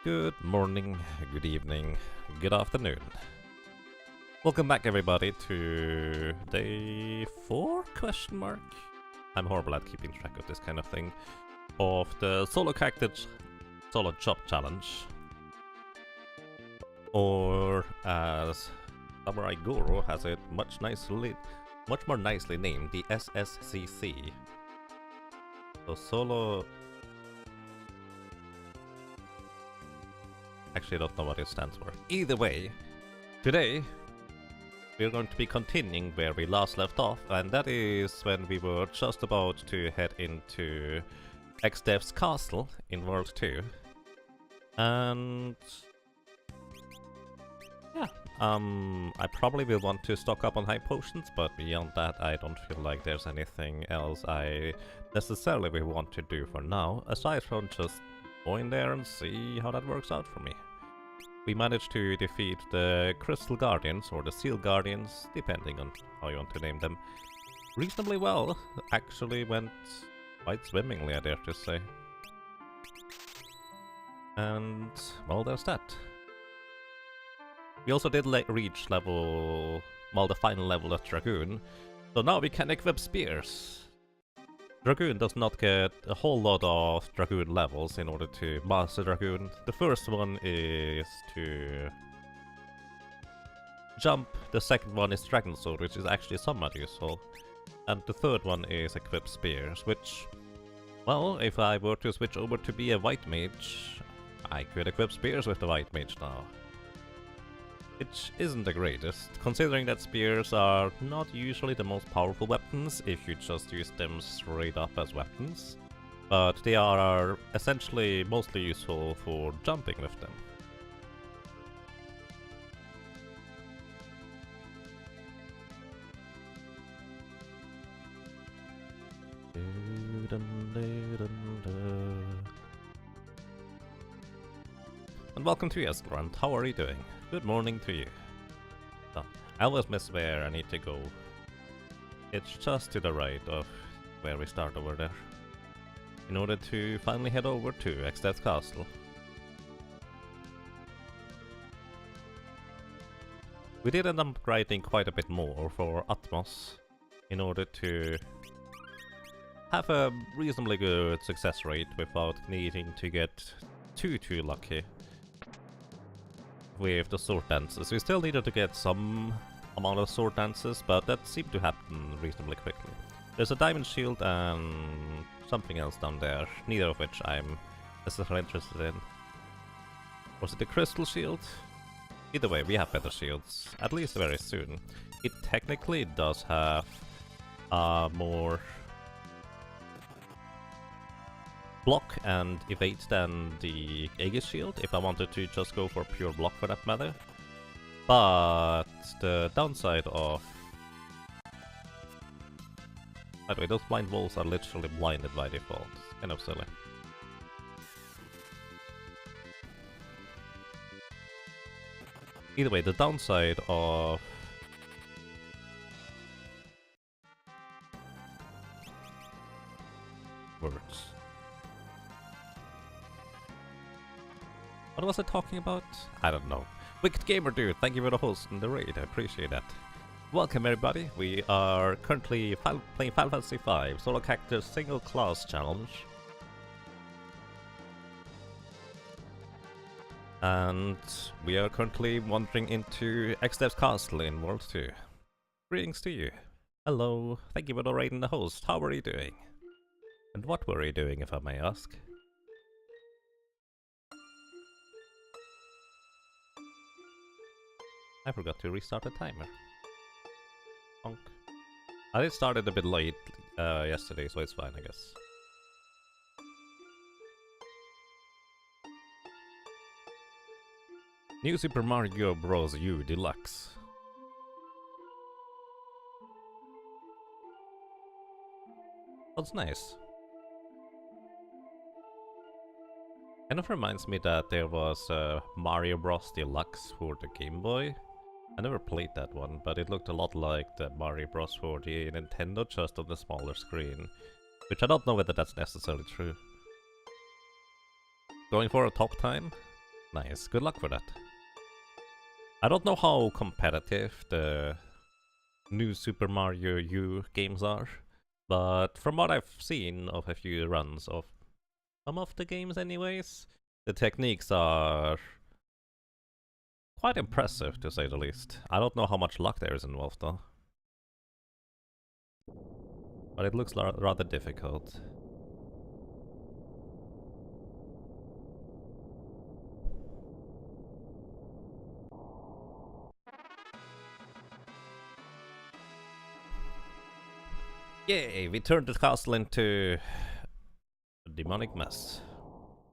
Good morning, good evening, good afternoon. Welcome back everybody to day 4 question mark. I'm horrible at keeping track of this kind of thing. Of the solo cactus solo job challenge. Or as Samurai Guru has it much more nicely named, the SSCC. So solo... Actually, I don't know what it stands for. Either way, today we're going to be continuing where we last left off, and that is when we were just about to head into XDev's castle in World 2. And yeah, I probably will want to stock up on high potions, but beyond that I don't feel like there's anything else I necessarily will want to do for now, aside from just go in there and see how that works out for me. We managed to defeat the Crystal Guardians, or the Seal Guardians, depending on how you want to name them, reasonably well. Actually went quite swimmingly, I dare to say. And, well, there's that. We also did reach level, well, the final level of Dragoon, so now we can equip spears. Dragoon does not get a whole lot of Dragoon levels in order to master Dragoon. The first one is to jump, the second one is Dragon Sword, which is actually somewhat useful, and the third one is equip spears, which, well, if I were to switch over to be a white mage, I could equip spears with the white mage now. Which isn't the greatest, considering that spears are not usually the most powerful weapons if you just use them straight up as weapons, but they are essentially mostly useful for jumping with them. And welcome to Esgrant, how are you doing? Good morning to you. So, I always miss where I need to go. It's just to the right of where we start over there, in order to finally head over to XDev's castle. We did end up writing quite a bit more for Atmos, in order to have a reasonably good success rate without needing to get too lucky with the sword dances. We still needed to get some amount of sword dances, but that seemed to happen reasonably quickly. There's a diamond shield and something else down there, neither of which I'm necessarily interested in. Was it the crystal shield? Either way, we have better shields, at least very soon. It technically does have more block and evade than the Aegis shield, if I wanted to just go for pure block for that matter. But the downside of... By the way, those blind wolves are literally blinded by default. It's kind of silly. Either way, the downside of... words. What was I talking about? I don't know. Wicked Gamer Dude, thank you for the host and the raid, I appreciate that. Welcome everybody, we are currently playing Final Fantasy 5 Solo Cactus Single Class Challenge. And we are currently wandering into XDev's castle in World 2. Greetings to you. Hello, thank you for the raid and the host, how are you doing? And what were you doing, if I may ask? I forgot to restart the timer. Honk. I did start it a bit late yesterday, so it's fine, I guess. New Super Mario Bros. U Deluxe. That's nice. Kind of reminds me that there was Mario Bros. Deluxe for the Game Boy. I never played that one, but it looked a lot like the Mario Bros. For the Nintendo, just on the smaller screen. Which I don't know whether that's necessarily true. Going for a top time? Nice, good luck for that. I don't know how competitive the new Super Mario U games are, but from what I've seen of a few runs of some of the games anyways, the techniques are quite impressive to say the least. I don't know how much luck there is involved though. But it looks rather difficult. Yay, we turned the castle into a demonic mess.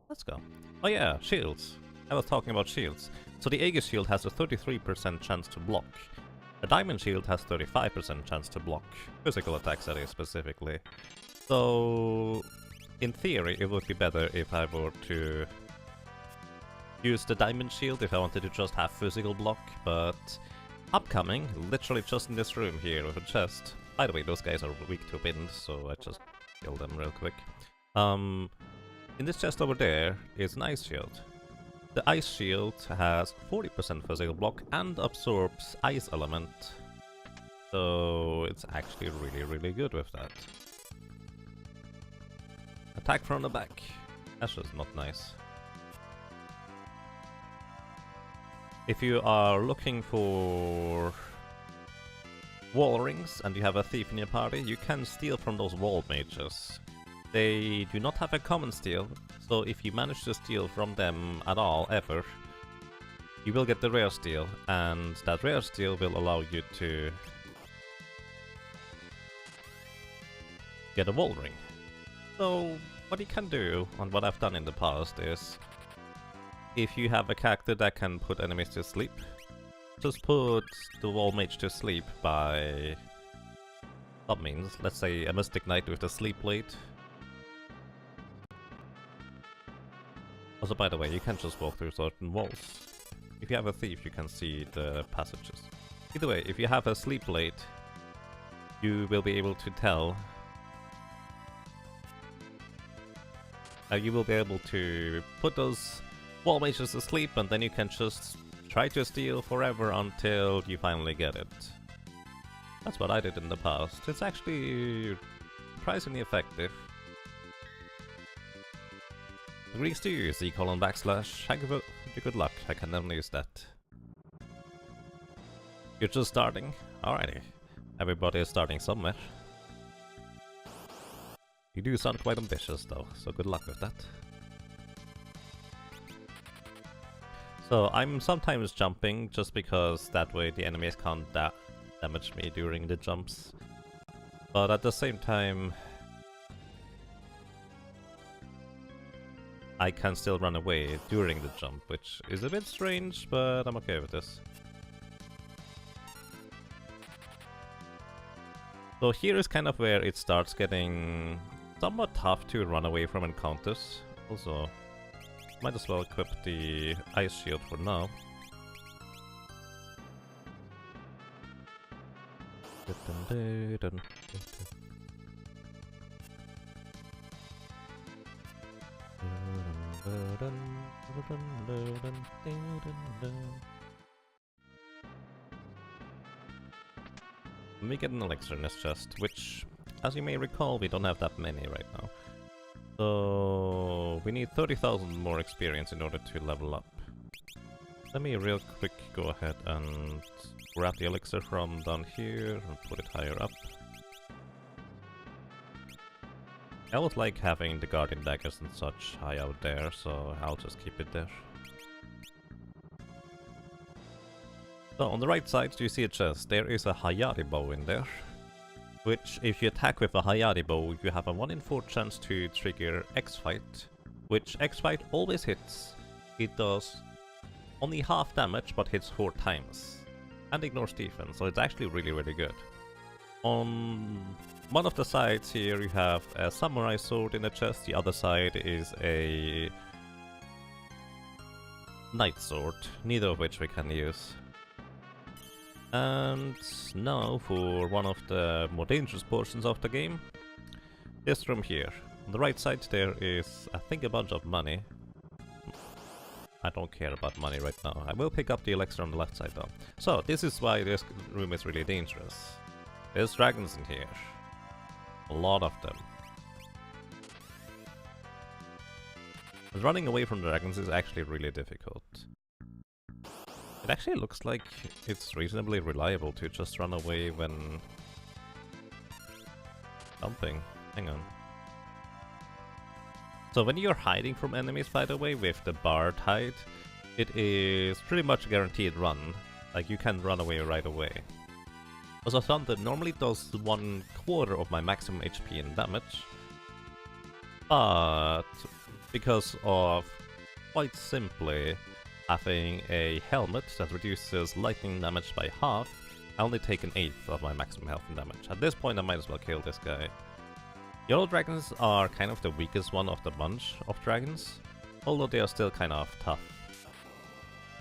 Let's go. Oh yeah, shields. I was talking about shields. So the Aegis shield has a 33% chance to block. A diamond shield has 35% chance to block. Physical attacks, that is, specifically. So, in theory, it would be better if I were to use the diamond shield if I wanted to just have physical block, but upcoming, literally just in this room here with a chest. By the way, those guys are weak to wind, so I just kill them real quick. In this chest over there is an ice shield. The ice shield has 40% physical block and absorbs ice element. So it's actually really good with that. Attack from the back. That's just not nice. If you are looking for wall rings and you have a thief in your party, you can steal from those wall mages. They do not have a common steal, so if you manage to steal from them at all, ever, you will get the rare steal, and that rare steal will allow you to get a wall ring. So what you can do, and what I've done in the past, is if you have a character that can put enemies to sleep, just put the wall mage to sleep by some means. Let's say a Mystic Knight with the sleep blade. Also, by the way, you can't just walk through certain walls. If you have a thief, you can see the passages. Either way, if you have a sleep blade, you will be able to tell. You will be able to put those wall mages to sleep, and then you can just try to steal forever until you finally get it. That's what I did in the past. It's actually surprisingly effective. Greeks to you, C:\\\. Good luck, I can never use that. You're just starting? Alrighty. Everybody is starting somewhere. You do sound quite ambitious though, so good luck with that. So I'm sometimes jumping just because that way the enemies can't damage me during the jumps. But at the same time, I can still run away during the jump, which is a bit strange, but I'm okay with this. So here is kind of where it starts getting somewhat tough to run away from encounters. Also, might as well equip the ice shield for now. Let me get an elixir in this chest, which, as you may recall, we don't have that many right now. So we need 30,000 more experience in order to level up. Let me real quick go ahead and grab the elixir from down here and put it higher up. I would like having the guardian daggers and such high out there, so I'll just keep it there. So on the right side you see a chest. There is a Hayari bow in there, which if you attack with a Hayari bow you have a 1 in 4 chance to trigger X-Fight, which X-Fight always hits. It does only half damage but hits 4 times and ignores defense, so it's actually really good. On one of the sides here you have a samurai sword in the chest, the other side is a knight sword, neither of which we can use. And now for one of the more dangerous portions of the game, this room here. On the right side there is, I think, a bunch of money. I don't care about money right now. I will pick up the elixir on the left side though. So, this is why this room is really dangerous. There's dragons in here. A lot of them. But running away from dragons is actually really difficult. It actually looks like it's reasonably reliable to just run away when... Something. Hang on. So when you're hiding from enemies, by the way, with the barred hide, it is pretty much a guaranteed run. Like, you can run away right away. Also, Thunder normally does 1/4 of my maximum HP and damage. But because of, quite simply, having a helmet that reduces lightning damage by half, I only take 1/8 of my maximum health and damage. At this point I might as well kill this guy. Yellow dragons are kind of the weakest one of the bunch of dragons, although they are still kind of tough,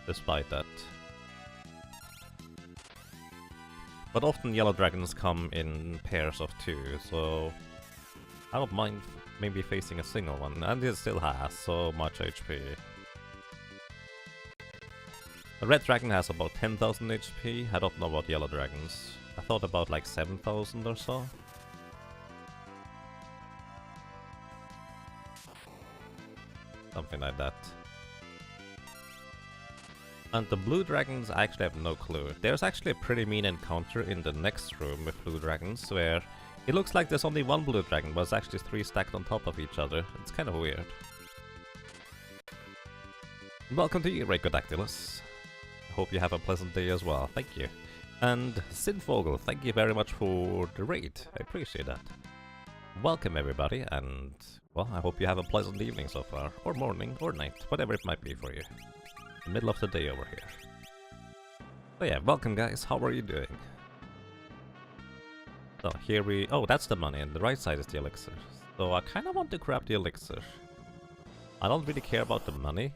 despite that. But often yellow dragons come in pairs of 2, so I don't mind maybe facing a single one, and it still has so much HP. The red dragon has about 10,000 HP, I don't know about yellow dragons. I thought about like 7,000 or so. Something like that. And the blue dragons, I actually have no clue. There's actually a pretty mean encounter in the next room with blue dragons, where it looks like there's only one blue dragon, but it's actually 3 stacked on top of each other. It's kind of weird. Welcome to you, Raycodactylus. I hope you have a pleasant day as well. Thank you. And Sinfogel, thank you very much for the raid. I appreciate that. Welcome everybody, and well, I hope you have a pleasant evening so far, or morning, or night, whatever it might be for you. The middle of the day over here. So yeah, welcome guys, how are you doing? So here we... oh, that's the money, and the right side is the elixir. So I kinda want to grab the elixir. I don't really care about the money.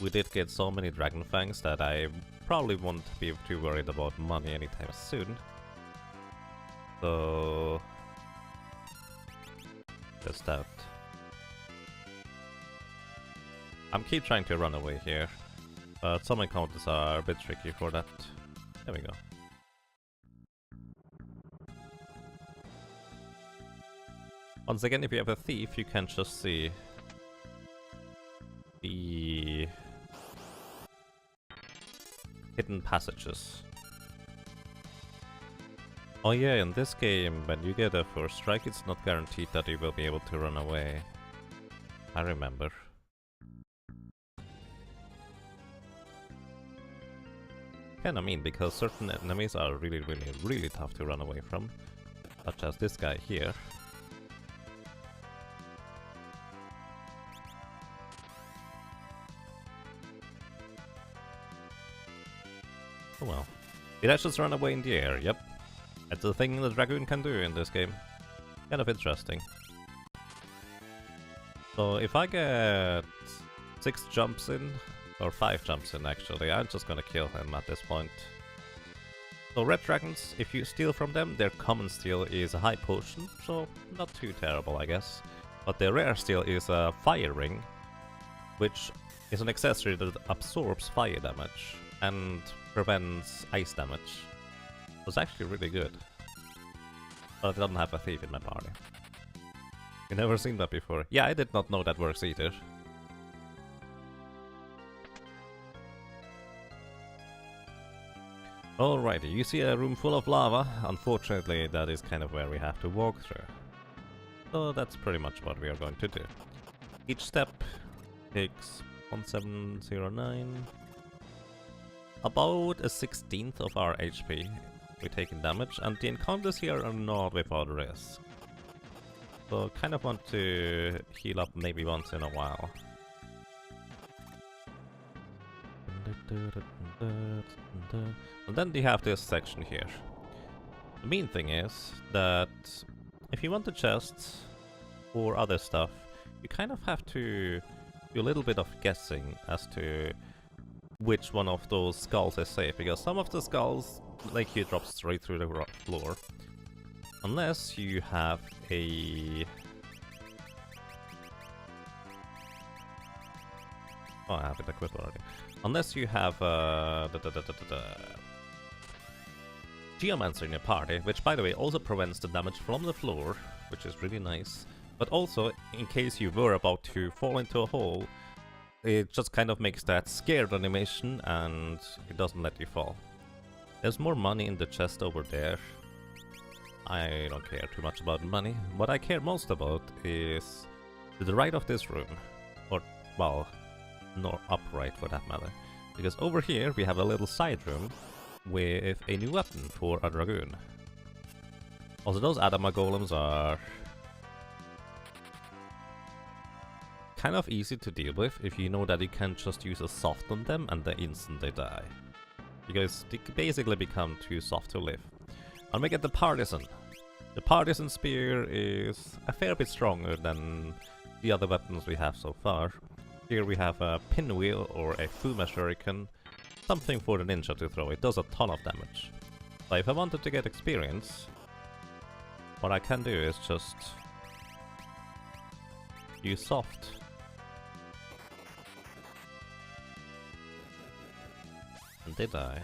We did get so many dragon fangs that I probably won't be too worried about money anytime soon. So... just that. I'm keep trying to run away here, but some encounters are a bit tricky for that. There we go. Once again, if you have a thief, you can just see the hidden passages. Oh yeah, in this game, when you get a first strike, it's not guaranteed that you will be able to run away. I remember. Kinda mean, because certain enemies are really tough to run away from, such as this guy here. Oh well. Did I just run away in the air? Yep. That's the thing the Dragoon can do in this game. Kind of interesting. So if I get 6 jumps in, or 5 jumps in actually, I'm just gonna kill him at this point. So red dragons, if you steal from them, their common steal is a high potion, so not too terrible I guess. But their rare steal is a fire ring, which is an accessory that absorbs fire damage and prevents ice damage. So it's actually really good. But I don't have a thief in my party. You never seen that before. Yeah, I did not know that works either. Alrighty, you see a room full of lava. Unfortunately, that is kind of where we have to walk through. So that's pretty much what we are going to do. Each step takes 1709. About a 16th of our HP we take in damage, and the encounters here are not without risk. So kind of want to heal up maybe once in a while. And then you have this section here. The main thing is that if you want the chests or other stuff, you kind of have to do a little bit of guessing as to which one of those skulls is safe, because some of the skulls like you drop straight through the floor, unless you have a... Oh, I have it equipped already. Unless you have Geomancer in your party, which by the way also prevents the damage from the floor, which is really nice. But also, in case you were about to fall into a hole, it just kind of makes that scared animation and it doesn't let you fall. There's more money in the chest over there. I don't care too much about money. What I care most about is to the right of this room. Or, well, nor upright for that matter. Because over here we have a little side room with a new weapon for a Dragoon. Also, those Adama golems are kind of easy to deal with if you know that you can just use a soft on them and they instantly die. Because they basically become too soft to live. And we get the Partisan. The Partisan Spear is a fair bit stronger than the other weapons we have so far. Here we have a Pinwheel or a Fuma Shuriken. Something for the ninja to throw. It does a ton of damage. But if I wanted to get experience, what I can do is just use soft. And they die.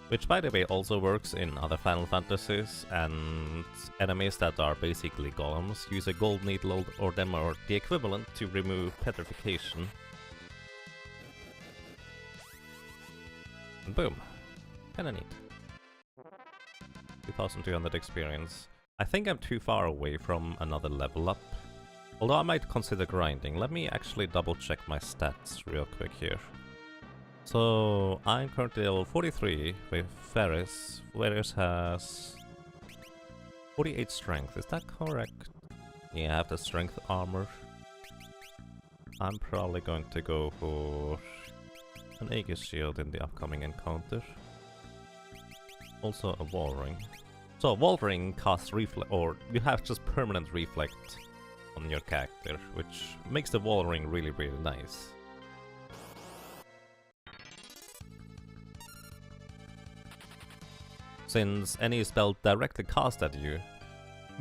Which, by the way, also works in other Final Fantasies, and enemies that are basically golems use a gold needle or them or the equivalent to remove petrification. And boom. Kinda neat. 2200 experience. I think I'm too far away from another level up. Although I might consider grinding. Let me actually double check my stats real quick here. So, I'm currently level 43 with Ferris. Ferris has 48 strength, is that correct? Yeah, I have the strength armor. I'm probably going to go for an Aegis shield in the upcoming encounter. Also a wall ring. So, a wall ring casts reflect, or you have just permanent reflect on your character, which makes the wall ring really, really nice. Since any spell directly cast at you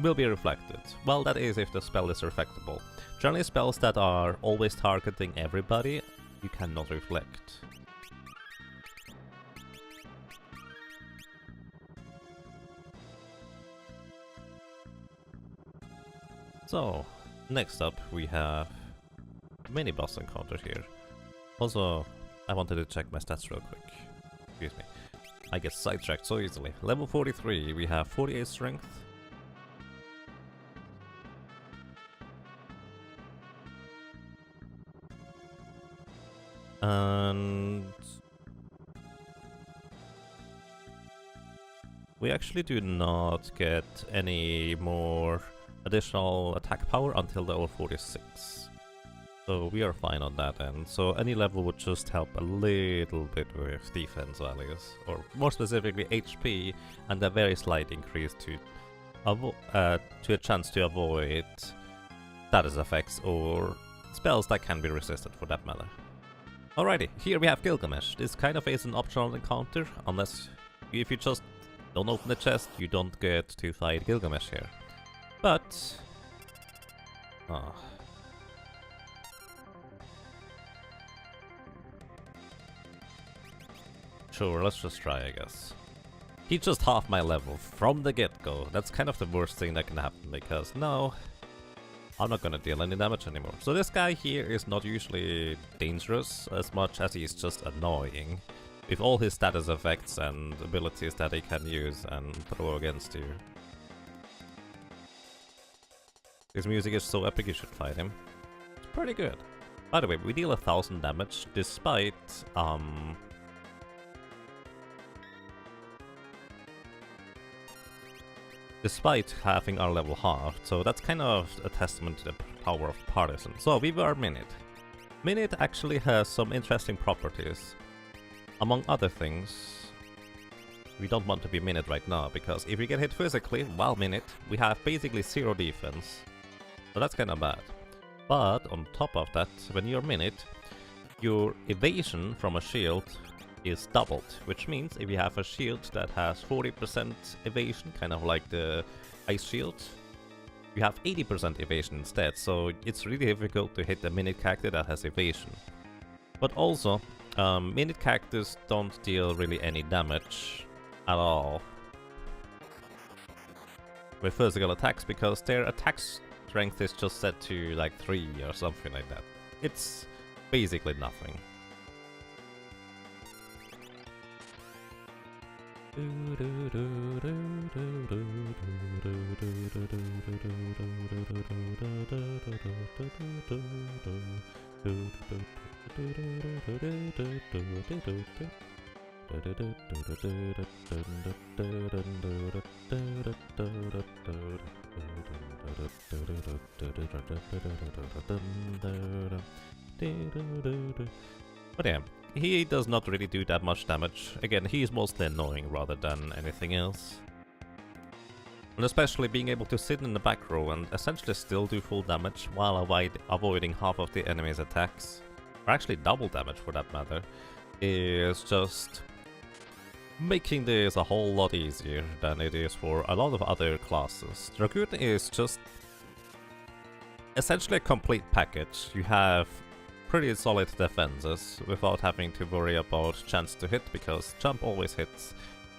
will be reflected. Well, that is if the spell is reflectable. Generally, spells that are always targeting everybody, you cannot reflect. So, next up we have mini boss encounter here. Also, I wanted to check my stats real quick. Excuse me. I get sidetracked so easily. Level 43, we have 48 strength. And we actually do not get any more additional attack power until level 46. So we are fine on that end. So any level would just help a little bit with defense values, or more specifically HP, and a very slight increase to a chance to avoid status effects or spells that can be resisted for that matter. Alrighty, here we have Gilgamesh. This kind of is an optional encounter, unless if you just don't open the chest, you don't get to fight Gilgamesh here. But sure, let's just try, I guess. He's just half my level from the get-go. That's kind of the worst thing that can happen, because now I'm not gonna deal any damage anymore. So this guy here is not usually dangerous as much as he's just annoying, with all his status effects and abilities that he can use and throw against you. His music is so epic you should fight him. It's pretty good. By the way, we deal 1000 damage despite having our level halved, so that's kind of a testament to the power of Partisan. So we were Minute. Minute actually has some interesting properties. Among other things, we don't want to be Minute right now, because if we get hit physically while Minute, we have basically 0 defense. So that's kinda bad. But on top of that, when you're Minute, your evasion from a shield is doubled, which means if you have a shield that has 40% evasion, kind of like the ice shield, you have 80% evasion instead, so it's really difficult to hit a minute character that has evasion. But also, minute characters don't deal really any damage at all with physical attacks because their attack strength is just set to like 3 or something like that. It's basically nothing. But yeah, he does not really do that much damage. Again, he is mostly annoying rather than anything else. And especially being able to sit in the back row and essentially still do full damage while avoiding half of the enemy's attacks, or actually double damage for that matter, is just making this a whole lot easier than it is for a lot of other classes. Dragoon is just essentially a complete package. You have pretty solid defenses without having to worry about chance to hit because jump always hits.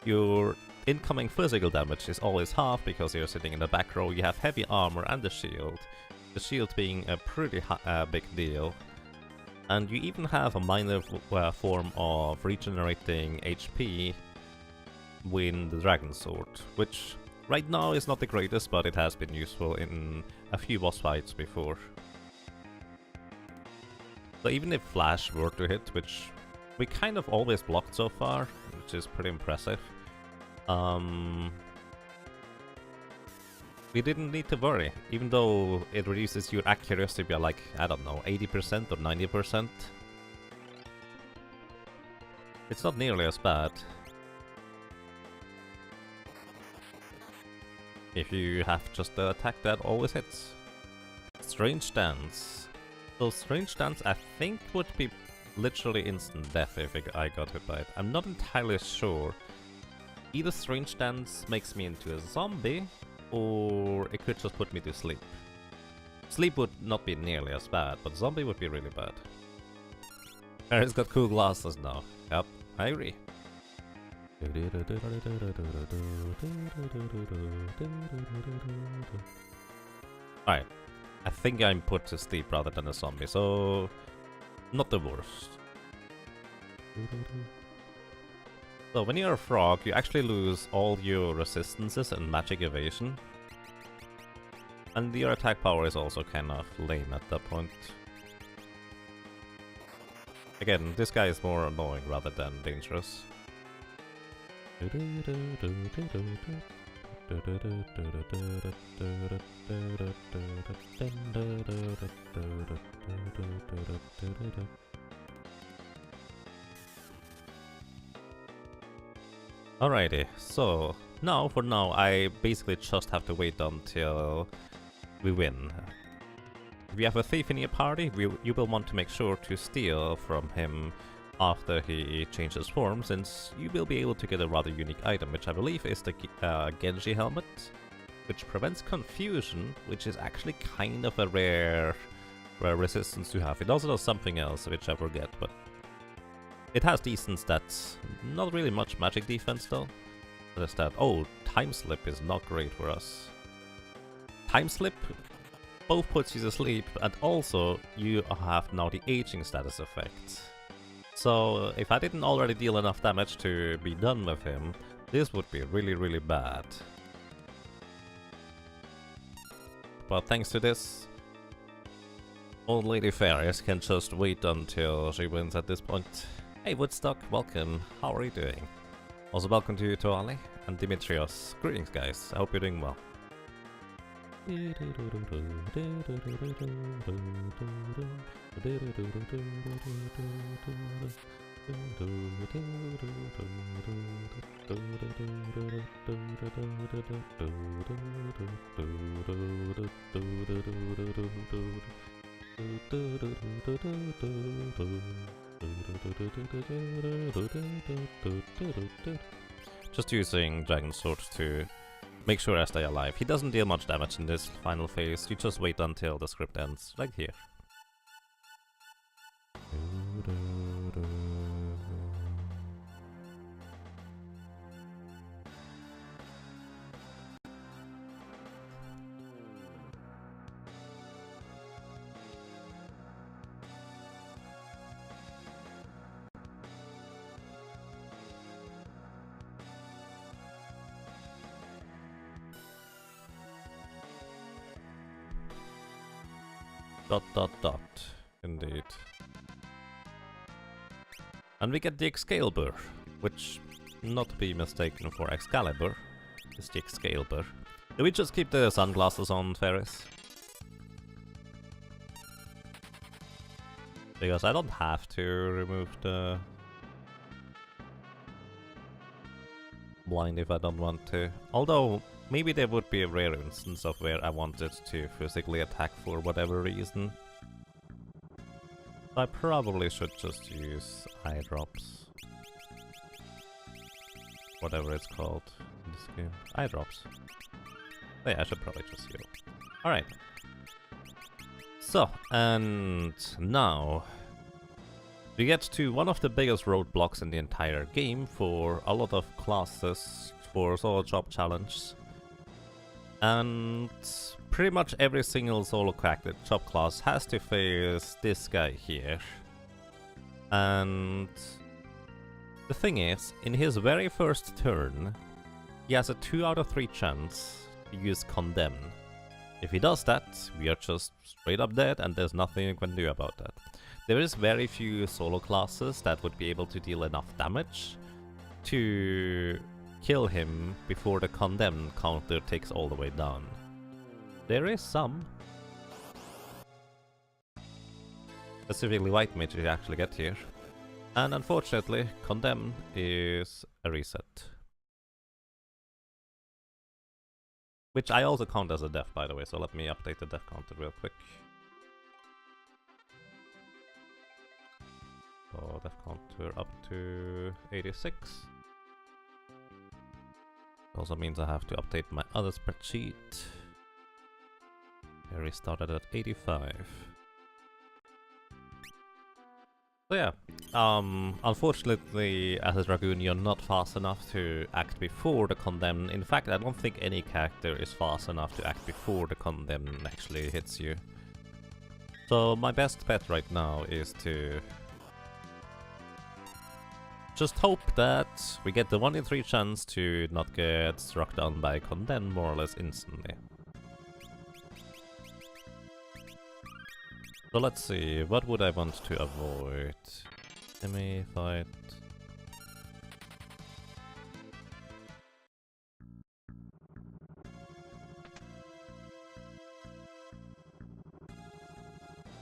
Your incoming physical damage is always half because you're sitting in the back row. You have heavy armor and the shield being a pretty big deal. And you even have a minor form of regenerating HP with the Dragon Sword, which right now is not the greatest, but it has been useful in a few boss fights before. So even if Flash were to hit, which we kind of always blocked so far, which is pretty impressive, we didn't need to worry, even though it reduces your accuracy by like, I don't know, 80% or 90%. It's not nearly as bad. If you have just the attack that always hits. Strange Dance. So Strange Dance I think would be literally instant death if I got hit by it. I'm not entirely sure. Either Strange Dance makes me into a zombie, or it could just put me to sleep. Sleep would not be nearly as bad, but zombie would be really bad. Harry's got cool glasses now. Yep, I agree. Alright, I think I'm put to sleep rather than a zombie, so not the worst. So when you're a frog, you actually lose all your resistances and magic evasion. And your attack power is also kind of lame at that point. Again, this guy is more annoying rather than dangerous. Alrighty, so for now I basically just have to wait until we win. If you have a thief in your party, you will want to make sure to steal from him after he changes form, since you will be able to get a rather unique item, which I believe is the Genji helmet, which prevents confusion, which is actually kind of a rare resistance to have. It also does something else, which I forget, but it has decent stats. Not really much magic defense though. What is that? Oh, Time Slip is not great for us. Time Slip both puts you to sleep, and also you have now the aging status effect. So if I didn't already deal enough damage to be done with him, this would be really, really bad. But thanks to this, old Lady Fairies can just wait until she wins at this point. Hey Woodstock, welcome. How are you doing? Also welcome to you, Toali and Dimitrios. Greetings guys, I hope you're doing well. Just using Dragon Sword to make sure I stay alive. He doesn't deal much damage in this final phase, you just wait until the script ends, like here. Dot dot dot, indeed. And we get the Excalibur, which, not to be mistaken for Excalibur, is the Excalibur. Do we just keep the sunglasses on, Ferris? Because I don't have to remove the blind if I don't want to. Although, maybe there would be a rare instance of where I wanted to physically attack for whatever reason. I probably should just use eye drops. Whatever it's called in this game. Eye drops. Oh yeah, I should probably just heal. Alright. So, and now we get to one of the biggest roadblocks in the entire game for a lot of classes for solo job challenge. And pretty much every single solo job class has to face this guy here. And the thing is, in his very first turn, he has a 2 out of 3 chance to use Condemn. If he does that, we are just straight up dead and there's nothing you can do about that. There is very few solo classes that would be able to deal enough damage to kill him before the Condemn counter takes all the way down. There is some. Specifically White Mage you actually get here. And unfortunately, Condemn is a reset. Which I also count as a death, by the way, so let me update the death counter real quick. So death counter up to 86. Also means I have to update my other spreadsheet. Here we started at 85. So yeah, unfortunately as a Dragoon you're not fast enough to act before the Condemn. In fact, I don't think any character is fast enough to act before the Condemn actually hits you. So my best bet right now is to just hope that we get the 1 in 3 chance to not get struck down by Condemn more or less instantly. So let's see, what would I want to avoid? Enemy fight.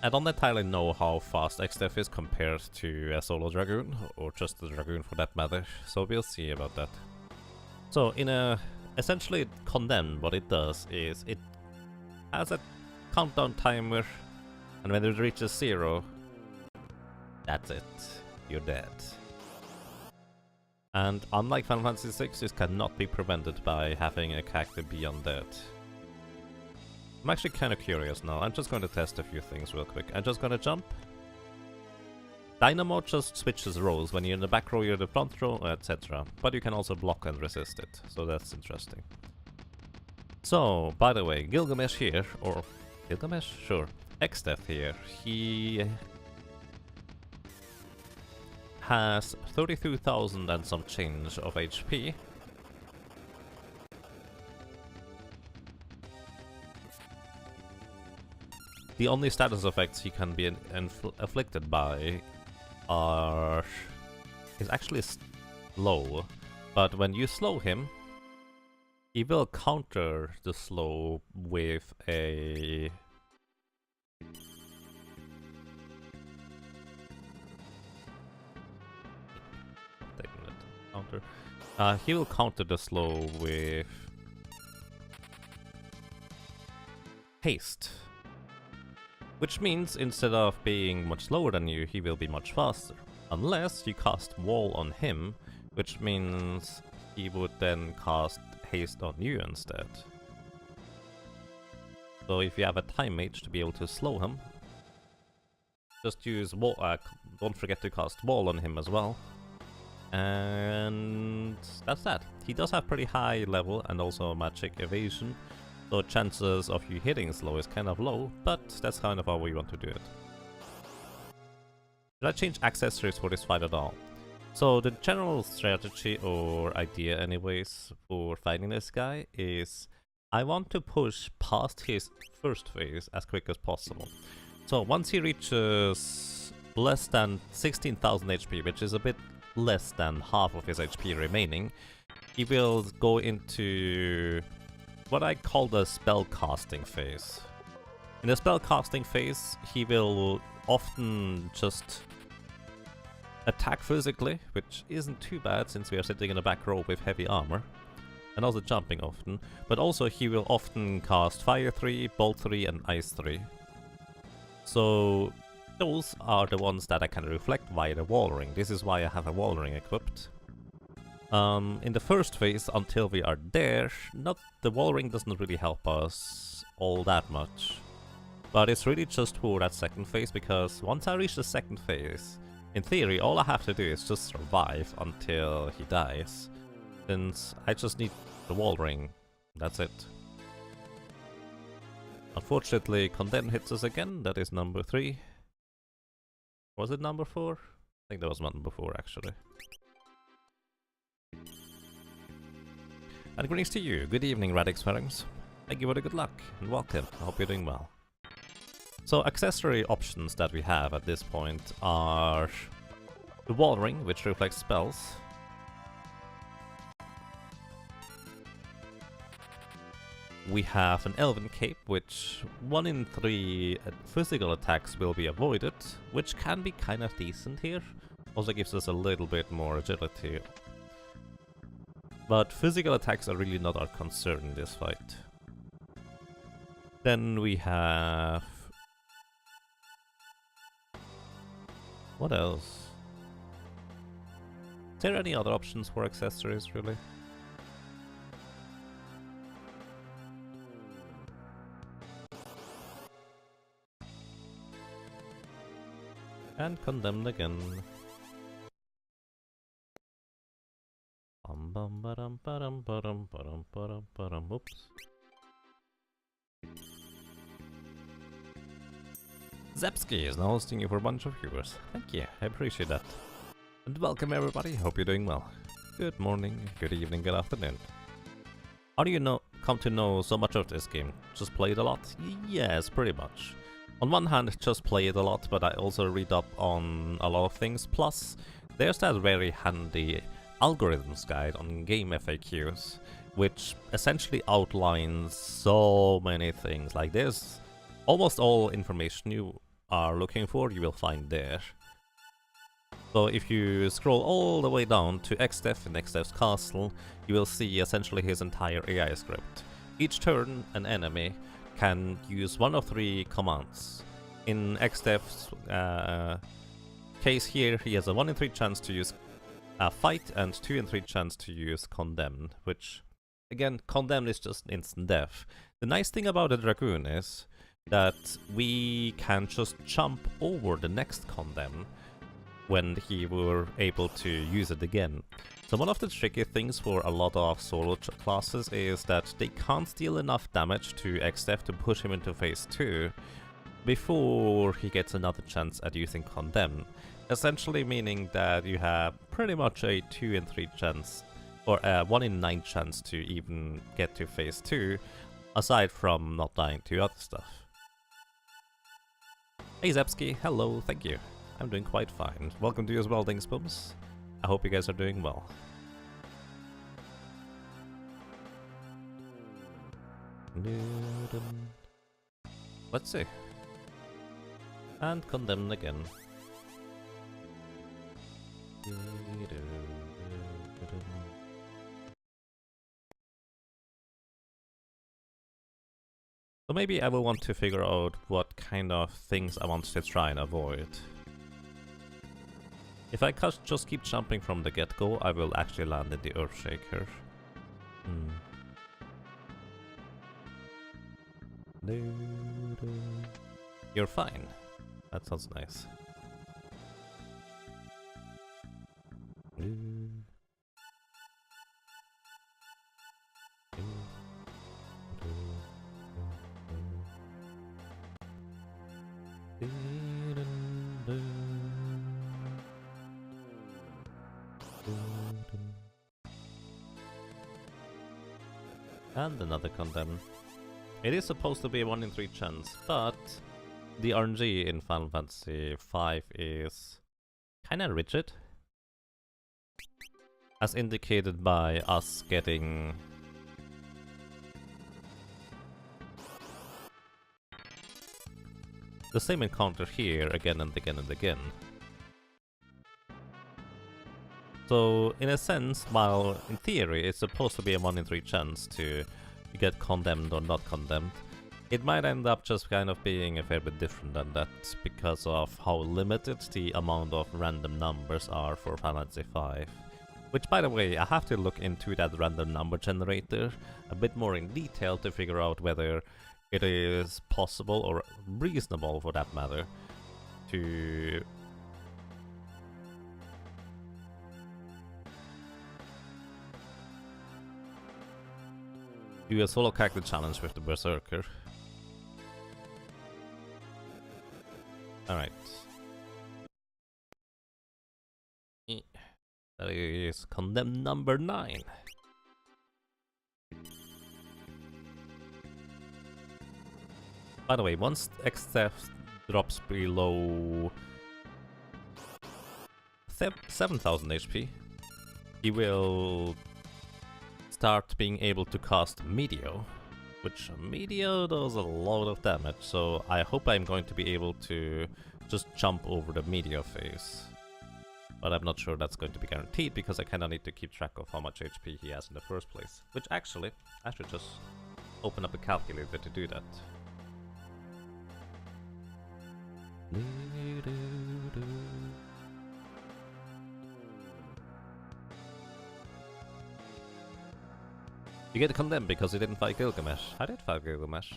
I don't entirely know how fast XDeath is compared to a solo Dragoon, or just the Dragoon for that matter, so we'll see about that. So in a essentially Condemn, what it does is it has a countdown timer, and when it reaches 0, that's it, you're dead. And unlike Final Fantasy VI, this cannot be prevented by having a character be undead. I'm actually kind of curious now. I'm just going to test a few things real quick. I'm just going to jump. Dynamo just switches roles. When you're in the back row, you're in the front row, etc. But you can also block and resist it, so that's interesting. So, by the way, Gilgamesh here, or Gilgamesh? Sure. XDeath here. He has 32,000 and some change of HP. The only status effects he can be afflicted by is actually slow, but when you slow him, he will counter the slow with a he will counter the slow with haste. Which means instead of being much slower than you, he will be much faster. Unless you cast Wall on him, which means he would then cast haste on you instead. So if you have a time mage to be able to slow him, just use wall, don't forget to cast wall on him as well. And that's that. He does have pretty high level and also magic evasion, so chances of you hitting slow is kind of low, but that's kind of how we want to do it. Should I change accessories for this fight at all? So the general strategy or idea anyways for fighting this guy is I want to push past his first phase as quick as possible. So once he reaches less than 16,000 HP, which is a bit less than half of his HP remaining, he will go into what I call the spell casting phase. In the spell casting phase, he will often just attack physically, which isn't too bad since we are sitting in the back row with heavy armor, and also jumping often, but also he will often cast Fire 3, Bolt 3 and Ice 3. So those are the ones that I can reflect via the wall ring. This is why I have a wall ring equipped. In the first phase, until we are there, the wall ring doesn't really help us all that much. But it's really just for that second phase, because once I reach the second phase, in theory, all I have to do is just survive until he dies, since I just need the wall ring. That's it. Unfortunately, Condemn hits us again. That is number 3. Was it number 4? I think that was number 4, actually. And greetings to you. Good evening, Radix Ferrings. Thank you for the good luck, and welcome. I hope you're doing well. So accessory options that we have at this point are the wall ring, which reflects spells. We have an elven cape, which 1 in 3 physical attacks will be avoided, which can be kind of decent here. Also gives us a little bit more agility. But physical attacks are really not our concern in this fight. Then we have... what else? Is there any other options for accessories, really? And Condemned again. Oops. Zepsky is now hosting you for a bunch of viewers. Thank you, I appreciate that. And welcome everybody, hope you're doing well. Good morning, good evening, good afternoon. How do you come to know so much of this game? Just play it a lot? Yes, pretty much. On one hand, just play it a lot, but I also read up on a lot of things. Plus, there's that very handy algorithms guide on game FAQs, which essentially outlines so many things. Like, there's almost all information you are looking for, you will find there. So if you scroll all the way down to Xdef in Xdef's castle, you will see essentially his entire AI script. Each turn, an enemy can use one of 3 commands. In Xdef's case here, he has a 1 in 3 chance to use Fight and 2 in 3 chance to use Condemn, which, again, Condemn is just instant death. The nice thing about the Dragoon is that we can just jump over the next Condemn when he were able to use it again. So one of the tricky things for a lot of solo classes is that they can't deal enough damage to Xdef to push him into phase 2 before he gets another chance at using Condemn. Essentially meaning that you have pretty much a 2 in 3 chance, or a 1 in 9 chance to even get to phase 2, aside from not dying to other stuff. Hey Zepsky, hello, thank you. I'm doing quite fine. Welcome to you as well, Dingsbums. I hope you guys are doing well. Let's see. And Condemned again. So maybe I will want to figure out what kind of things I want to try and avoid. If I just keep jumping from the get-go, I will actually land in the Earthshaker. You're fine. That sounds nice. And another condemn. It is supposed to be a 1 in 3 chance, but the RNG in Final Fantasy 5 is kinda rigid. As indicated by us getting the same encounter here again and again and again. So, in a sense, while in theory it's supposed to be a 1 in 3 chance to get condemned or not condemned, it might end up just kind of being a fair bit different than that because of how limited the amount of random numbers are for Final Fantasy 5. Which, by the way, I have to look into that random number generator a bit more in detail to figure out whether it is possible or reasonable, for that matter, to do a solo character challenge with the Berserker. Alright. That is condemned number 9. By the way, once XF drops below 7,000 HP, he will start being able to cast Meteor, which Meteor does a lot of damage, so I hope I'm going to be able to just jump over the Meteor phase. But I'm not sure that's going to be guaranteed, because I kinda need to keep track of how much HP he has in the first place. Which actually, I should just open up a calculator to do that. You get condemned because you didn't fight Gilgamesh. I did fight Gilgamesh.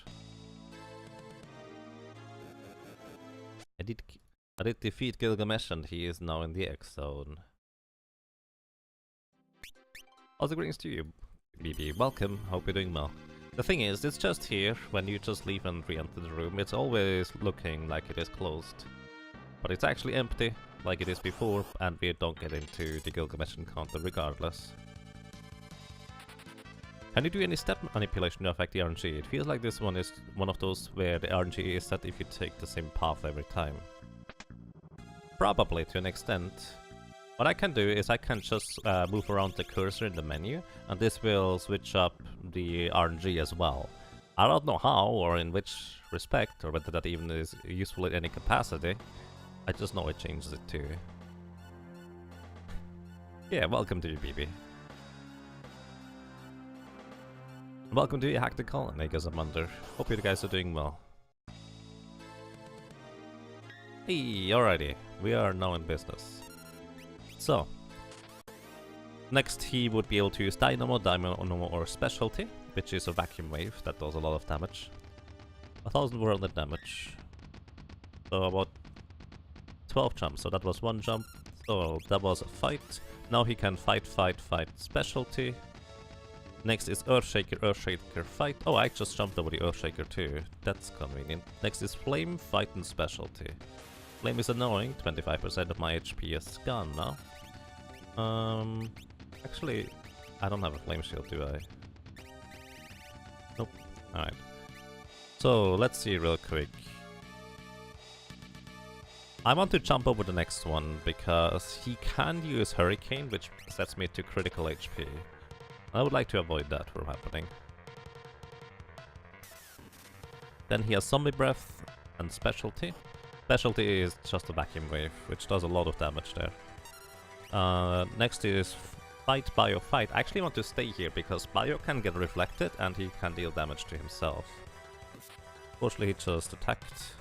I did defeat Gilgamesh and he is now in the X zone. Also greetings to you, BB. Welcome, hope you're doing well. The thing is, it's just here, when you just leave and re-enter the room, it's always looking like it is closed. But it's actually empty, like it is before, and we don't get into the Gilgamesh encounter regardless. Can you do any step manipulation to affect the RNG? It feels like this one is one of those where the RNG is set if you take the same path every time. Probably, to an extent. What I can do is I can just move around the cursor in the menu, and this will switch up the RNG as well. I don't know how or in which respect, or whether that even is useful in any capacity. I just know it changes it too. Yeah, welcome to you, BB. Welcome to Hack the Colony, Gazamunder. Hope you guys are doing well. Hey, alrighty, we are now in business. So, next he would be able to use Dynamo, or Specialty, which is a vacuum wave that does a lot of damage. 1000 whirlwind damage. So about 12 jumps, so that was 1 jump. So that was a fight. Now he can fight, Specialty. Next is Earthshaker, fight. Oh, I just jumped over the Earthshaker too. That's convenient. Next is Flame, fight and Specialty. Flame is annoying, 25% of my HP is gone now. Actually, I don't have a Flame Shield, do I? Nope. Alright. So, let's see real quick. I want to jump over the next one, because he can use Hurricane, which sets me to critical HP. I would like to avoid that from happening. Then he has Zombie Breath and Specialty. Specialty is just a vacuum wave, which does a lot of damage there. Next is Fight, Bio, Fight. I actually want to stay here because Bio can get reflected and he can deal damage to himself. Fortunately, he just attacked.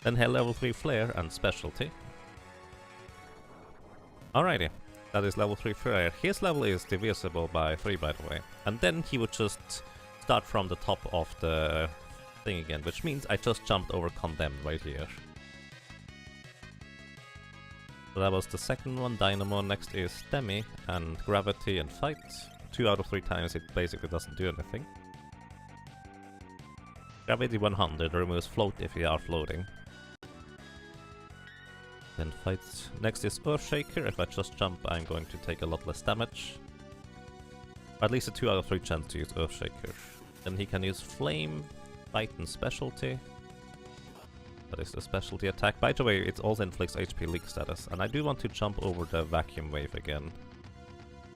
Then he had level 3 Flare and Specialty. Alrighty, that is level 3 Flare. His level is divisible by 3, by the way. And then he would just start from the top of the thing again, which means I just jumped over Condemned right here. So that was the second one, Dynamo. Next is Demi and Gravity and Fight. 2 out of 3 times it basically doesn't do anything. Gravity 100 removes float if you are floating. Then Fight. Next is Earthshaker. If I just jump, I'm going to take a lot less damage. Or at least a 2 out of 3 chance to use Earthshaker. Then he can use Flame, Fight and Specialty. That is the specialty attack. By the way, it also inflicts HP leak status. And I do want to jump over the Vacuum Wave again.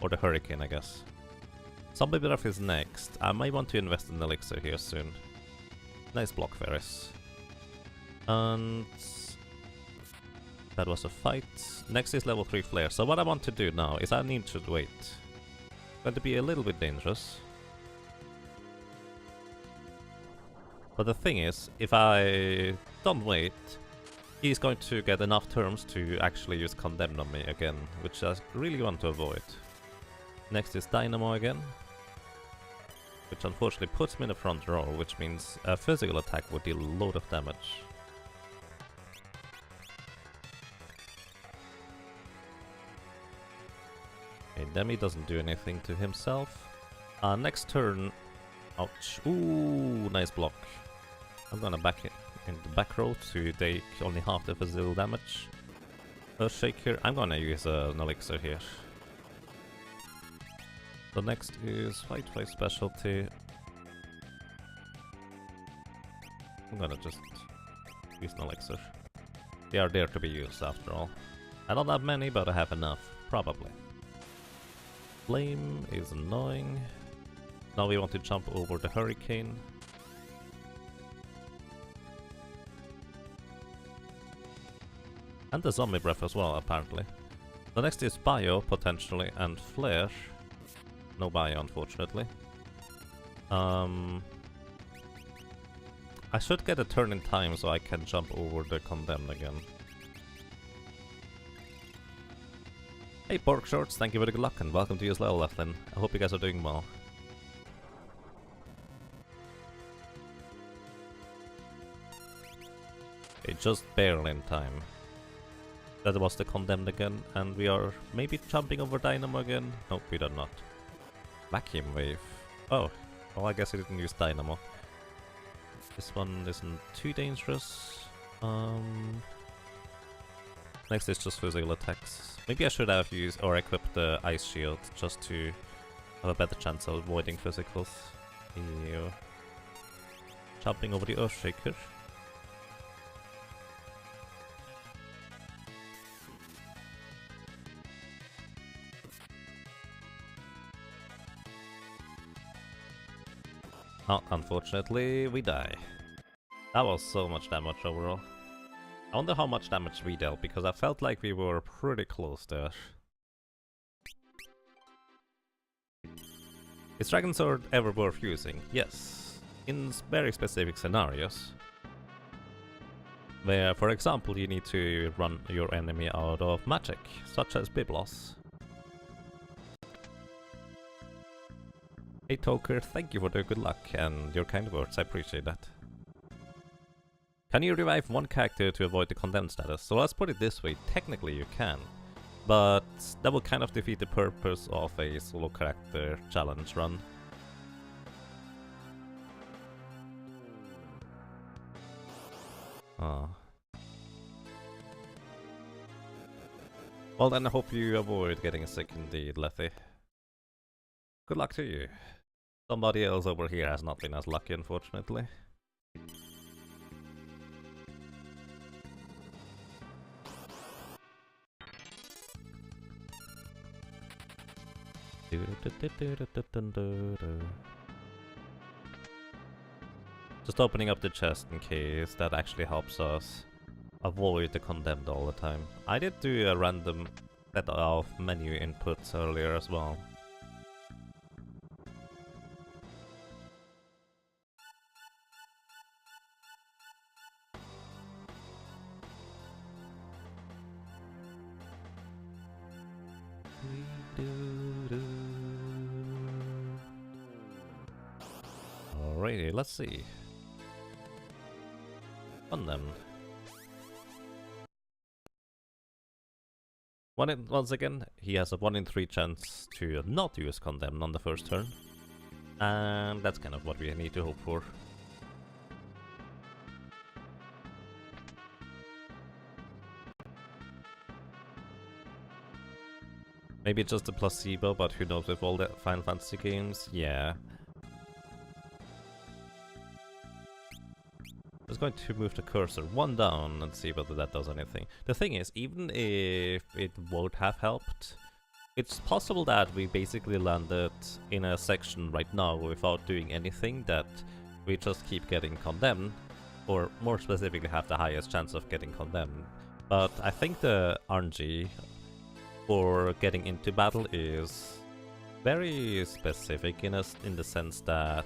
Or the Hurricane, I guess. Zombie Breath is next. I might want to invest in Elixir here soon. Nice block, Ferris. And that was a fight. Next is level 3 Flare. So what I want to do now is I need to wait. Going to be a little bit dangerous. But the thing is, if I don't wait, he's going to get enough turns to actually use Condemned on me again, which I really want to avoid. Next is Dynamo again, which unfortunately puts me in the front row, which means a physical attack would deal a load of damage. Okay, Demi doesn't do anything to himself. Next turn... Ouch. Ooh, nice block. I'm gonna back it in the back row to take only half the physical damage. Earthshaker, I'm gonna use an Elixir here. The next is Fight Specialty. I'm gonna just use an Elixir. They are there to be used after all. I don't have many, but I have enough, probably. Flame is annoying. Now we want to jump over the Hurricane. And the Zombie Breath as well, apparently. The next is Bio, potentially, and Flare. No Bio, unfortunately. I should get a turn in time so I can jump over the Condemned again. Hey Pork Shorts, thank you for the good luck and welcome to you as well, Leflin. I hope you guys are doing well. Okay, just barely in time. That was the Condemned again, and we are maybe jumping over Dynamo again? Nope, we are not. Vacuum Wave. Oh, well I guess I didn't use Dynamo. This one isn't too dangerous. Next is just physical attacks. Maybe I should have used or equipped the Ice Shield just to have a better chance of avoiding physicals. Ew. Jumping over the Earthshaker. Oh, unfortunately, we die. That was so much damage overall. I wonder how much damage we dealt, because I felt like we were pretty close there. Is Dragon Sword ever worth using? Yes. In very specific scenarios. Where, for example, you need to run your enemy out of magic, such as Biblos. Hey Toker, thank you for the good luck and your kind words, I appreciate that. Can you revive one character to avoid the Condemned status? So let's put it this way, technically you can, but that will kind of defeat the purpose of a solo character challenge run. Oh. Well then I hope you avoid getting sick indeed, Lethy. Good luck to you. Somebody else over here has not been as lucky, unfortunately. Just opening up the chest in case that actually helps us avoid the Condemned all the time. I did do a random set of menu inputs earlier as well. Alrighty, let's see. Condemned. Once again, he has a 1 in 3 chance to not use Condemn on the first turn. And that's kind of what we need to hope for. Maybe just a placebo, but who knows with all the Final Fantasy games? Yeah. I'm just going to move the cursor 1 down and see whether that does anything. The thing is, even if it won't have helped, it's possible that we basically landed in a section right now without doing anything, that we just keep getting condemned, or more specifically have the highest chance of getting condemned. But I think the RNG for getting into battle is very specific in the sense that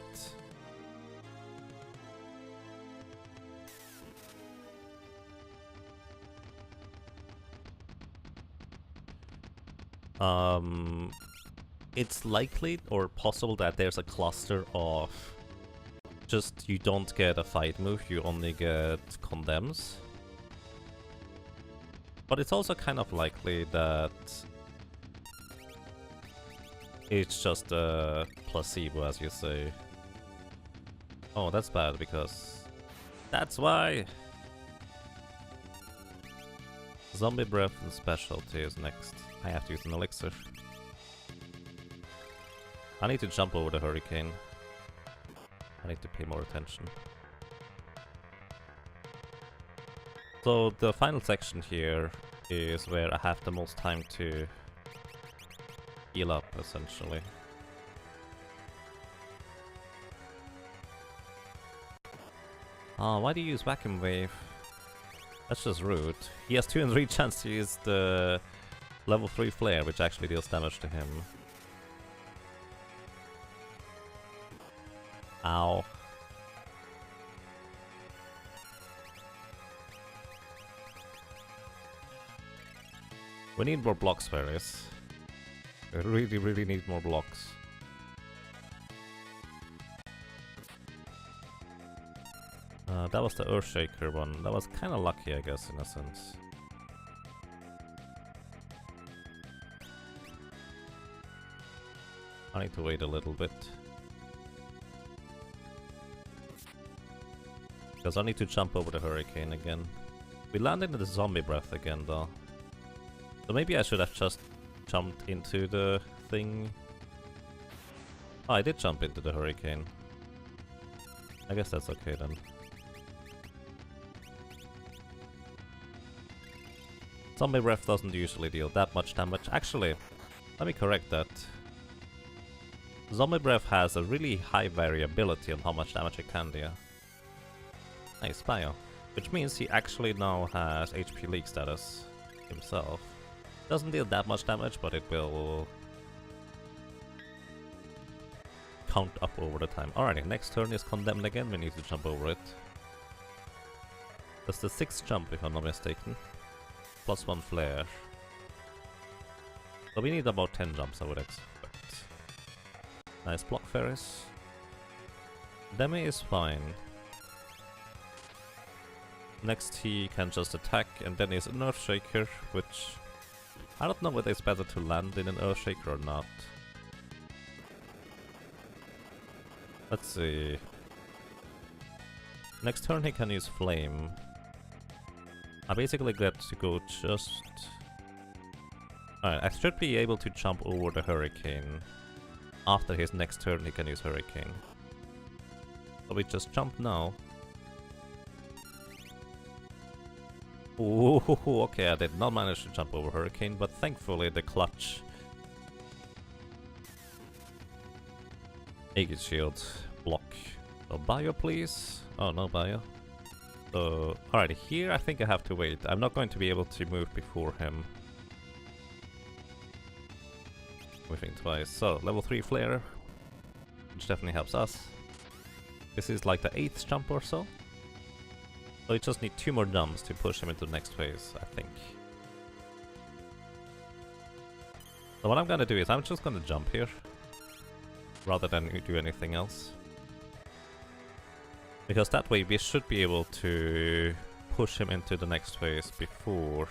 it's likely or possible that there's a cluster of just you don't get a fight move, you only get condemns. But it's also kind of likely that it's just a placebo, as you say. Oh, that's bad, because that's why! Zombie Breath and Specialty is next. I have to use an elixir. I need to jump over the hurricane. I need to pay more attention. So the final section here is where I have the most time to heal up, essentially. Why do you use Vacuum Wave? That's just rude. He has 2 in 3 chance to use the level 3 flare, which actually deals damage to him. Ow. We need more blocks, Ferris. We really need more blocks. That was the Earthshaker one. That was kinda lucky, I guess, in a sense. I need to wait a little bit. Because I need to jump over the hurricane again. We landed in the zombie breath again, though. So maybe I should have just jumped into the thing. Oh, I did jump into the hurricane. I guess that's okay then. Zombie breath doesn't usually deal that much damage. Actually, let me correct that. Zombie breath has a really high variability on how much damage it can deal. Nice bio. Which means he actually now has HP leak status himself. Doesn't deal that much damage, but it will count up over the time. Alrighty, next turn is condemned again, we need to jump over it. That's the 6th jump if I'm not mistaken. Plus 1 flare. So we need about 10 jumps, I would expect. Nice block, Ferris. Demi is fine. Next he can just attack, and then he's an Earthshaker, which I don't know whether it's better to land in an Earthshaker or not. Let's see. Next turn he can use Flame. I basically get to go just... Alright, I should be able to jump over the Hurricane. After his next turn he can use Hurricane. So we just jump now. Ooh, okay, I did not manage to jump over Hurricane, but thankfully the clutch... Aegis Shield block. So bio, please. Oh, no bio. So, alright, here I think I have to wait. I'm not going to be able to move before him. Moving twice. So, level 3 flare, which definitely helps us. This is like the 8th jump or so. So we just need 2 more jumps to push him into the next phase, I think. So what I'm gonna do is I'm just gonna jump here, rather than do anything else. Because that way we should be able to push him into the next phase before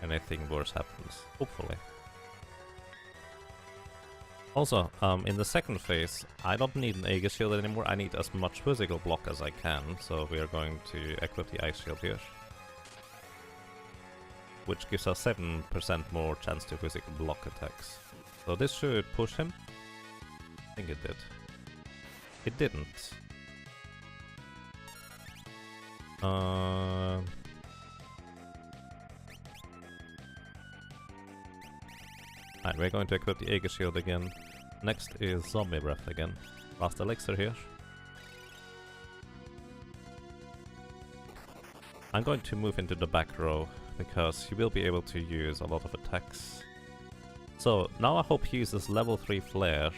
anything worse happens, hopefully. Also, in the second phase, I don't need an Aegis Shield anymore, I need as much physical block as I can, so we are going to equip the Ice Shield here. Which gives us 7% more chance to physical block attacks. So this should push him. I think it did. It didn't. Alright, we're going to equip the Aegis Shield again. Next is Zombie Breath again. Last elixir here. I'm going to move into the back row, because he will be able to use a lot of attacks. So, now I hope he uses level 3 Flare.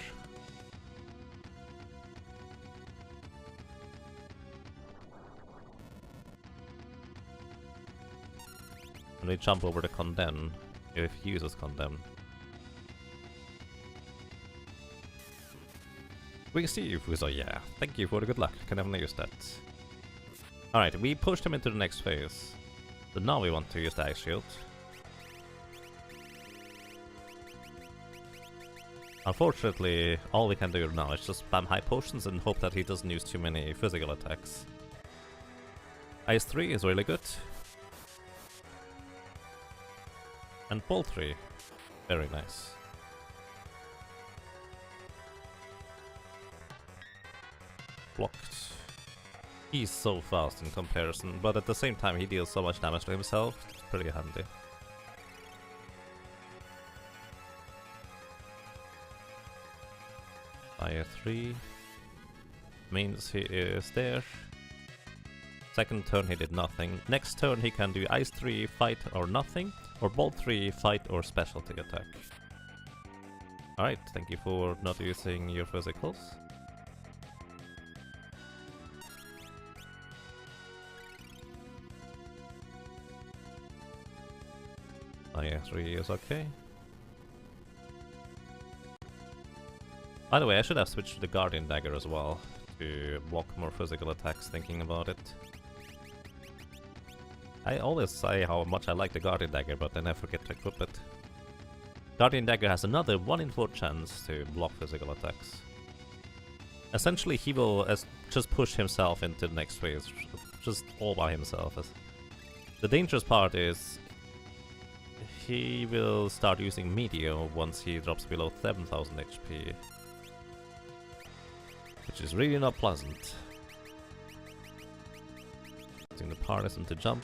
And we jump over the Condemn, if he uses Condemn. We see so yeah, thank you for the good luck, can never use that. Alright, we pushed him into the next phase. So now we want to use the Ice Shield. Unfortunately, all we can do now is just spam high potions and hope that he doesn't use too many physical attacks. Ice 3 is really good. And Bolt 3, very nice. Blocked. He's so fast in comparison, but at the same time he deals so much damage to himself, it's pretty handy. Fire 3 means he is there. Second turn he did nothing. Next turn he can do Ice 3, fight or nothing, or Bolt 3, fight or specialty attack. Alright, thank you for not using your physicals. Fire 3 is okay. By the way, I should have switched to the Guardian Dagger as well, to block more physical attacks, thinking about it. I always say how much I like the Guardian Dagger, but then I forget to equip it. Guardian Dagger has another 1 in 4 chance to block physical attacks. Essentially, he will just push himself into the next phase, just all by himself. The dangerous part is he will start using Meteor once he drops below 7000 HP. Which is really not pleasant. Using the partisan to jump.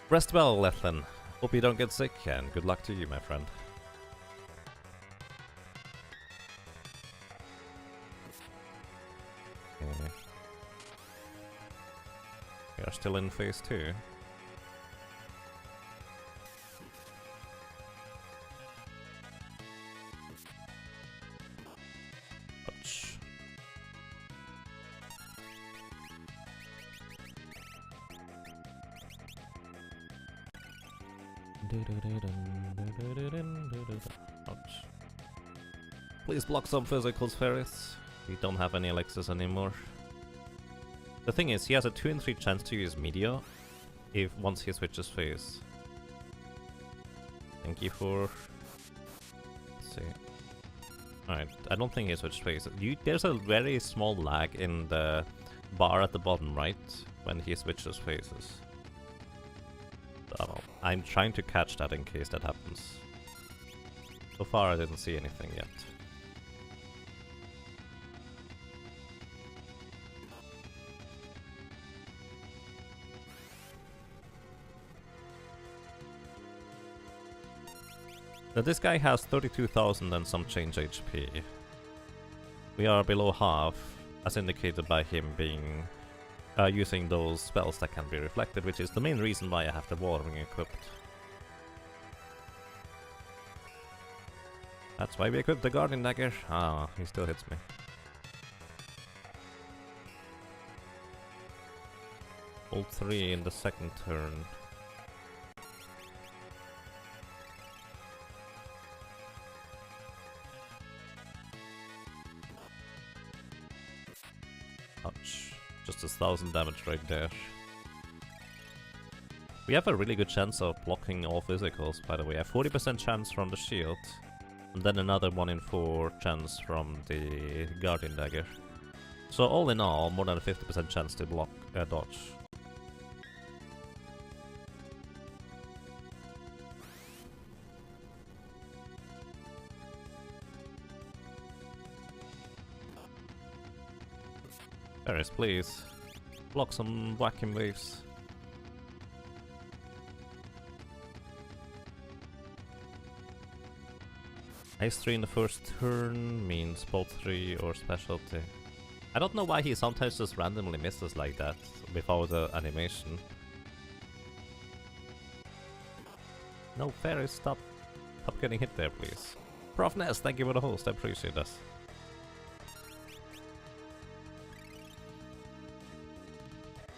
Rest well, Lethlin. Hope you don't get sick, and good luck to you, my friend. Okay. We are still in phase 2. Ouch. Ouch. Please block some physicals, Ferris. We don't have any elixirs anymore. The thing is, he has a 2 in 3 chance to use Meteor once he switches phase. Thank you for... Let's see. Alright, I don't think he switched phase. There's a very small lag in the bar at the bottom right when he switches phases. So, I'm trying to catch that in case that happens. So far I didn't see anything yet. Now this guy has 32,000 and some change HP. We are below half, as indicated by him being using those spells that can be reflected, which is the main reason why I have the Watering equipped. That's why we equipped the Guardian Dagger. Ah, he still hits me. Bolt 3 in the second turn. 1000 damage right there. We have a really good chance of blocking all physicals, by the way. A 40% chance from the shield, and then another 1 in 4 chance from the Guardian Dagger. So all in all, more than a 50% chance to block dodge. Paris, please. Block some vacuum waves. Ice 3 in the first turn means bolt 3 or specialty. I don't know why he sometimes just randomly misses like that without the animation. No, Ferris, stop getting hit there, please. Prof Ness, thank you for the host, I appreciate this.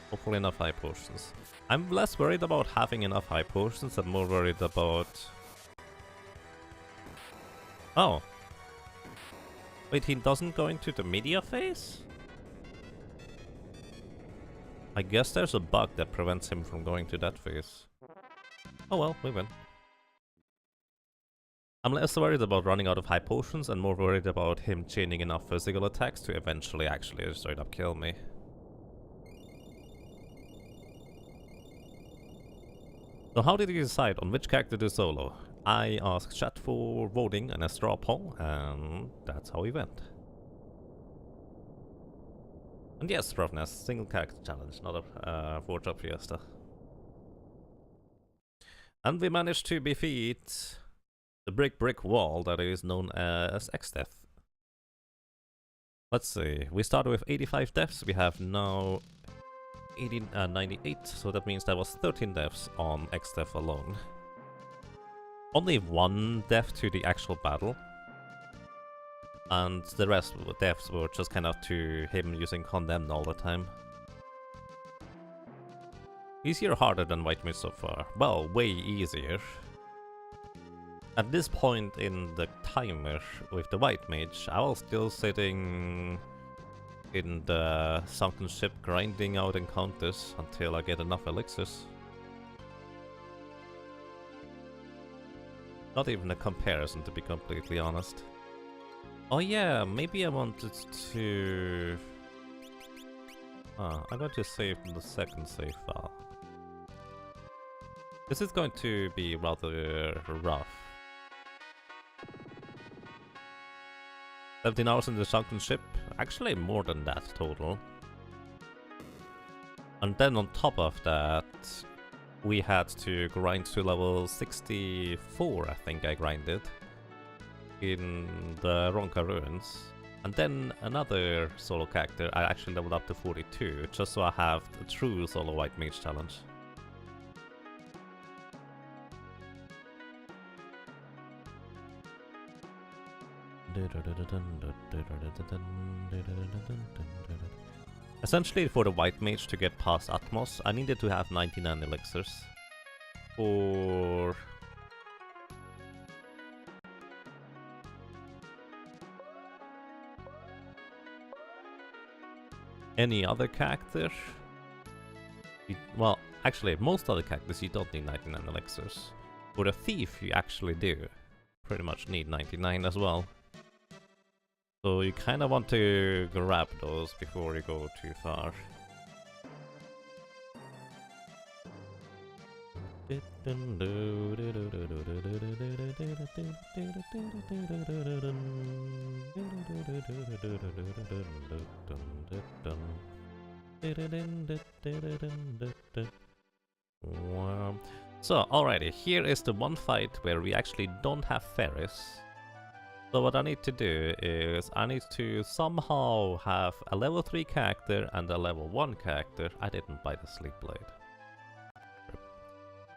Hopefully enough high potions. I'm less worried about having enough high potions and more worried about... Oh. Wait, he doesn't go into the media phase? I guess there's a bug that prevents him from going to that phase. Oh well, we win. I'm less worried about running out of high potions and more worried about him chaining enough physical attacks to eventually actually straight up kill me. So how did you decide on which character to solo? I asked chat for voting in a straw poll, and that's how we went. And yes, Roughness, single character challenge, not a 4-drop fiesta. And we managed to defeat the brick wall that is known as X-Death. Let's see, we started with 85 deaths, we have now 98, so that means there was 13 deaths on X-Death alone. Only 1 death to the actual battle, and the rest of the deaths were just kind of to him using Condemned all the time. Easier or harder than White Mage so far? Well, way easier. At this point in the timer with the White Mage, I was still sitting in the sunken ship grinding out encounters until I get enough elixirs. Not even a comparison, to be completely honest. Oh yeah, maybe I wanted to... I'm going to save the second save file. This is going to be rather rough. 17 hours in the sunken ship, actually more than that total. And then on top of that, we had to grind to level 64, I think I grinded, in the Ronka Ruins. And then another solo character, I actually leveled up to 42, just so I have a true solo White Mage challenge. Essentially, for the White Mage to get past Atmos, I needed to have 99 elixirs. For... any other character? Well, actually, most other characters you don't need 99 elixirs. For the Thief, you actually do. Pretty much need 99 as well. So you kind of want to grab those before you go too far. So, alrighty, here is the one fight where we actually don't have Ferris. So what I need to do is I need to somehow have a level 3 character and a level 1 character. I didn't buy the Sleep Blade.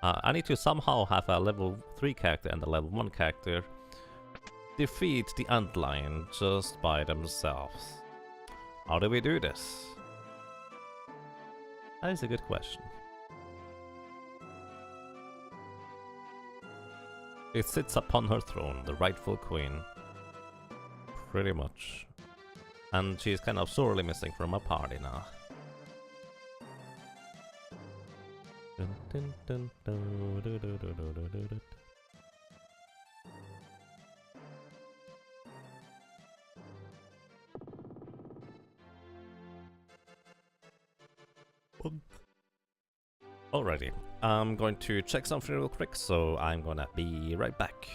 I need to somehow have a level 3 character and a level 1 character defeat the Antlion just by themselves. How do we do this? That is a good question. It sits upon her throne, the rightful queen. Pretty much. And she's kind of sorely missing from our party now. Dun, dun, dun, dun, dun, dun, dun, dun, dun, dun. Alrighty, I'm going to check something real quick, so I'm gonna be right back.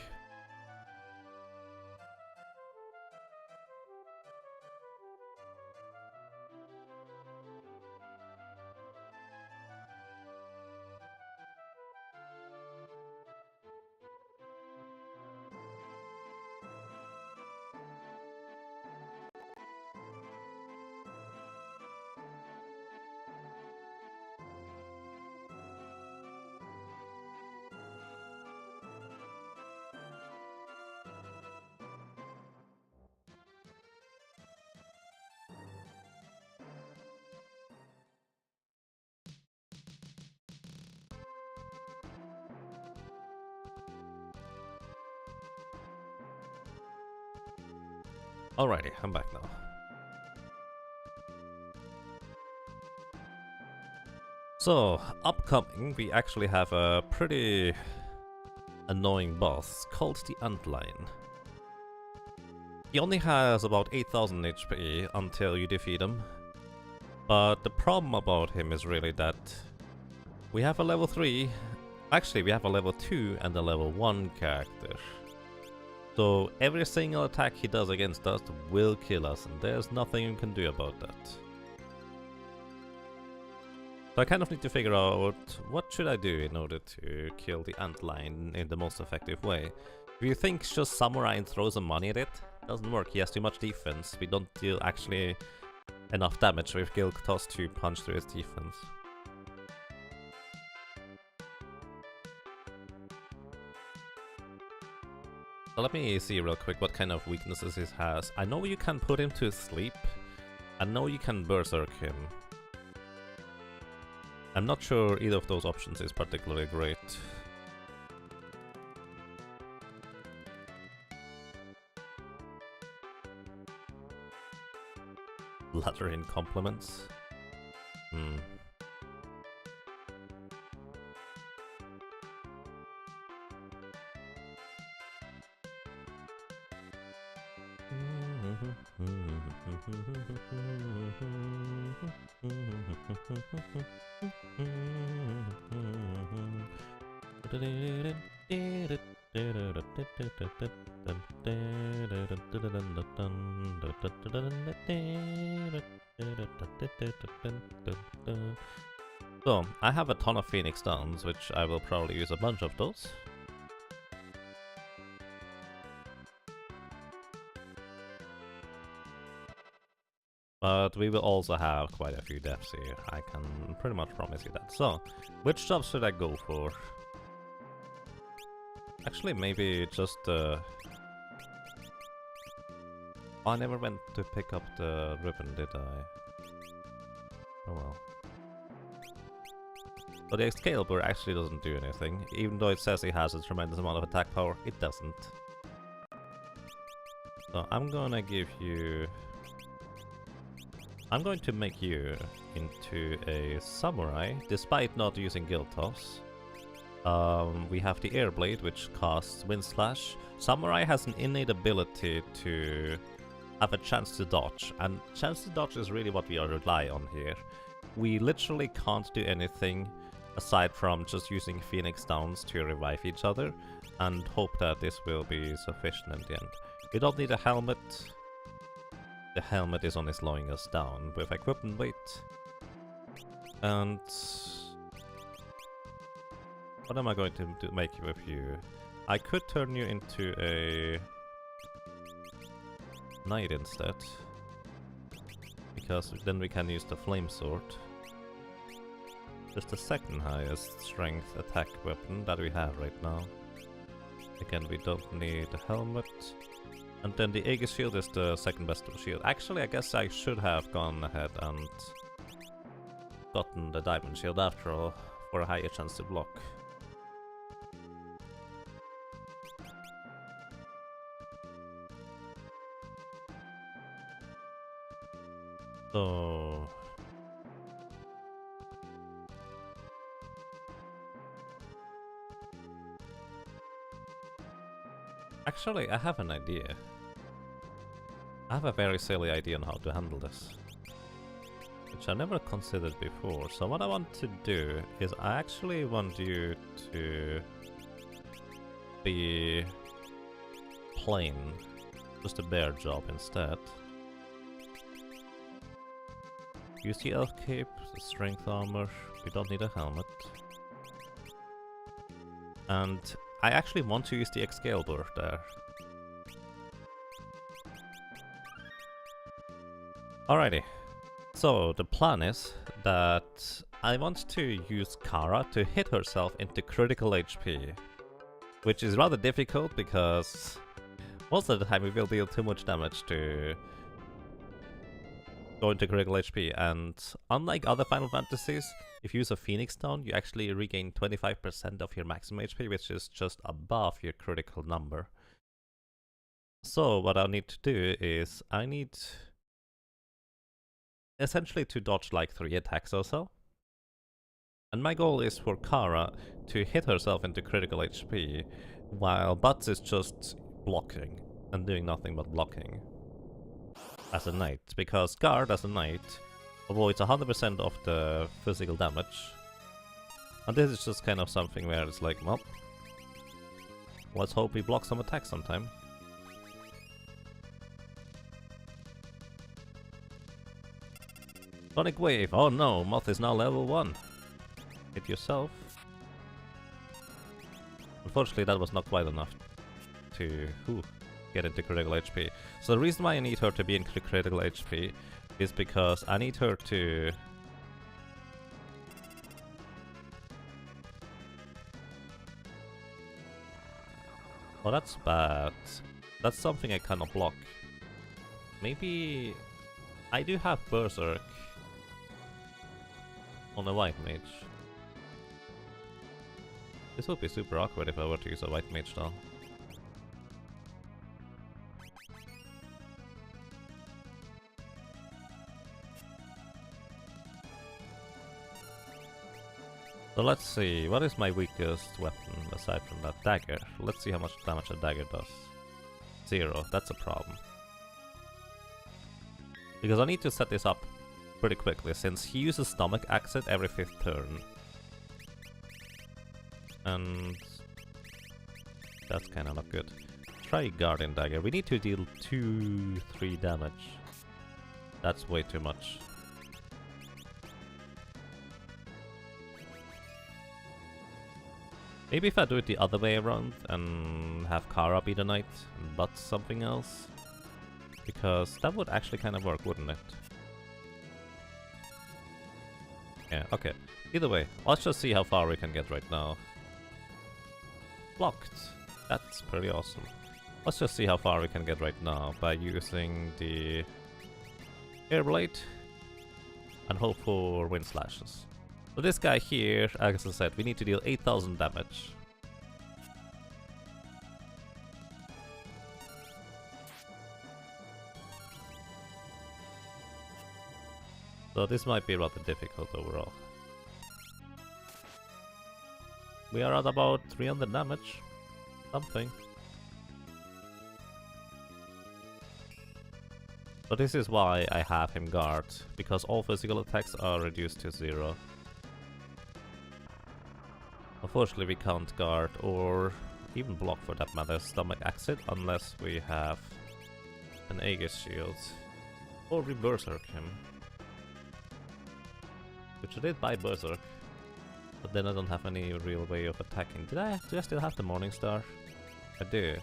Alrighty, I'm back now. So, upcoming, we actually have a pretty annoying boss called the Antlion. He only has about 8000 HP until you defeat him. But the problem about him is really that we have a level 3, actually we have a level 2 and a level 1 character. So every single attack he does against us will kill us, and there's nothing you can do about that. So I kind of need to figure out what should I do in order to kill the Antlion in the most effective way. Do you think just Samurai and throw some money at it? Doesn't work, he has too much defense. We don't deal actually enough damage with Guild Toss to punch through his defense. So let me see real quick what kind of weaknesses he has. I know you can put him to sleep. I know you can berserk him. I'm not sure either of those options is particularly great. Ladder in compliments? Hmm. So, I have a ton of Phoenix Downs, which I will probably use a bunch of those. But we will also have quite a few deaths here, I can pretty much promise you that. So, which jobs should I go for? Actually, maybe just I never went to pick up the ribbon, did I? Oh well. But the Excalibur actually doesn't do anything. Even though it says it has a tremendous amount of attack power, it doesn't. So I'm gonna give you... I'm going to make you into a samurai, despite not using Guild Toss. We have the Air Blade, which casts Wind Slash. Samurai has an innate ability to have a chance to dodge, and chance to dodge is really what we rely on here. We literally can't do anything aside from just using Phoenix Downs to revive each other, and hope that this will be sufficient in the end. We don't need a helmet. The helmet is only slowing us down with equipment weight. And what am I going to make with you? I could turn you into a knight instead, because then we can use the flame sword. Just the second highest strength attack weapon that we have right now. Again, we don't need a helmet. And then the Aegis shield is the second best shield. Actually, I guess I should have gone ahead and gotten the diamond shield after all, for a higher chance to block. So... Actually, I have an idea. I have a very silly idea on how to handle this, which I never considered before. So what I want to do is I actually want you to be plain, just a bear job instead. Use the elf cape, the strength armor, we don't need a helmet. And I actually want to use the Excalibur there. Alrighty, so the plan is that I want to use Kara to hit herself into critical HP, which is rather difficult because most of the time we will deal too much damage to go into critical HP, and unlike other Final Fantasies, if you use a Phoenix Stone, you actually regain 25% of your maximum HP, which is just above your critical number. So what I need to do is I need essentially to dodge like 3 attacks or so. And my goal is for Kara to hit herself into critical HP, while Butts is just blocking and doing nothing but blocking as a knight, because Guard as a knight avoids 100% of the physical damage. And this is just kind of something where it's like, well, let's hope we block some attacks sometime. Sonic Wave! Oh no, Moth is now level 1. Hit yourself. Unfortunately, that was not quite enough to get into critical HP. So the reason why I need her to be in critical HP is because I need her to... Oh, that's bad. That's something I cannot block. Maybe... I do have Berserk on a White Mage. This would be super awkward if I were to use a White Mage though. So let's see, what is my weakest weapon aside from that dagger? Let's see how much damage a dagger does. 0, that's a problem. Because I need to set this up pretty quickly, since he uses Stomach Exit every 5th turn. And that's kinda not good. Try Guardian Dagger. We need to deal 2-3 damage. That's way too much. Maybe if I do it the other way around and have Kara be the knight and Butts something else. Because that would actually kind of work, wouldn't it? Yeah, okay. Either way, let's just see how far we can get right now. Blocked. That's pretty awesome. Let's just see how far we can get right now by using the Air Blade and hope for Wind Slashes. So this guy here, as I said, we need to deal 8,000 damage. So this might be rather difficult overall. We are at about 300 damage. Something. So this is why I have him guard, because all physical attacks are reduced to 0. Unfortunately, we can't guard or even block for that matter Stomach Exit unless we have an Aegis Shield. Or we Berserk him. Which I did buy Berserk, but then I don't have any real way of attacking. Do I still have the Morning Star? I do.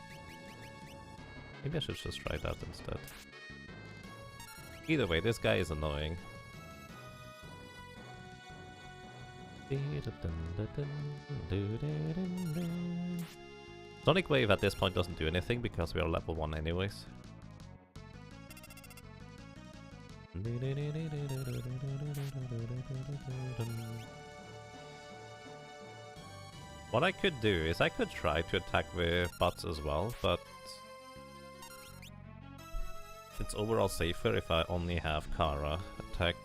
Maybe I should just try that instead. Either way, this guy is annoying. Sonic Wave at this point doesn't do anything because we are level 1 anyways. What I could do is I could try to attack with Butts as well, but it's overall safer if I only have Kara attack.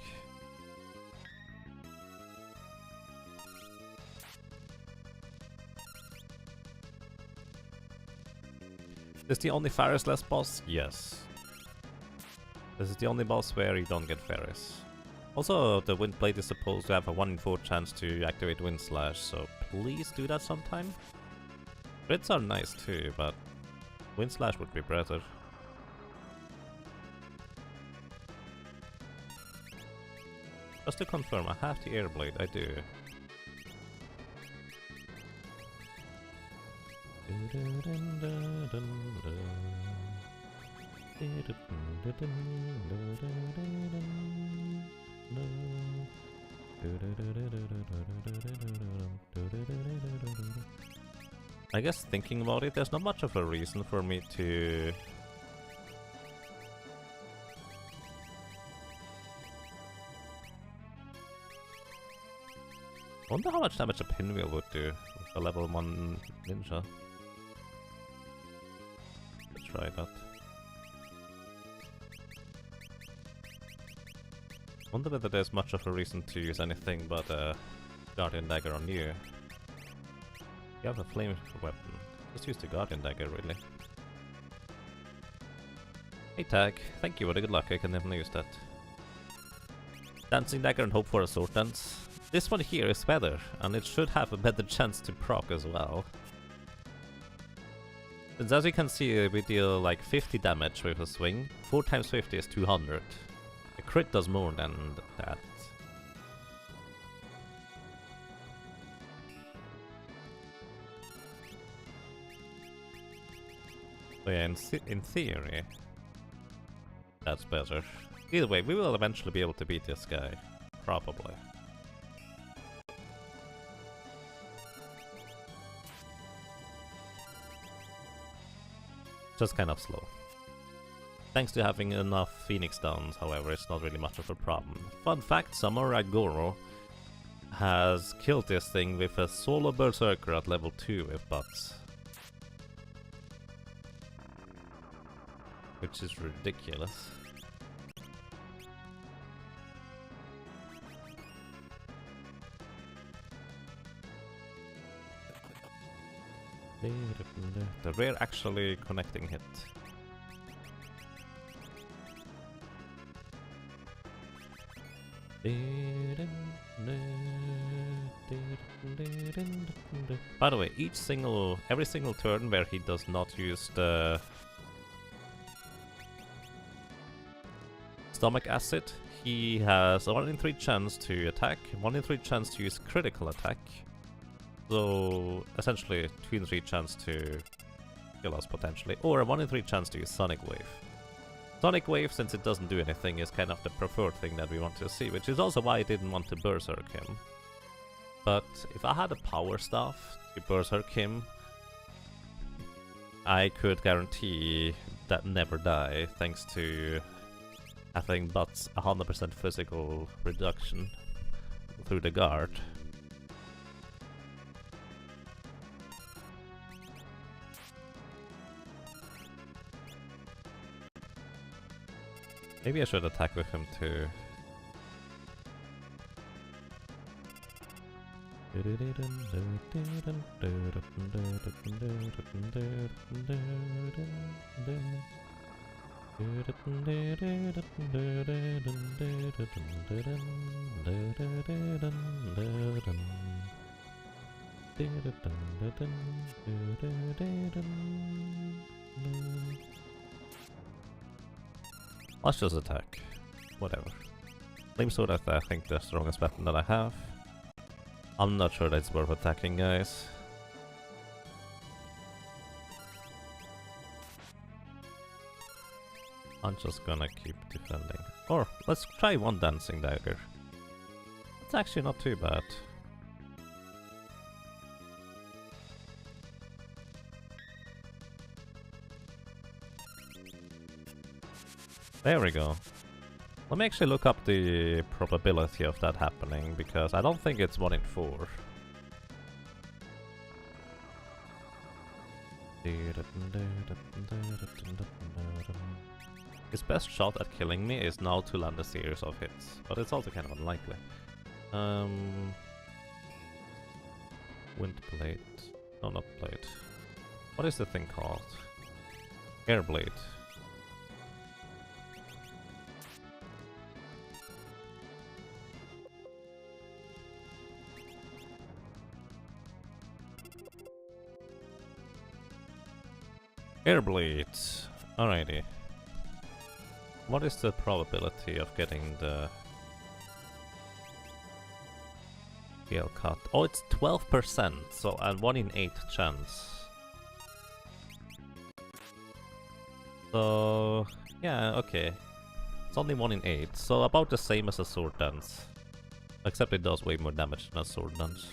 Is the only Ferris-less boss? Yes. This is the only boss where you don't get Ferris. Also, the Wind Blade is supposed to have a 1 in 4 chance to activate Wind Slash, so please do that sometime. Crits are nice too, but Wind Slash would be better. Just to confirm, I have the Air Blade, I do. I guess thinking about it, there's not much of a reason for me to... Wonder how much damage a pinwheel would do with a level 1 ninja. Let's try that. Wonder whether there's much of a reason to use anything but a Guardian Dagger on you. You have a flame weapon. Just use the Guardian Dagger, really. Hey Tag, thank you for the good luck, I can definitely use that. Dancing Dagger and hope for a sword dance. This one here is better, and it should have a better chance to proc as well. Since as you can see, we deal like 50 damage with a swing. 4 times 50 is 200. A crit does more than that. So yeah, in theory, that's better. Either way, we will eventually be able to beat this guy. Probably. Just kind of slow. Thanks to having enough Phoenix Downs, however, it's not really much of a problem. Fun fact, Samurai Goro has killed this thing with a solo berserker at level 2 with butts. Which is ridiculous. The rare actually connecting hit. By the way, every single turn where he does not use the stomach acid, he has a 1 in 3 chance to attack, 1 in 3 chance to use critical attack. So essentially 2 in 3 chance to kill us potentially, or a 1 in 3 chance to use Sonic Wave. Sonic Wave, since it doesn't do anything, is kind of the preferred thing that we want to see, which is also why I didn't want to Berserk him. But if I had a Power Staff to Berserk him, I could guarantee that never die, thanks to having But's 100% physical reduction through the guard. Maybe I should attack with him too. Let's just attack. Whatever. Flame Sword is, I think, the strongest weapon that I have. I'm not sure that it's worth attacking, guys. I'm just gonna keep defending. Or, let's try one Dancing Dagger. It's actually not too bad. There we go. Let me actually look up the probability of that happening, because I don't think it's 1 in 4. His best shot at killing me is now to land a series of hits, but it's also kind of unlikely. Wind Blade. No, not Blade. What is the thing called? Airblade. Airblade. Alrighty. What is the probability of getting the scale cut? Oh, it's 12%, so a 1 in 8 chance. So, yeah, okay. It's only 1 in 8, so about the same as a sword dance. Except it does way more damage than a sword dance.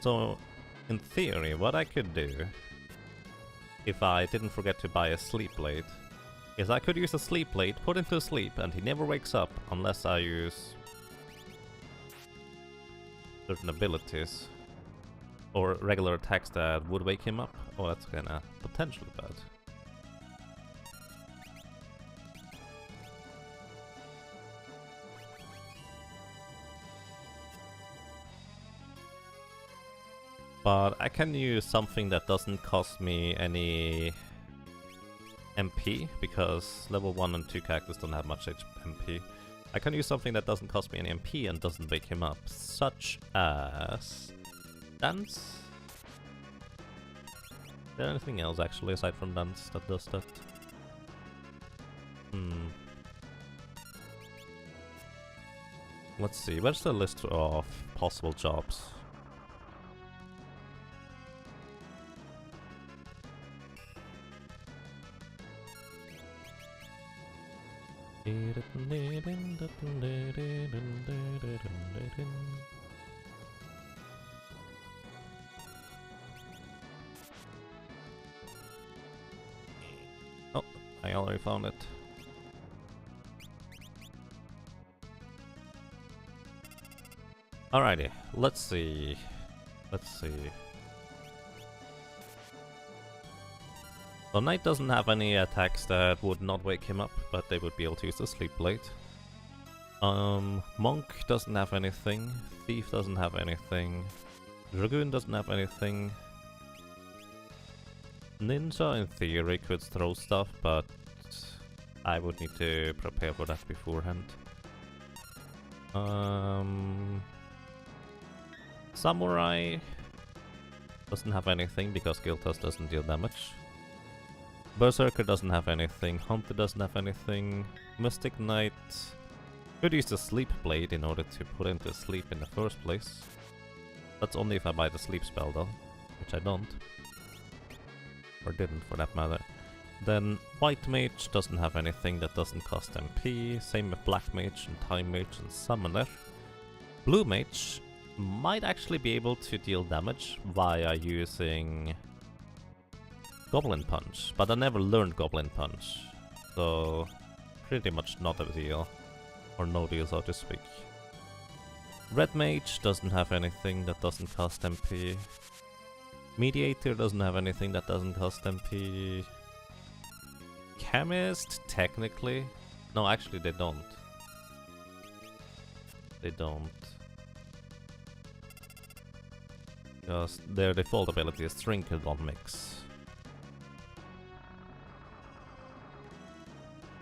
So, in theory, what I could do, if I didn't forget to buy a sleep blade, is I could use a sleep blade, put him to sleep, and he never wakes up unless I use certain abilities or regular attacks that would wake him up. Oh, that's kinda potentially bad. But I can use something that doesn't cost me any MP, because level 1 and 2 characters don't have much MP. I can use something that doesn't cost me any MP and doesn't wake him up, such as Dance? Is there anything else actually aside from Dance that does that? Let's see, where's the list of possible jobs? Oh, I already found it. Alrighty, let's see. So Knight doesn't have any attacks that would not wake him up, but they would be able to use the Sleep Blade. Monk doesn't have anything. Thief doesn't have anything. Dragoon doesn't have anything. Ninja, in theory, could throw stuff, but I would need to prepare for that beforehand. Samurai doesn't have anything because Guiltas doesn't deal damage. Berserker doesn't have anything. Hunter doesn't have anything. Mystic Knight could use the Sleep Blade in order to put him to sleep in the first place. That's only if I buy the sleep spell though, which I don't. Or didn't for that matter. Then White Mage doesn't have anything that doesn't cost MP. Same with Black Mage and Time Mage and Summoner. Blue Mage might actually be able to deal damage via using Goblin Punch, but I never learned Goblin Punch, so pretty much not a deal, or no deal so to speak. Red Mage doesn't have anything that doesn't cost MP. Mediator doesn't have anything that doesn't cost MP. Chemist, technically. No, actually they don't. They don't. Because their default ability is Trinket on Mix.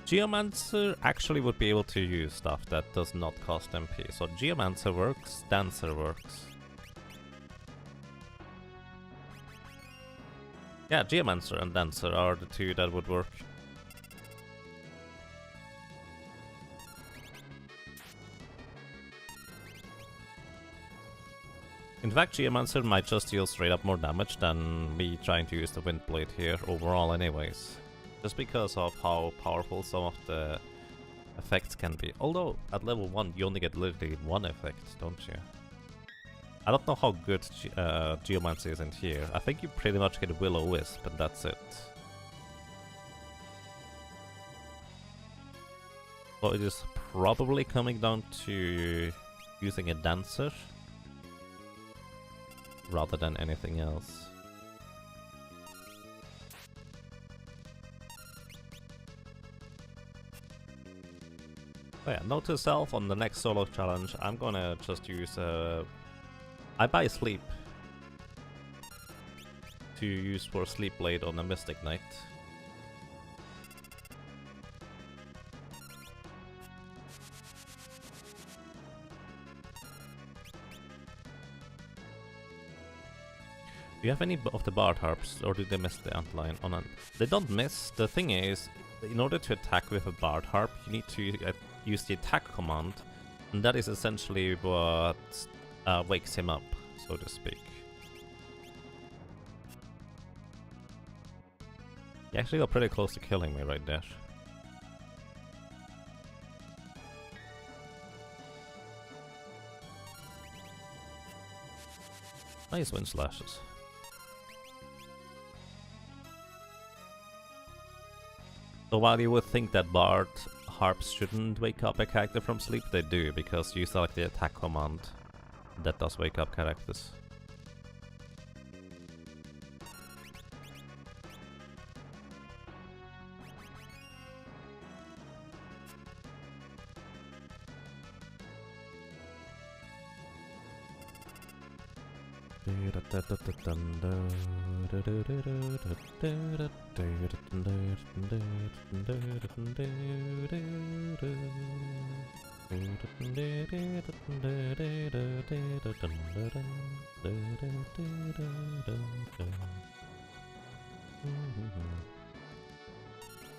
Geomancer actually would be able to use stuff that does not cost MP. So Geomancer works, Dancer works. Yeah, Geomancer and Dancer are the two that would work. In fact, Geomancer might just deal straight up more damage than me trying to use the Windblade here overall anyways. Just because of how powerful some of the effects can be. Although, at level 1 you only get literally one effect, don't you? I don't know how good Geomancer is in here. I think you pretty much get Will-O-Wisp and that's it. So it is probably coming down to using a Dancer rather than anything else. Oh yeah, note to self, on the next solo challenge, I'm gonna just use I buy sleep to use for sleep blade on a Mystic Knight. Do you have any of the Bard Harps, or did they miss the antline? Oh, no. They don't miss. The thing is, in order to attack with a Bard Harp, you need to use the attack command, and that is essentially what wakes him up, so to speak. He actually got pretty close to killing me right there. Nice wind slashes. So while you would think that Bard Harps shouldn't wake up a character from sleep, they do, because you select the attack command that does wake up characters.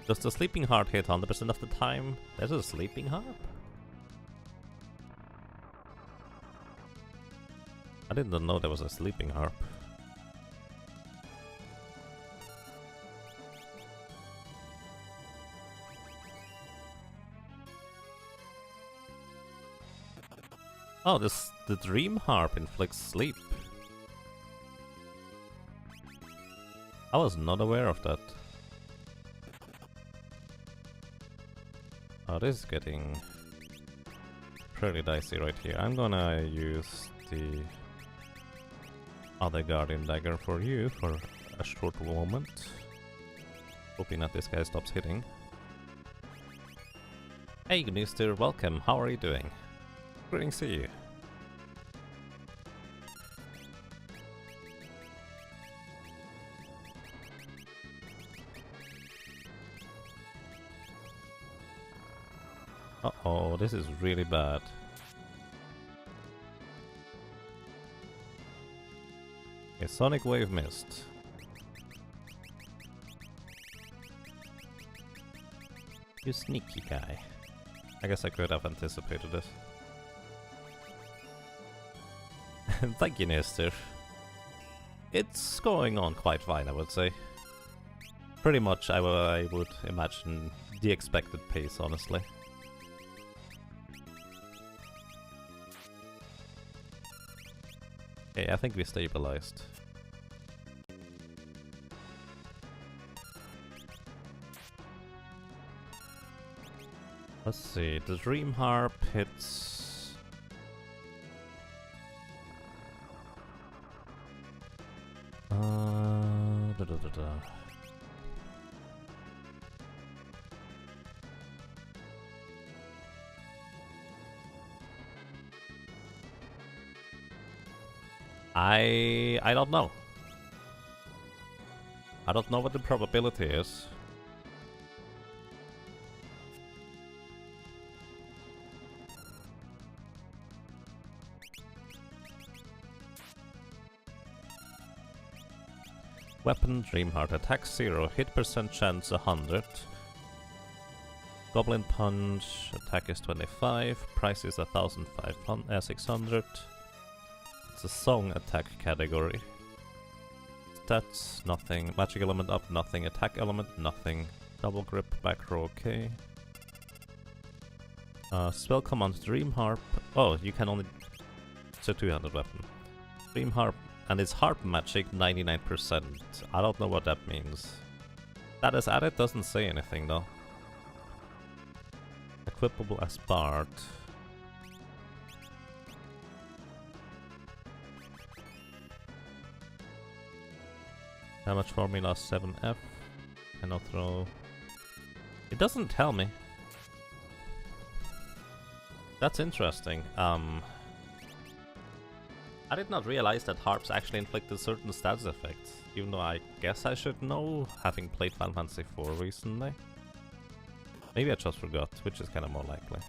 Does the sleeping heart hit 100% of the time? There's a sleeping harp? I didn't know there was a sleeping harp. Oh, the dream harp inflicts sleep. I was not aware of that. Oh, this is getting pretty dicey right here. I'm gonna use the other Guardian Dagger for you for a short moment. Hoping that this guy stops hitting. Hey Gnister, welcome, how are you doing? Greetings to you. Uh-oh, this is really bad. A Sonic Wave missed. You sneaky guy. I guess I could have anticipated this. Thank you, Nestor. It's going on quite fine, I would say. Pretty much, I would imagine the expected pace, honestly. Okay, I think we stabilized. Let's see, the Dream Harp hits... I don't know. I don't know what the probability is. Weapon, Dreamheart, attack 0, hit percent chance 100. Goblin Punch, attack is 25, price is 600. It's a song attack category. Stats, nothing. Magic element up, nothing. Attack element, nothing. Double grip, back row, okay. Spell command, Dream Harp. Oh, you can only... It's a 200 weapon. Dream Harp, and it's Harp Magic 99%. I don't know what that means. Status added doesn't say anything though. Equipable as Bard. Damage formula 7F. Cannot throw. It doesn't tell me. That's interesting. I did not realize that harps actually inflicted certain status effects, even though I guess I should know, having played Final Fantasy IV recently. Maybe I just forgot, which is kind of more likely.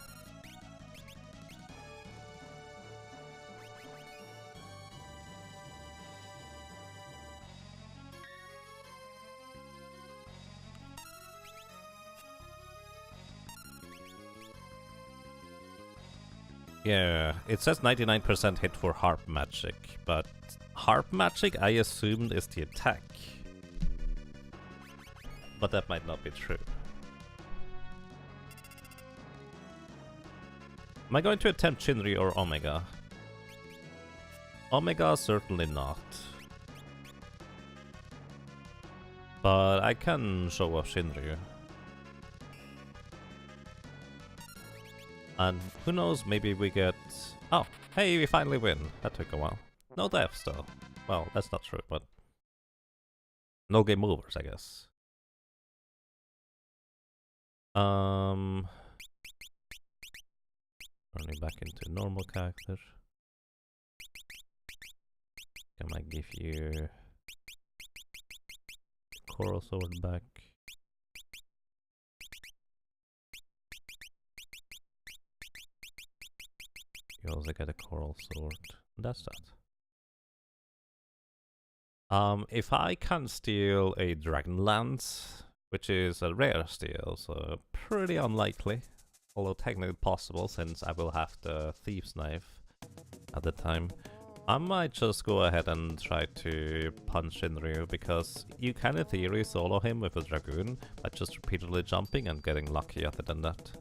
Yeah, it says 99% hit for harp magic, but harp magic I assumed is the attack. But that might not be true. Am I going to attempt Shinryu or Omega? Omega, certainly not. But I can show off Shinryu. And who knows, maybe we get... Oh, hey, we finally win. That took a while. No deaths, though. Well, that's not true, but... No game overs, I guess. Turning back into normal character. Can I give you... Coral Sword back? You also get a Coral Sword. That's that. If I can steal a Dragon Lance, which is a rare steal, so pretty unlikely, although technically possible since I will have the Thief's Knife at the time, I might just go ahead and try to punch Shinryu, because you can in theory solo him with a Dragoon by just repeatedly jumping and getting lucky other than that.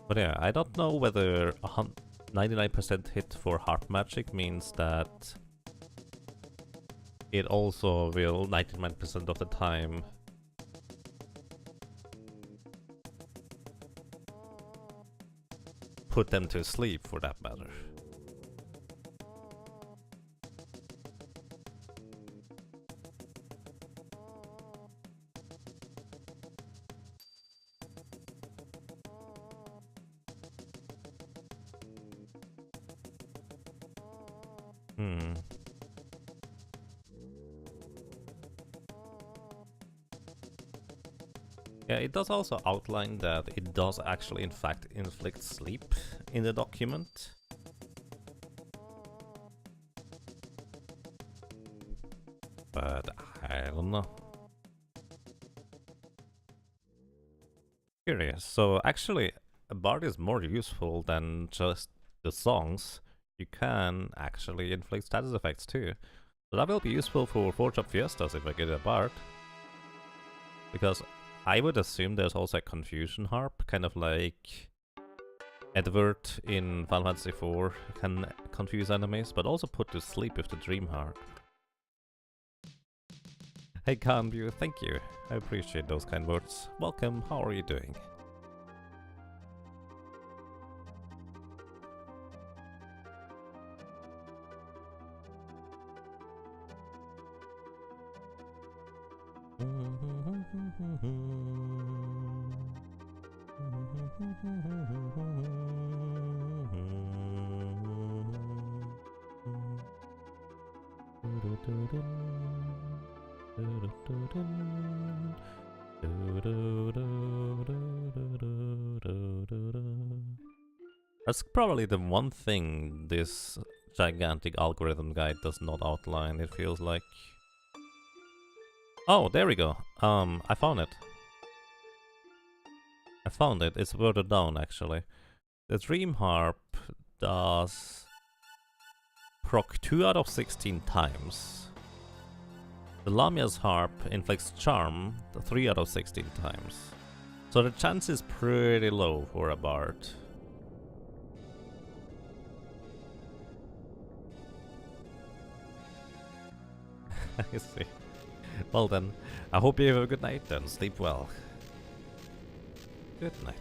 But yeah, I don't know whether 99% hit for harp magic means that it also will 99% of the time put them to sleep, for that matter. Yeah, it does also outline that it does actually in fact inflict sleep in the document. But I don't know. Curious. So actually, a bard is more useful than just the songs. You can actually inflict status effects too. So that will be useful for Forge Up Fiestas if I get a bard. Because I would assume there's also a confusion harp, kind of like Edward in Final Fantasy IV can confuse enemies, but also put to sleep with the dream harp. Hey Kanbu, thank you. I appreciate those kind words. Welcome, how are you doing? That's probably the one thing this gigantic algorithm guide does not outline, it feels like. Oh, there we go. I found it. I found it. It's further down, actually. The Dream Harp does proc 2 out of 16 times. The Lamia's harp inflicts charm 3 out of 16 times. So the chance is pretty low for a bard. I see. Well then, I hope you have a good night and sleep well. Good night.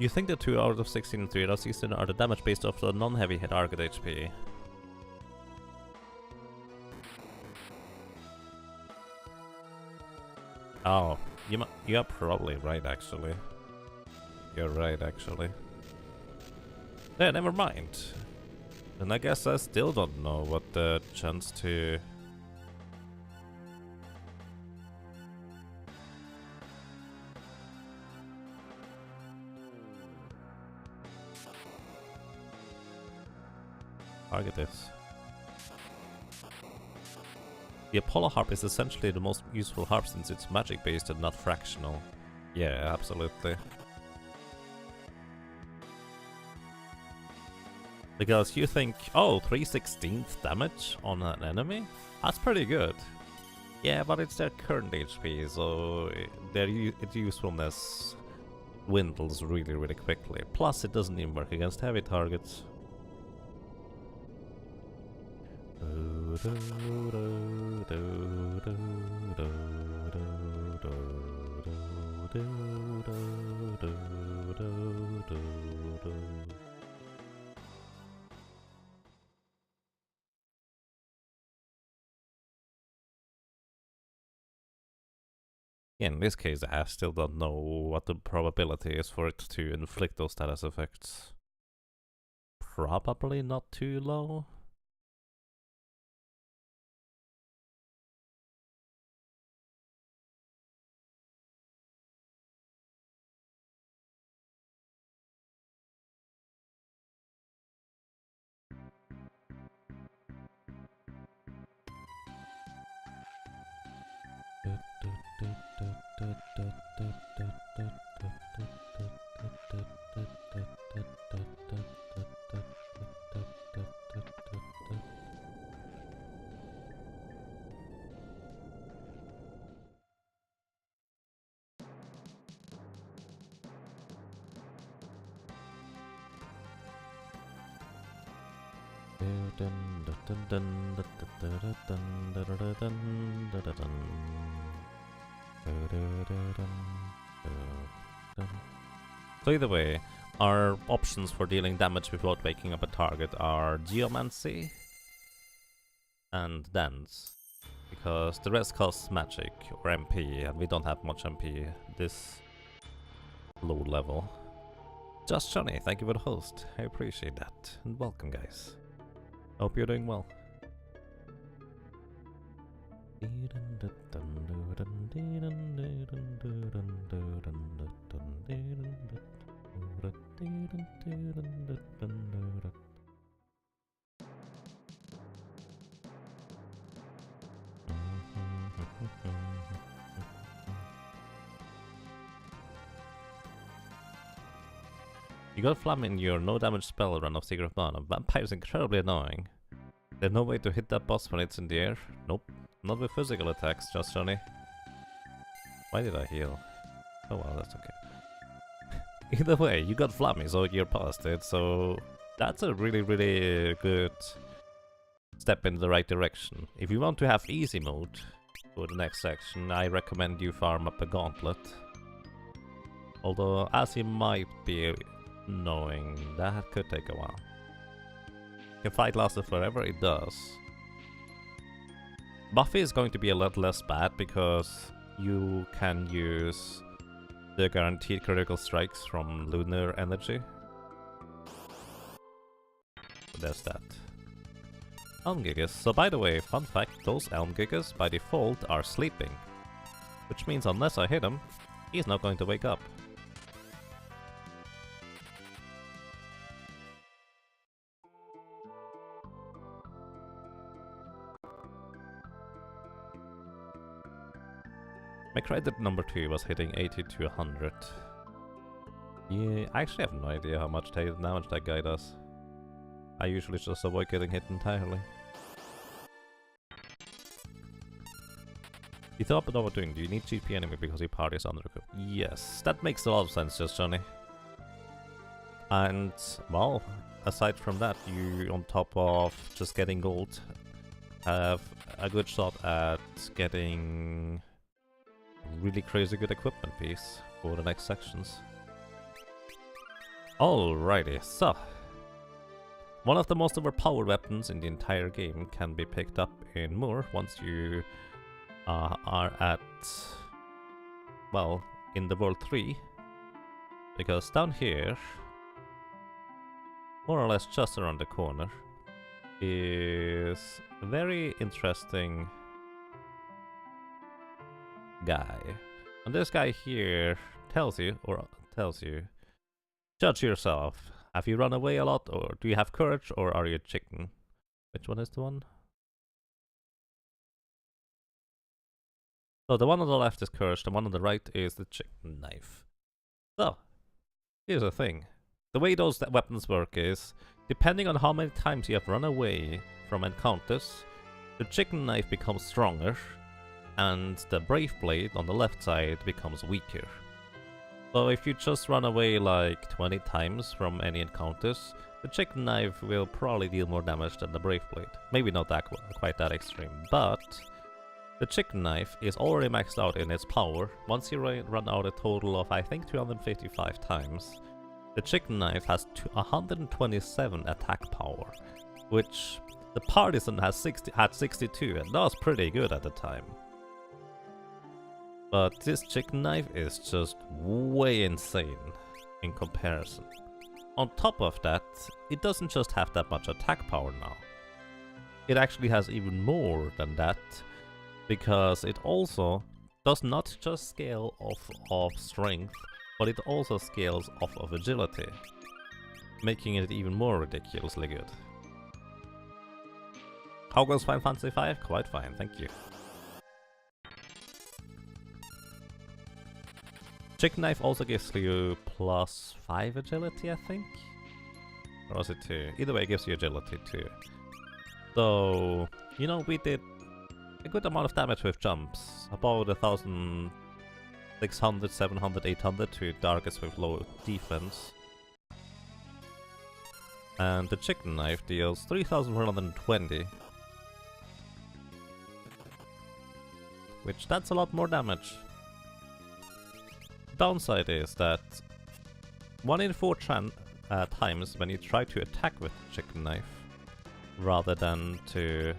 You think the 2 out of 16 and 3 out of 16 are the damage based off the non-heavy hit target HP? Oh, you're probably right actually. You're right actually. Yeah, never mind. And I guess I still don't know what the chance to... target is. The Apollo harp is essentially the most useful harp since it's magic based and not fractional. Yeah, absolutely. Because you think, oh, 3/16th damage on an enemy? That's pretty good. Yeah, but it's their current HP, so its usefulness dwindles really, really quickly. Plus, it doesn't even work against heavy targets. In this case, I still don't know what the probability is for it to inflict those status effects. Probably not too low. So either way, our options for dealing damage without waking up a target are Geomancy and Dance, because the rest costs magic or MP, and we don't have much MP this low level. Just Johnny, thank you for the host. I appreciate that. And welcome, guys. Hope you're doing well. You got Flam in your no damage spell run of Secret of Mana. Vampire is incredibly annoying. There's no way to hit that boss when it's in the air. Nope. Not with physical attacks, just Johnny. Why did I heal? Oh well, that's okay. Either way, you got Flammy, so you're past it, so that's a really, really good step in the right direction. If you want to have easy mode for the next section, I recommend you farm up a gauntlet. Although, as you might be knowing, that could take a while. If fight lasted forever, it does. Buffy is going to be a lot less bad because you can use the guaranteed critical strikes from lunar energy. So there's that. Elm Gigas. So by the way, fun fact, those Elm Gigas by default are sleeping. Which means unless I hit him, he's not going to wake up. My credit number 2 was hitting 80 to 100. Yeah, I actually have no idea how much damage that guy does. I usually just avoid getting hit entirely. You thought about overdoing. Do you need GP enemy because your party is underequipped? Yes, that makes a lot of sense, just Johnny. And, well, aside from that, you, on top of just getting gold, have a good shot at getting really crazy good equipment piece for the next sections. Alrighty, so one of the most overpowered weapons in the entire game can be picked up in Moor once you are at, well, in the World 3, because down here, more or less just around the corner, is a very interesting guy. And this guy here tells you, judge yourself. Have you run away a lot, or do you have courage, or are you a chicken? Which one is the one? So the one on the left is courage, the one on the right is the chicken knife. So, here's the thing. The way those weapons work is, depending on how many times you have run away from encounters, the chicken knife becomes stronger, and the brave blade on the left side becomes weaker. So if you just run away like 20 times from any encounters, the chicken knife will probably deal more damage than the brave blade. Maybe not that quite that extreme, but the chicken knife is already maxed out in its power. Once you run out a total of, I think, 255 times, the chicken knife has 127 attack power, which the partisan had 62, and that was pretty good at the time. But this chicken knife is just way insane in comparison. On top of that, it doesn't just have that much attack power now. It actually has even more than that, because it also does not just scale off of strength, but it also scales off of agility, making it even more ridiculously good. How goes Final Fantasy V? Quite fine, thank you. Chicken knife also gives you +5 agility, I think? Or was it 2? Either way, it gives you agility too. So, you know, we did a good amount of damage with jumps. About 1,600, 700, 800 to targets with low defense. And the chicken knife deals 3,120. Which, that's a lot more damage. The downside is that 1 in 4 times when you try to attack with the chicken knife, rather than to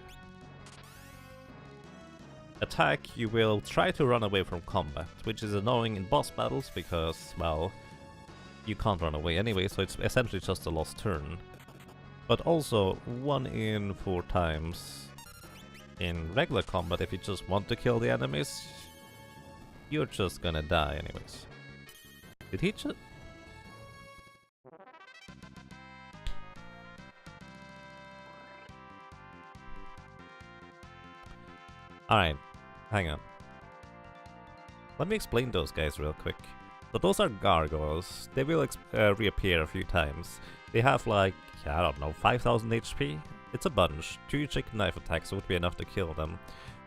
attack, you will try to run away from combat, which is annoying in boss battles because, well, you can't run away anyway, so it's essentially just a lost turn. But also, 1 in 4 times in regular combat, if you just want to kill the enemies, you're just gonna die anyways. Did he just... Alright, hang on. Let me explain those guys real quick. So those are gargoyles. They will reappear a few times. They have like, I don't know, 5,000 HP? It's a bunch. 2 chicken knife attacks would be enough to kill them.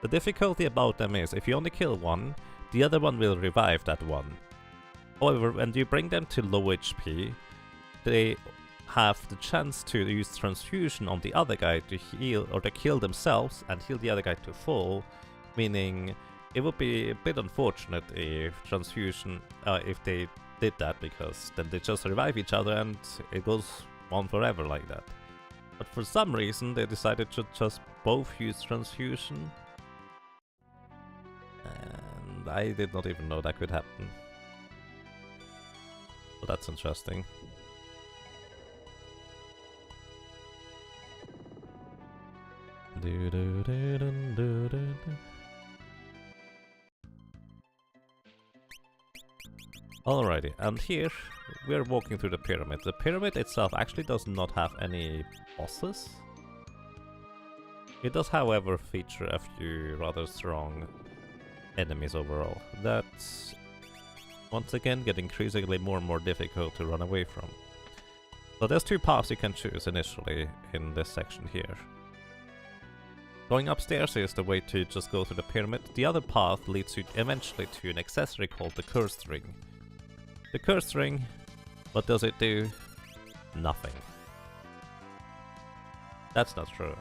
The difficulty about them is, if you only kill one, the other one will revive that one. However, when you bring them to low HP, they have the chance to use transfusion on the other guy to heal, or to kill themselves and heal the other guy to full, meaning it would be a bit unfortunate if transfusion, if they did that, because then they just revive each other and it goes on forever like that. But for some reason they decided to just both use transfusion. And I did not even know that could happen. So that's interesting. Alrighty, and here we're walking through the pyramid. The pyramid itself actually does not have any bosses. It does, however, feature a few rather strong enemies overall. That's once again getting increasingly more and more difficult to run away from. So there's two paths you can choose initially in this section here. Going upstairs is the way to just go to the pyramid. The other path leads you eventually to an accessory called the cursed ring. The cursed ring, what does it do? Nothing. That's not true.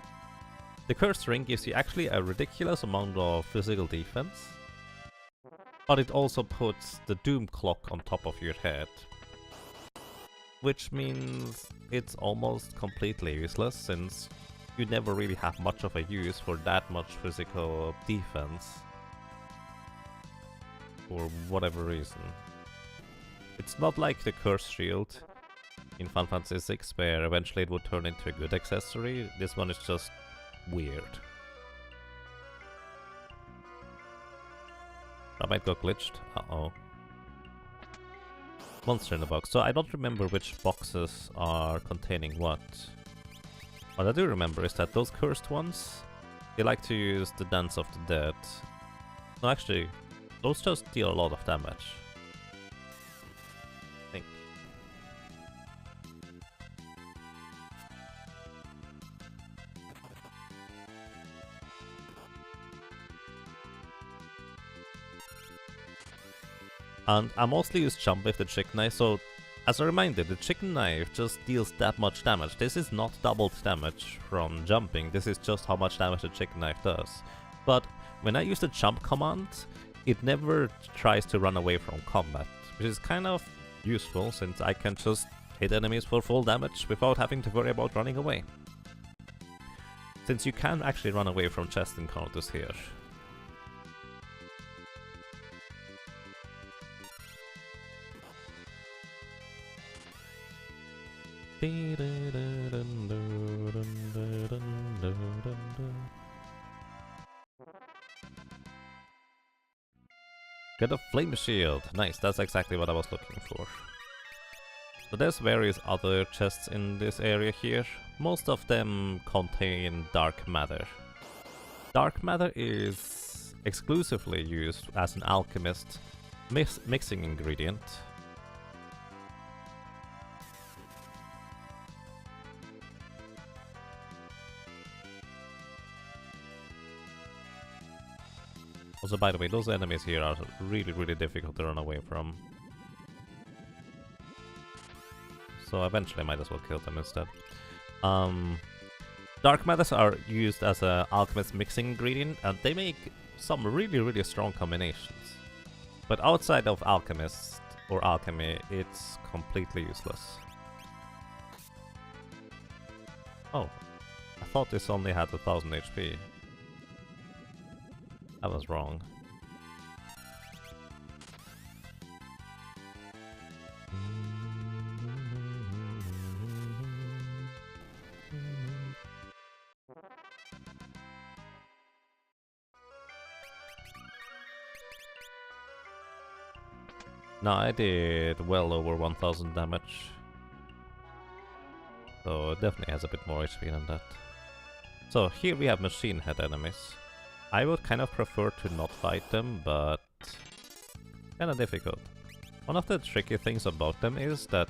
The cursed ring gives you actually a ridiculous amount of physical defense, but it also puts the doom clock on top of your head, which means it's almost completely useless since you never really have much of a use for that much physical defense for whatever reason. It's not like the cursed shield in Final Fantasy VI where eventually it would turn into a good accessory. This one is just weird. I might got glitched. Uh-oh. Monster in the box. So I don't remember which boxes are containing what. What I do remember is that those cursed ones, they like to use the Dance of the Dead. No, actually, those just deal a lot of damage. I think. And I mostly use jump with the chicken knife, so as a reminder, the chicken knife just deals that much damage. This is not doubled damage from jumping, this is just how much damage the chicken knife does. But when I use the jump command, it never tries to run away from combat, which is kind of useful since I can just hit enemies for full damage without having to worry about running away. Since you can actually run away from chest encounters here. Get a flame shield. Nice, that's exactly what I was looking for. So there's various other chests in this area here. Most of them contain dark matter. Dark matter is exclusively used as an alchemist mixing ingredient. Also, by the way, those enemies here are really difficult to run away from. So eventually I might as well kill them instead. Dark matters are used as an alchemist mixing ingredient, and they make some really strong combinations. But outside of alchemist or alchemy, it's completely useless. Oh, I thought this only had 1000 HP. I was wrong. No, I did well over 1000 damage. So it definitely has a bit more HP than that. So here we have machine head enemies. I would kind of prefer to not fight them, but kinda difficult. One of the tricky things about them is that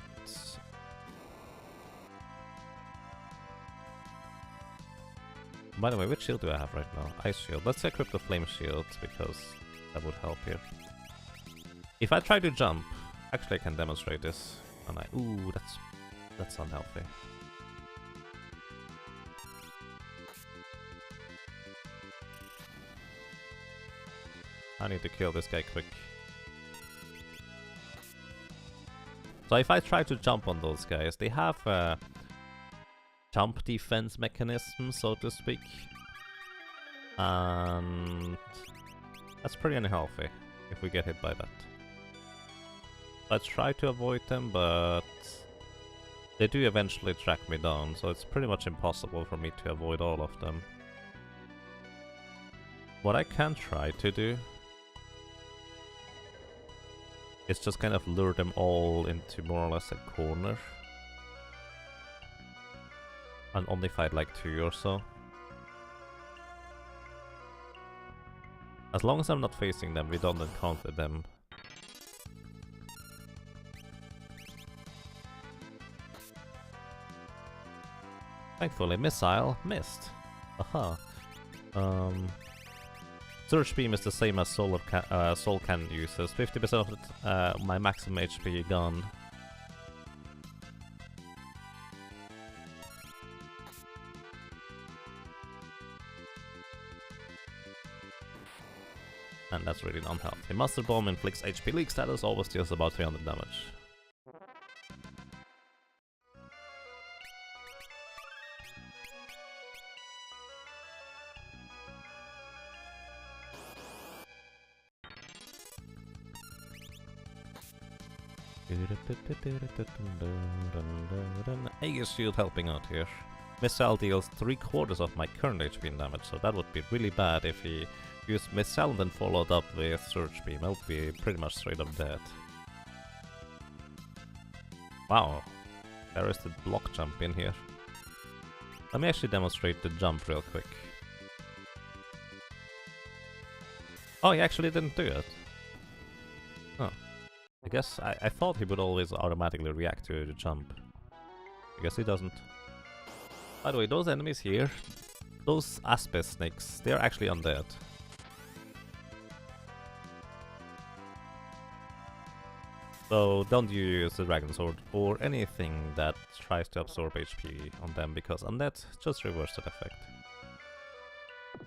by the way, which shield do I have right now? Ice shield. Let's equip the flame shield because that would help here. If I try to jump, actually I can demonstrate this. And ooh, that's unhealthy. I need to kill this guy quick. So if I try to jump on those guys, they have a jump defense mechanism, so to speak. And that's pretty unhealthy if we get hit by that. I try to avoid them, but they do eventually track me down, so it's pretty much impossible for me to avoid all of them. What I can try to do is just kind of lure them all into more or less a corner. And only fight like 2 or so. As long as I'm not facing them, we don't encounter them. Thankfully, missile missed. Aha. Surge beam is the same as soul cannon uses. 50% of it, my maximum HP gone. And that's really unhealthy. Master Bomb inflicts HP leak status, always deals about 300 damage. Aegis Shield helping out here. Missile deals 3/4 of my current HP in damage, so that would be really bad if he used Missile and then followed up with Surge Beam. I would be pretty much straight up dead. Wow, there is the block jump in here. Let me actually demonstrate the jump real quick. Oh, he actually didn't do it. Oh. I guess I thought he would always automatically react to the jump. I guess he doesn't. By the way, those enemies here, those asbestos snakes, they're actually undead. So don't use the Dragon Sword or anything that tries to absorb HP on them, because undead just reverse that effect.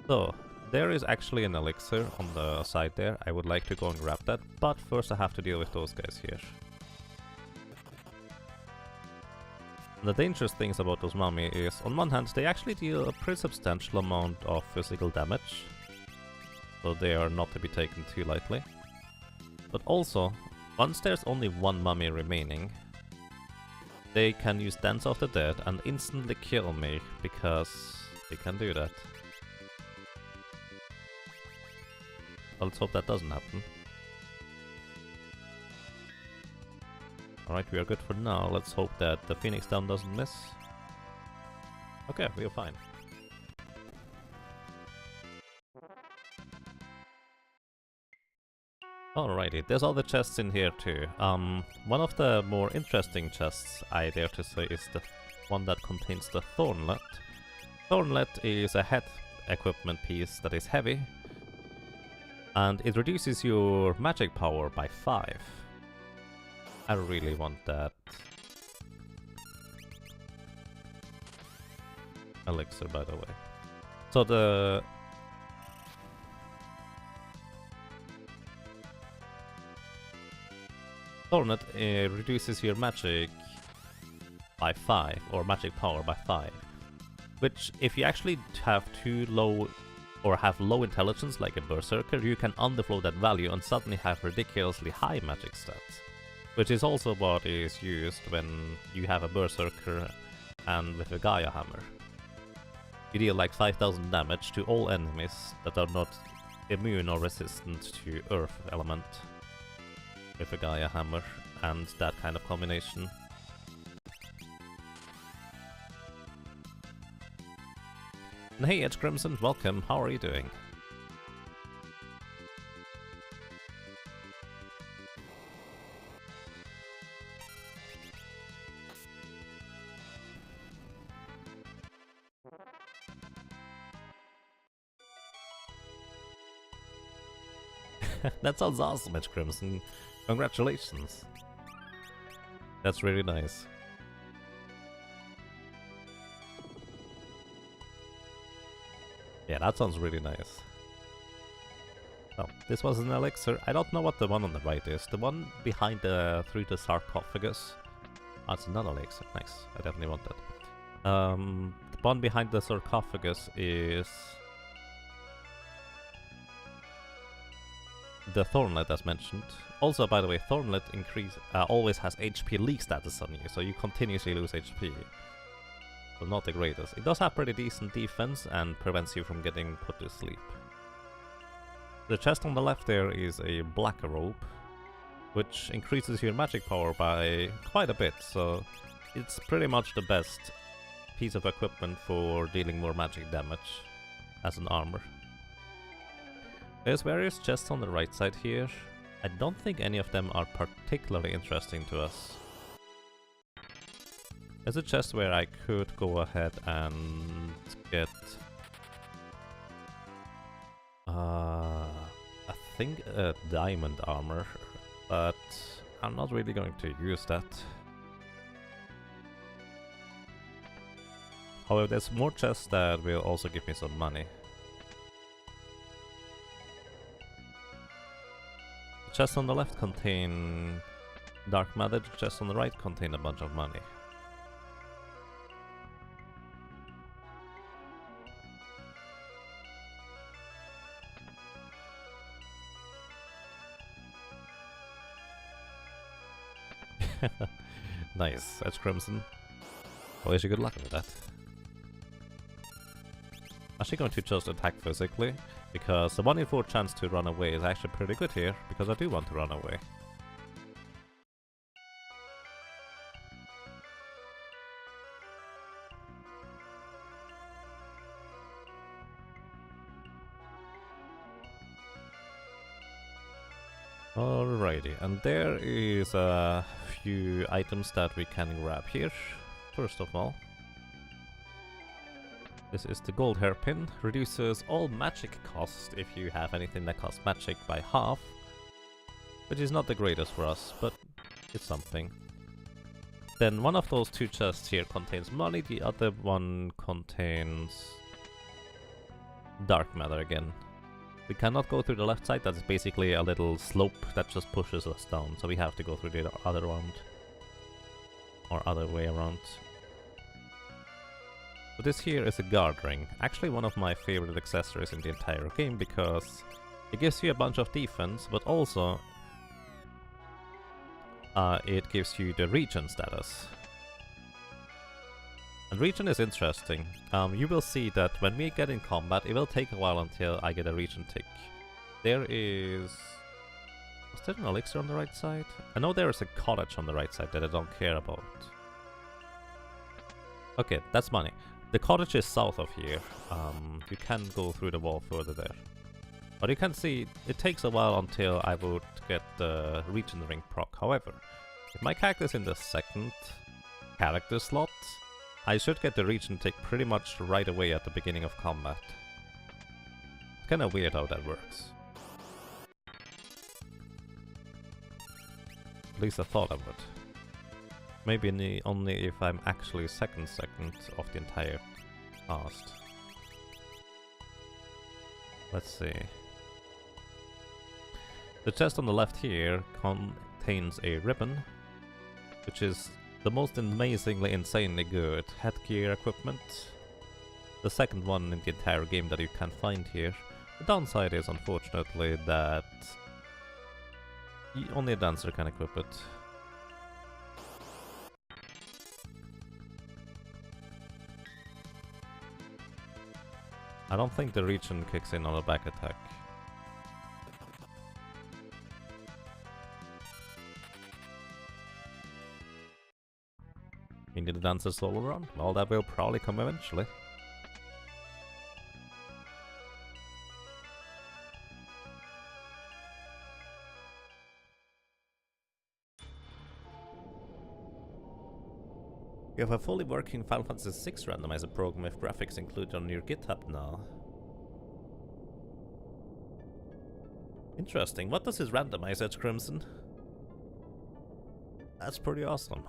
So, there is actually an elixir on the side there. I would like to go and grab that, but first I have to deal with those guys here. The dangerous things about those mummy is, on one hand, they actually deal a pretty substantial amount of physical damage, so they are not to be taken too lightly. But also, once there's only one mummy remaining, they can use Dance of the Dead and instantly kill me, because they can do that. Let's hope that doesn't happen. Alright, we are good for now. Let's hope that the Phoenix Down doesn't miss. Okay, we are fine. Alrighty, there's other chests in here too. One of the more interesting chests, I dare to say, is the one that contains the Thornlet. Thornlet is a head equipment piece that is heavy, and it reduces your magic power by 5. I really want that elixir, by the way. So the Thornet reduces your magic by 5, or magic power by 5. Which, if you actually have too low or have low intelligence like a berserker, you can underflow that value and suddenly have ridiculously high magic stats. Which is also what is used when you have a berserker and with a Gaia hammer. You deal like 5000 damage to all enemies that are not immune or resistant to earth element with a Gaia hammer and that kind of combination. And hey Edge Crimson, welcome, how are you doing? That sounds awesome, Edge Crimson. Congratulations. That's really nice. Yeah, that sounds really nice. Oh, this was an elixir. I don't know what the one on the right is. The one behind through the sarcophagus. Oh, it's another elixir. Nice. I definitely want that. The one behind the sarcophagus is the Thornlet as mentioned. Also, by the way, Thornlet always has HP leak status on you, so you continuously lose HP. So not the greatest. It does have pretty decent defense and prevents you from getting put to sleep. The chest on the left there is a black robe, which increases your magic power by quite a bit, so it's pretty much the best piece of equipment for dealing more magic damage as an armor. There's various chests on the right side here. I don't think any of them are particularly interesting to us. There's a chest where I could go ahead and get... I think a diamond armor, but I'm not really going to use that. However, there's more chests that will also give me some money. The chests on the left contain dark matter, the chests on the right contain a bunch of money. Nice, Edge Crimson. I wish you good luck with that. Actually going to just attack physically, because the 1 in 4 chance to run away is actually pretty good here, because I do want to run away. Alrighty, and there is a few items that we can grab here. First of all, this is the gold hairpin. Reduces all magic cost if you have anything that costs magic by half, which is not the greatest for us, but it's something. Then one of those two chests here contains money, the other one contains dark matter again. We cannot go through the left side, that's basically a little slope that just pushes us down, so we have to go through the other round. Or other way around. So this here is a guard ring, actually one of my favorite accessories in the entire game, because it gives you a bunch of defense, but also it gives you the regen status. And regen is interesting. You will see that when we get in combat, it will take a while until I get a regen tick. There is... Was there an elixir on the right side? I know there is a cottage on the right side that I don't care about. Okay, that's money. The cottage is south of here. You can go through the wall further there. But you can see, it takes a while until I would get the regen ring proc. However, if my character is in the second character slot, I should get the regen tick pretty much right away at the beginning of combat. It's kinda weird how that works. At least I thought I would. Maybe only if I'm actually second of the entire cast. Let's see. The chest on the left here contains a ribbon, which is the most amazingly, insanely good headgear equipment. The second one in the entire game that you can find here. The downside is, unfortunately, that only a dancer can equip it. I don't think the regen kicks in on a back attack. We need the dancers all around. Well, that will probably come eventually. You have a fully working Final Fantasy VI randomizer program with graphics included on your GitHub now. Interesting. What does this randomize, Edge Crimson? That's pretty awesome.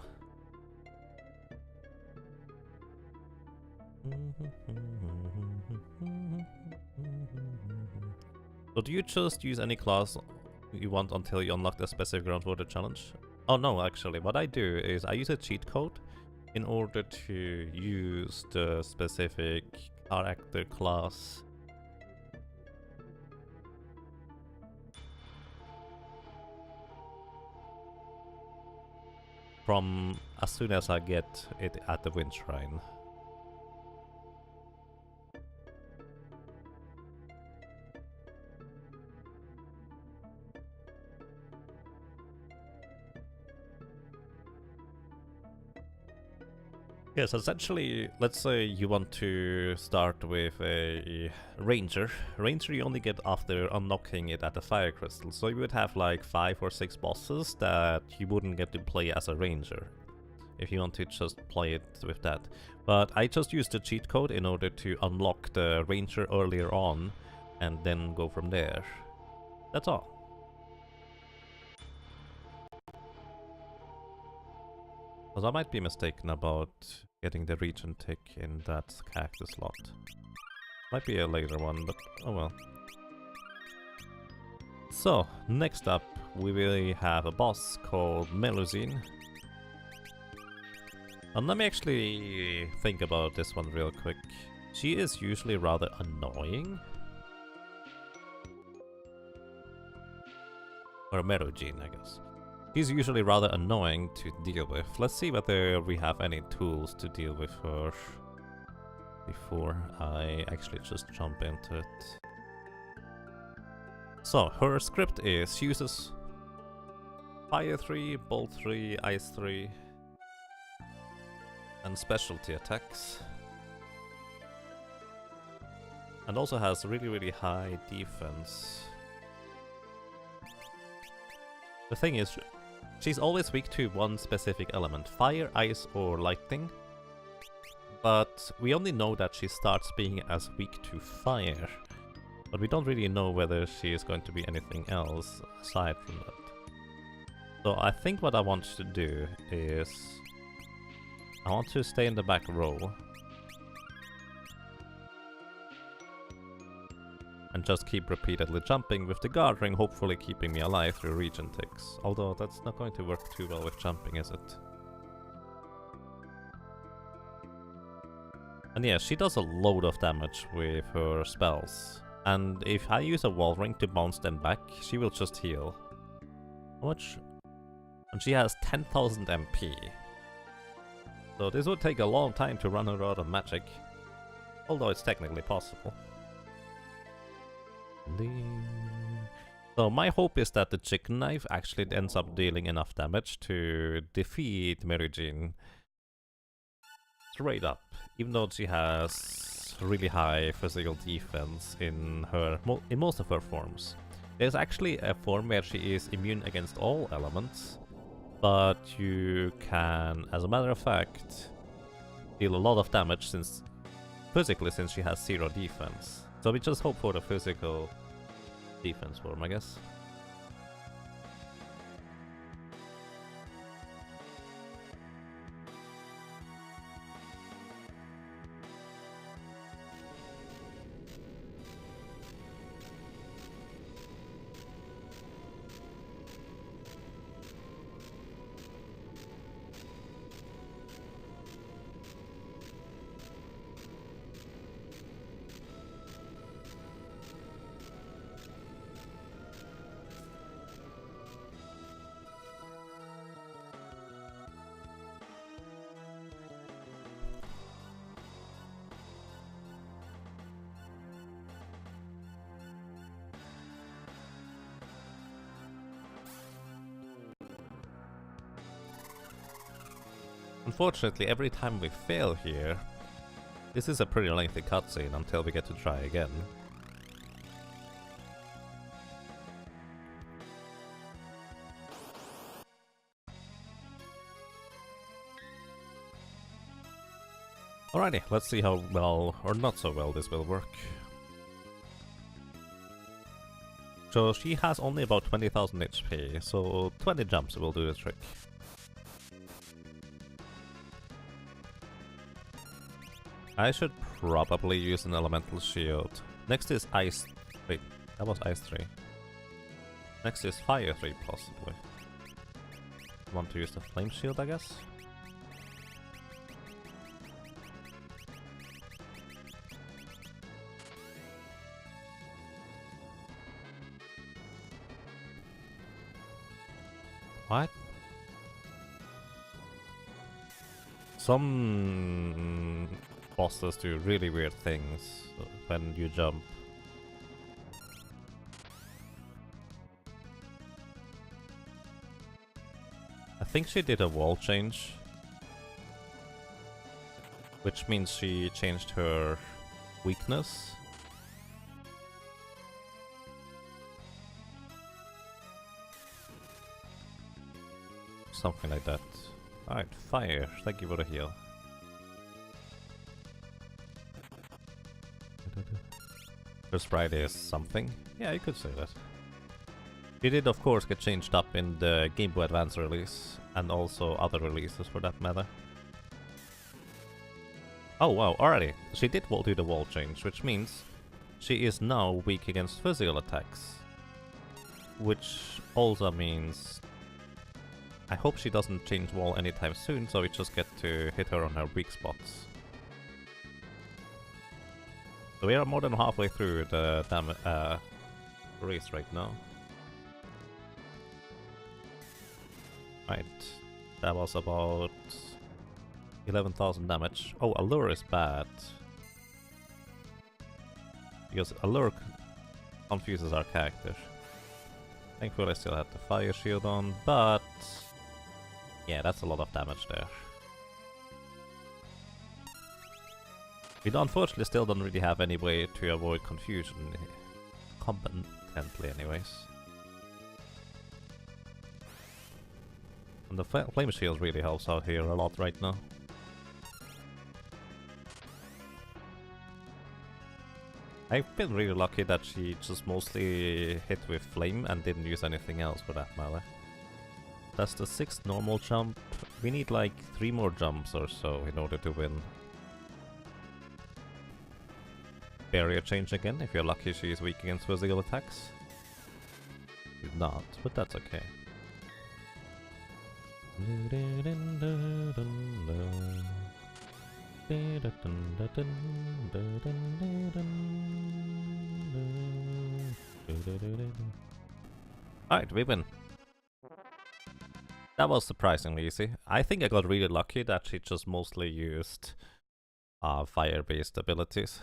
So do you just use any class you want until you unlock the specific ground for the challenge? Oh no, actually, what I do is I use a cheat code in order to use the specific character class. From as soon as I get it at the Wind Shrine. Yes, essentially, let's say you want to start with a ranger. Ranger you only get after unlocking it at the fire crystal, so you would have like 5 or 6 bosses that you wouldn't get to play as a ranger if you want to just play it with that. But I just used the cheat code in order to unlock the ranger earlier on and then go from there. That's all. Because I might be mistaken about getting the region tick in that cactus slot. Might be a later one, but oh well. So, next up we will have a boss called Melusine. And let me actually think about this one real quick. She is usually rather annoying. Or Melusine, I guess. She's usually rather annoying to deal with. Let's see whether we have any tools to deal with her before I actually just jump into it. So, her script is she uses Fire 3, Bolt 3, Ice 3, and specialty attacks. And also has really high defense. The thing is, she's always weak to one specific element, fire, ice or lightning. But we only know that she starts being as weak to fire. But we don't really know whether she is going to be anything else aside from that. So I think what I want to do is I want to stay in the back row and just keep repeatedly jumping with the guard ring, hopefully keeping me alive through region ticks. Although that's not going to work too well with jumping, is it? And yeah, she does a load of damage with her spells. And if I use a wall ring to bounce them back, she will just heal. How much? And she has 10,000 MP. So this would take a long time to run her out of magic. Although it's technically possible. So my hope is that the chicken knife actually ends up dealing enough damage to defeat Melusine straight up, even though she has really high physical defense in most of her forms. There's actually a form where she is immune against all elements, but you can, as a matter of fact, deal a lot of damage physically since she has 0 defense. So we just hope for the physical defense form, I guess. Unfortunately, every time we fail here, this is a pretty lengthy cutscene until we get to try again. Alrighty, let's see how well, or not so well, this will work. So she has only about 20,000 HP, so 20 jumps will do the trick. I should probably use an elemental shield. Next is ice... wait, that was ice 3. Next is fire 3 possibly. Want to use the flame shield, I guess? What? Some bosses do really weird things when you jump. I think she did a wall change. which means she changed her weakness. Something like that. Alright, fire. Thank you for the heal. Her sprite is something. Yeah, you could say that. It did of course get changed up in the Game Boy Advance release, and also other releases for that matter. Oh wow, already. She did do the wall change, which means she is now weak against physical attacks. Which also means... I hope she doesn't change wall anytime soon, so we just get to hit her on her weak spots. So we are more than halfway through the race right now. Right, that was about 11,000 damage. Oh, Allure is bad. Because Allure confuses our character. Thankfully I still had the fire shield on, but... yeah, that's a lot of damage there. We unfortunately still don't really have any way to avoid confusion competently anyways. And the flame shield really helps out here a lot right now. I've been really lucky that she just mostly hit with flame and didn't use anything else for that matter. That's the 6th normal jump. We need like 3 more jumps or so in order to win. Barrier change again, if you're lucky she is weak against physical attacks. She's not, but that's okay. Alright, we win. That was surprisingly easy. I think I got really lucky that she just mostly used fire-based abilities.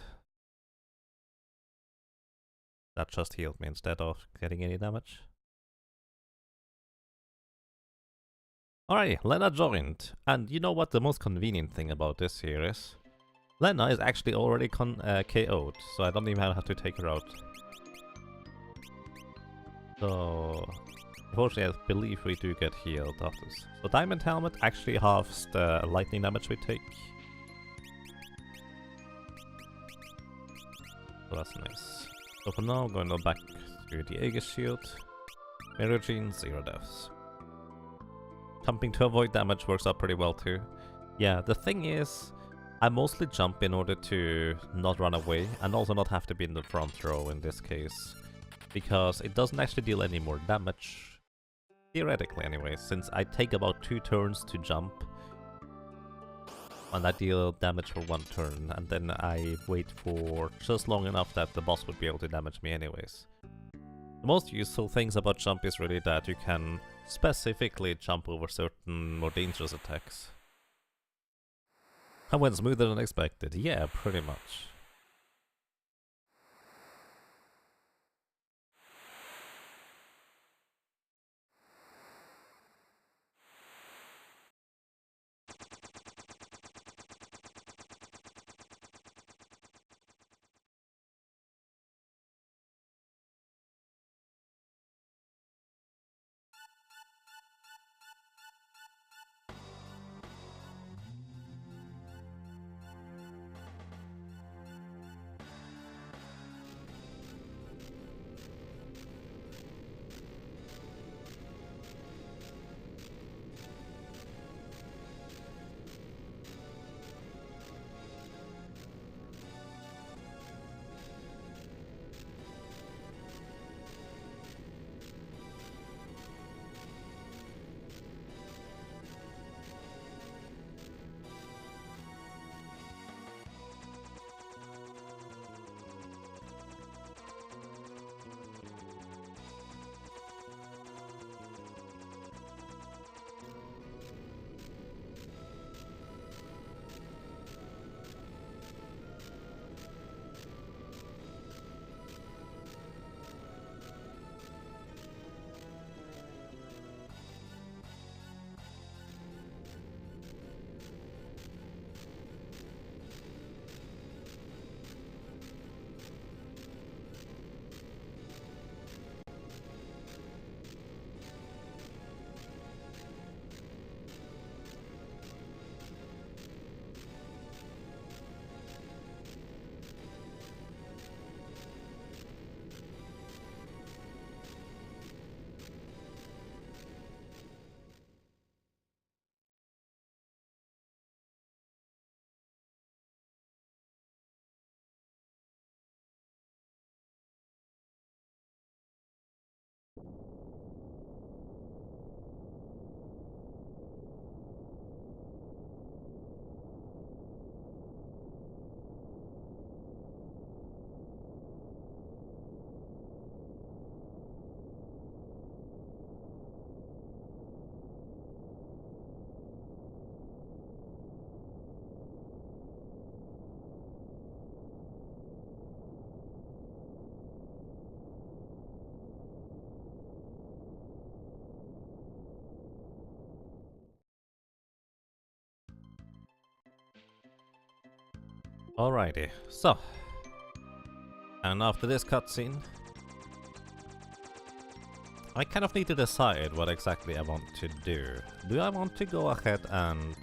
That just healed me instead of getting any damage. Alright, Lena joined. And you know what the most convenient thing about this here is? Lena is actually already KO'd, so I don't even have to take her out. So... unfortunately, I believe we do get healed after this. So Diamond Helmet actually halves the lightning damage we take. So that's nice. So for now, I'm going to go back to the Aegis Shield. Mirror Gene, 0 deaths. Jumping to avoid damage works out pretty well too. Yeah, the thing is, I mostly jump in order to not run away, and also not have to be in the front row in this case. Because it doesn't actually deal any more damage. Theoretically anyway, since I take about 2 turns to jump. And I deal damage for 1 turn, and then I wait for just long enough that the boss would be able to damage me anyways. The most useful things about jump is really that you can specifically jump over certain more dangerous attacks. I went smoother than expected, yeah, pretty much. Alrighty, so. And after this cutscene, I kind of need to decide what exactly I want to do. Do I want to go ahead and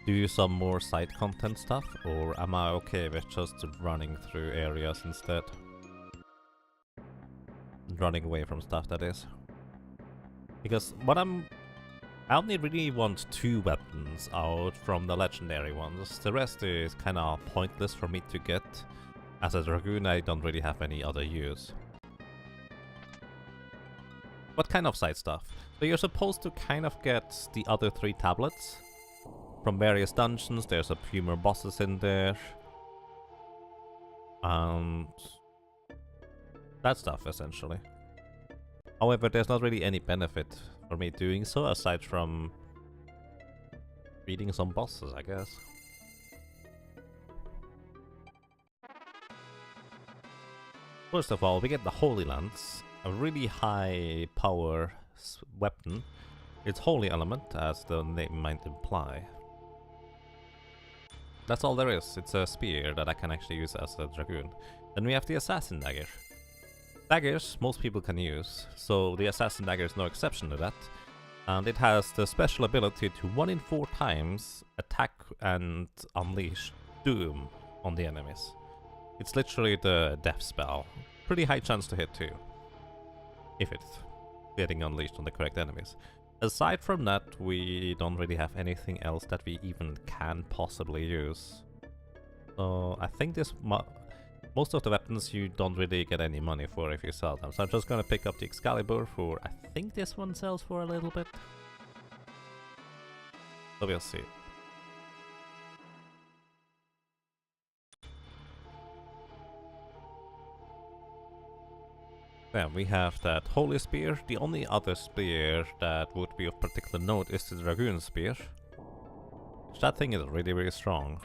do some more side content stuff, or am I okay with just running through areas instead? Running away from stuff, that is. Because what I only really want 2 weapons out from the legendary ones. The rest is kinda pointless for me to get. As a Dragoon, I don't really have any other use. What kind of side stuff? So you're supposed to kind of get the other 3 tablets from various dungeons. There's a few more bosses in there. And that stuff, essentially. However, there's not really any benefit for me doing so, aside from beating some bosses, I guess. First of all, we get the Holy Lance, a really high power weapon. It's holy element, as the name might imply. That's all there is. It's a spear that I can actually use as a Dragoon. Then we have the Assassin Dagger. Daggers most people can use, so the Assassin Dagger is no exception to that. And it has the special ability to 1 in 4 times attack and unleash Doom on the enemies. It's literally the death spell. Pretty high chance to hit too, if it's getting unleashed on the correct enemies. Aside from that, we don't really have anything else that we even can possibly use. So I think this most of the weapons you don't really get any money for if you sell them. So I'm just gonna pick up the Excalibur for, I think this one sells for a little bit. So we'll see. Then we have that Holy Spear. The only other spear that would be of particular note is the Dragoon Spear. That thing is really, really strong.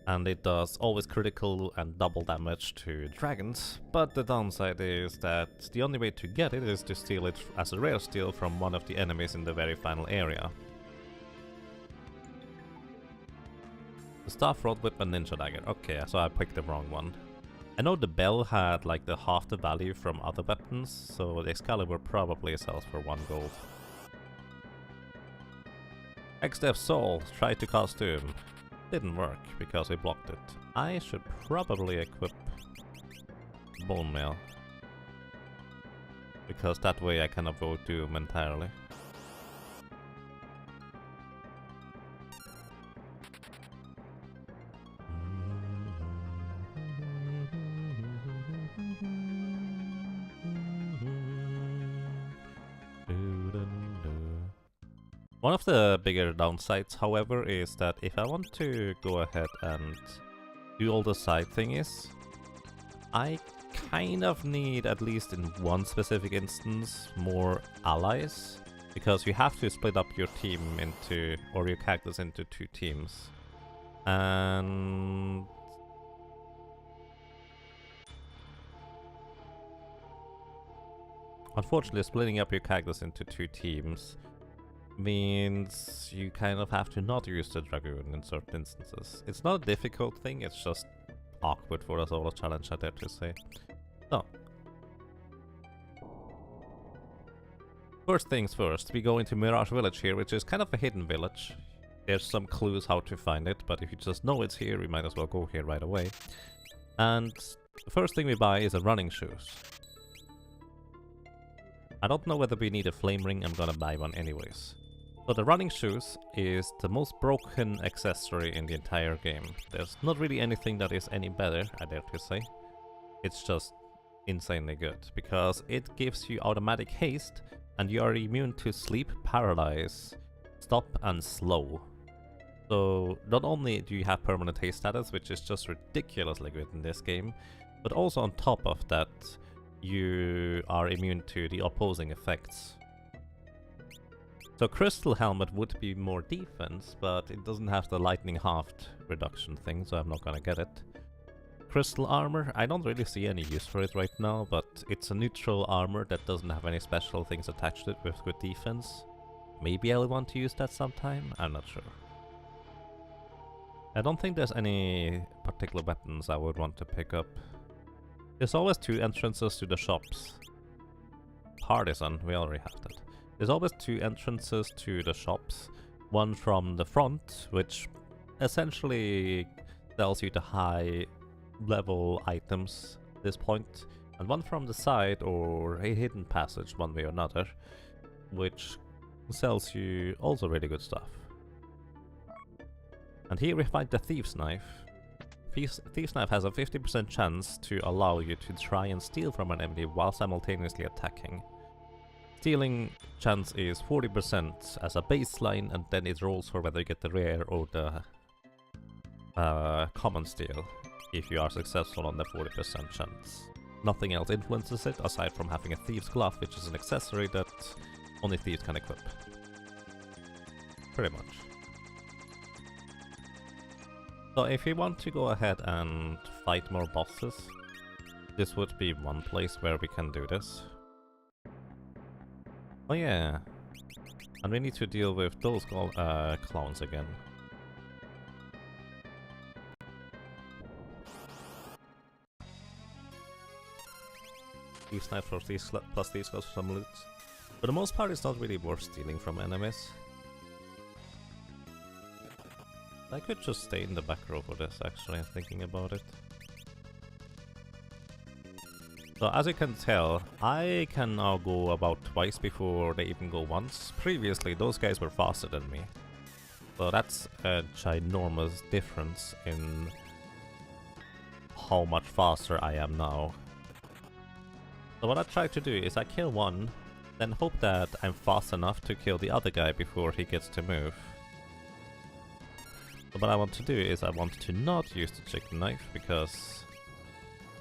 And it does always critical and double damage to dragons, but the downside is that the only way to get it is to steal it as a rare steal from one of the enemies in the very final area. The Staff Rod Whip and Ninja Dagger. Okay, so I picked the wrong one. I know the bell had like the half the value from other weapons, so the Excalibur probably sells for 1 gold. X-Dev Soul, try to cast Doom. Didn't work because we blocked it. I should probably equip Bone Mail, because that way I can avoid Doom entirely. One of the bigger downsides, however, is that if I want to go ahead and do all the side thingies, I kind of need, at least in one specific instance, more allies. Because you have to split up your team into, or your characters into 2 teams. And unfortunately, splitting up your characters into 2 teams means you kind of have to not use the Dragoon in certain instances. It's not a difficult thing, it's just awkward for a solo challenge, I dare to say. So, first things first, we go into Mirage Village here, which is kind of a hidden village. There's some clues how to find it, but if you just know it's here, we might as well go here right away. And the first thing we buy is a running shoes. I don't know whether we need a flame ring, I'm gonna buy one anyways. So the running shoes is the most broken accessory in the entire game. There's not really anything that is any better, I dare to say. It's just insanely good, because it gives you automatic haste, and you are immune to sleep, paralyze, stop, and slow. So not only do you have permanent haste status, which is just ridiculously good in this game, but also on top of that, you are immune to the opposing effects. So Crystal Helmet would be more defense, but it doesn't have the lightning haft reduction thing, so I'm not gonna get it. crystal armor. I don't really see any use for it right now, but it's a neutral armor that doesn't have any special things attached to it with good defense. Maybe I'll want to use that sometime, I'm not sure. I don't think there's any particular weapons I would want to pick up. There's always 2 entrances to the shops. Partisan, we already have that. There's always 2 entrances to the shops. One from the front, which essentially tells you the high level items at this point, and one from the side, or a hidden passage one way or another, which sells you also really good stuff. And here we find the Thief's Knife. Thief's Knife has a 50% chance to allow you to try and steal from an enemy while simultaneously attacking. Stealing chance is 40% as a baseline, and then it rolls for whether you get the rare or the common steal, if you are successful on the 40% chance. Nothing else influences it, aside from having a Thief's Glove, which is an accessory that only thieves can equip. Pretty much. So if you want to go ahead and fight more bosses, this would be one place where we can do this. Oh yeah, and we need to deal with those clowns again. These knives for these plus these goes for some loot. For the most part, it's not really worth stealing from enemies. I could just stay in the back row for this, actually, thinking about it. So as you can tell, I can now go about twice before they even go once. Previously, those guys were faster than me. So that's a ginormous difference in how much faster I am now. So what I try to do is I kill one, then hope that I'm fast enough to kill the other guy before he gets to move. So what I want to do is I want to not use the chicken knife, because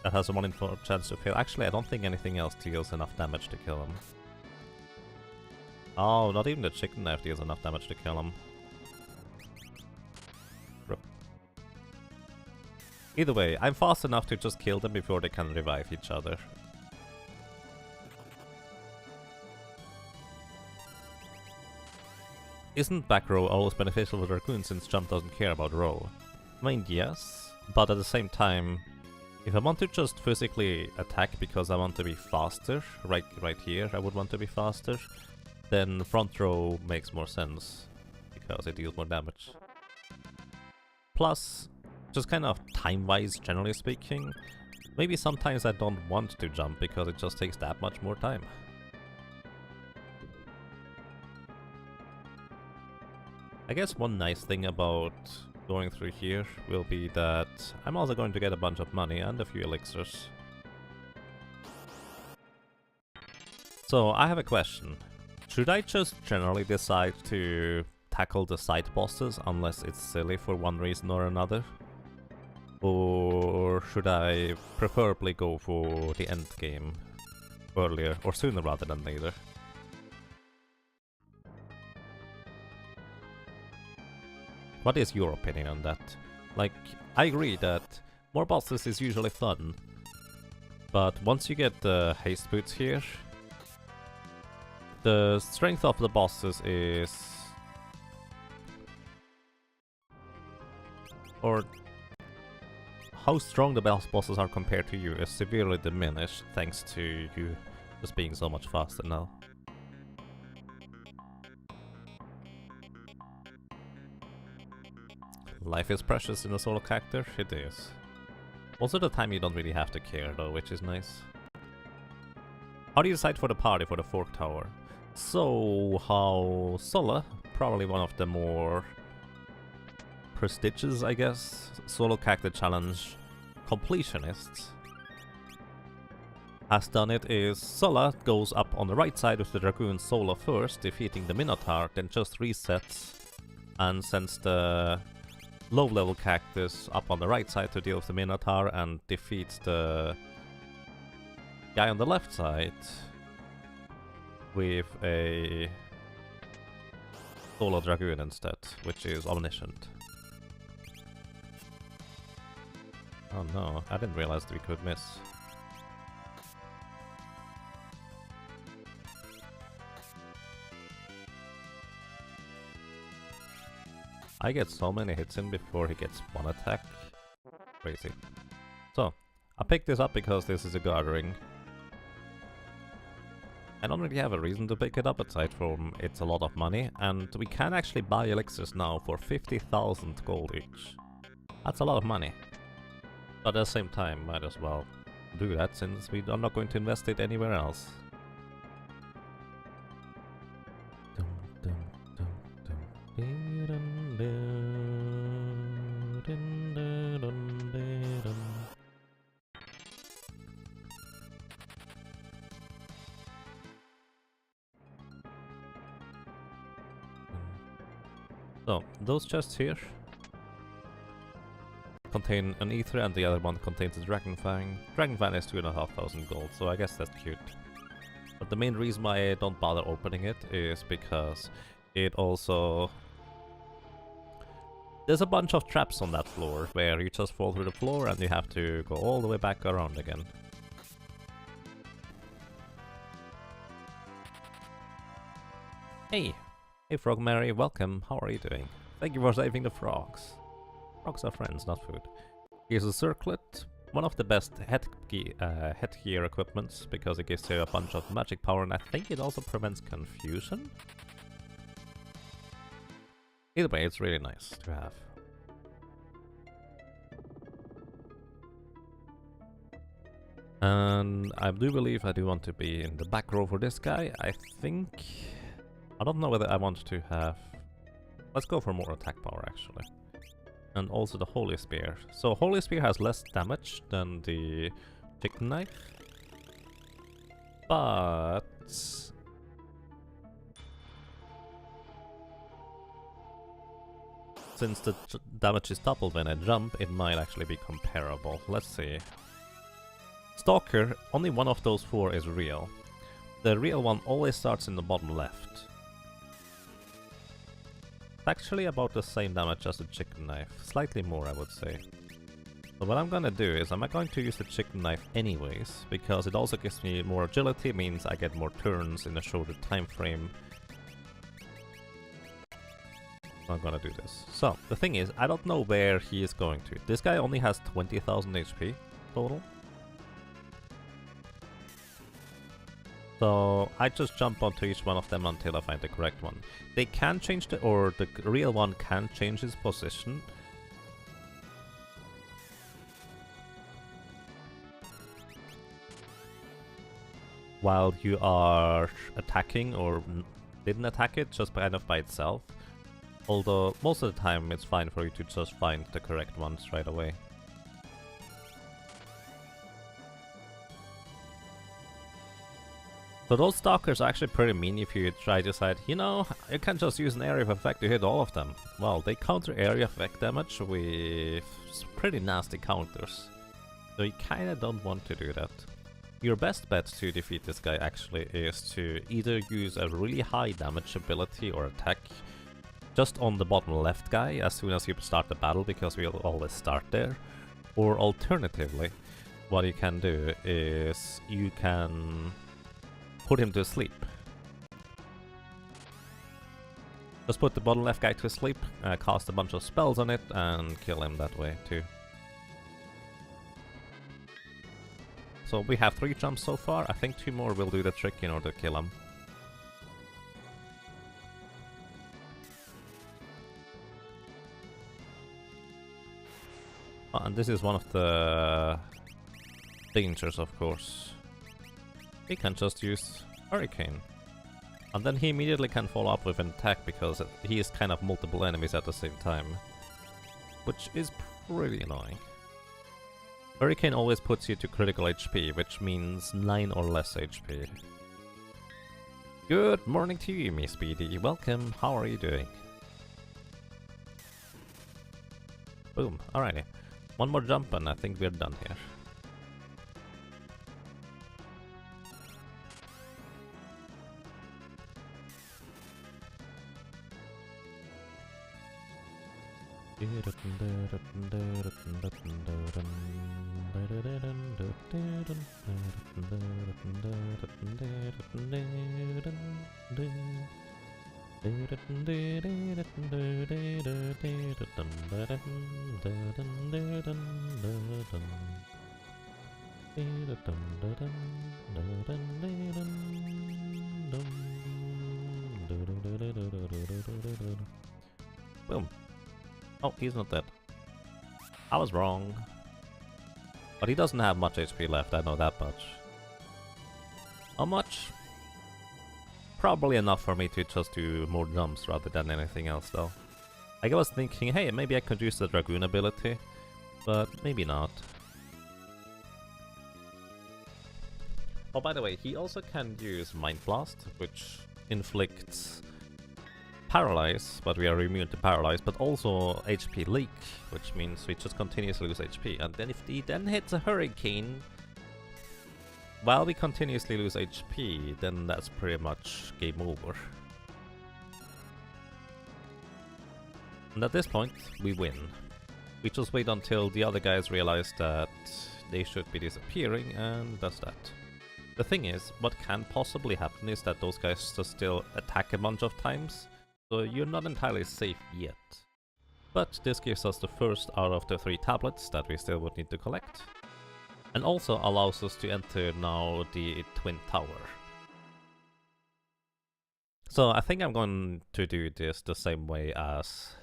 that has a 1 in 4 chance to fail. Actually, I don't think anything else deals enough damage to kill him. Oh, not even the chicken knife deals enough damage to kill him. Rip. Either way, I'm fast enough to just kill them before they can revive each other. Isn't back row always beneficial for Dragoon since jump doesn't care about row? I mean, yes, but at the same time, if I want to just physically attack because I want to be faster, right here I would want to be faster, then front row makes more sense, because it deals more damage. Plus, just kind of time-wise, generally speaking, maybe sometimes I don't want to jump because it just takes that much more time. I guess one nice thing about going through here will be that I'm also going to get a bunch of money and a few elixirs. So I have a question. Should I just generally decide to tackle the side bosses unless it's silly for one reason or another? Or should I preferably go for the end game earlier or sooner rather than later? What is your opinion on that? Like, I agree that more bosses is usually fun, but once you get the haste boots here, the strength of the bosses is... or how strong the bosses are compared to you is severely diminished thanks to you just being so much faster now. Life is precious in a solo character, it is. Most of the time you don't really have to care though, which is nice. How do you decide for the party for the Fork Tower? So, how Sola, probably one of the more prestigious, I guess, solo character challenge completionists, has done it is Sola goes up on the right side with the Dragoon solo first, defeating the Minotaur, then just resets and sends the low-level characters up on the right side to deal with the Minotaur and defeats the guy on the left side with a solo Dragoon instead, which is omniscient. Oh no, I didn't realize we could miss. I get so many hits in before he gets one attack. Crazy. So, I picked this up because this is a guard ring. I don't really have a reason to pick it up aside from it's a lot of money, and we can actually buy elixirs now for 50,000 gold each. That's a lot of money. But at the same time, might as well do that since we are not going to invest it anywhere else. So, those chests here contain an ether and the other one contains a Dragon Fang. Dragon Fang is 2,500 gold, so I guess that's cute. But the main reason why I don't bother opening it is because it also... There's a bunch of traps on that floor where you just fall through the floor and you have to go all the way back around again. Hey! Hey Frog Mary, welcome, how are you doing? Thank you for saving the frogs. Frogs are friends, not food. Here's a circlet, one of the best headgear equipments because it gives you a bunch of magic power and I think it also prevents confusion? Either way, it's really nice to have. And I do believe I do want to be in the back row for this guy. I think... I don't know whether I want to have... Let's go for more attack power, actually. And also the Holy Spear. So Holy Spear has less damage than the Chicken Knife. But... since the damage is doubled when I jump, it might actually be comparable. Let's see. Stalker, only one of those four is real. The real one always starts in the bottom left. It's actually about the same damage as the Chicken Knife. Slightly more, I would say. So what I'm gonna do is, I'm going to use the Chicken Knife anyways, because it also gives me more agility, means I get more turns in a shorter time frame. I'm gonna do this. So, the thing is, I don't know where he is going to. This guy only has 20,000 HP total. So, I just jump onto each one of them until I find the correct one. They can change the real one can change his position. While you are attacking or didn't attack it, just kind of by itself. Although, most of the time it's fine for you to just find the correct ones right away. So those stalkers are actually pretty mean if you try to decide, you know, you can just use an area of effect to hit all of them. Well, they counter area effect damage with pretty nasty counters. So you kinda don't want to do that. Your best bet to defeat this guy actually is to either use a really high damage ability or attack just on the bottom left guy as soon as you start the battle, because we'll always start there. Or alternatively, what you can do is you can put him to sleep. Just put the bottom left guy to sleep, cast a bunch of spells on it, and kill him that way too. So we have 3 jumps so far. I think 2 more will do the trick in order to kill him. And this is one of the dangers, of course. He can just use Hurricane. And then he immediately can follow up with an attack because he is kind of multiple enemies at the same time. Which is pretty annoying. Hurricane always puts you to critical HP, which means 9 or less HP. Good morning to you, Miss Speedy. Welcome, how are you doing? Boom, alrighty. One more jump and I think we're done here. Boom. Oh, he's not dead. I was wrong. But he doesn't have much HP left, I know that much. How much? Probably enough for me to just do more jumps rather than anything else though. I was thinking, hey, maybe I could use the Dragoon ability, but maybe not. Oh, by the way, he also can use Mind Blast, which inflicts Paralyze, but we are immune to Paralyze, but also HP Leak, which means we just continuously lose HP. And then if he then hits a Hurricane, while we continuously lose HP, then that's pretty much game over. And at this point, we win. We just wait until the other guys realize that they should be disappearing, and that's that. The thing is, what can possibly happen is that those guys just still attack a bunch of times, so you're not entirely safe yet. But this gives us the first out of the 3 tablets that we still would need to collect. And also allows us to enter now the Twin Tower. So I think I'm going to do this the same way as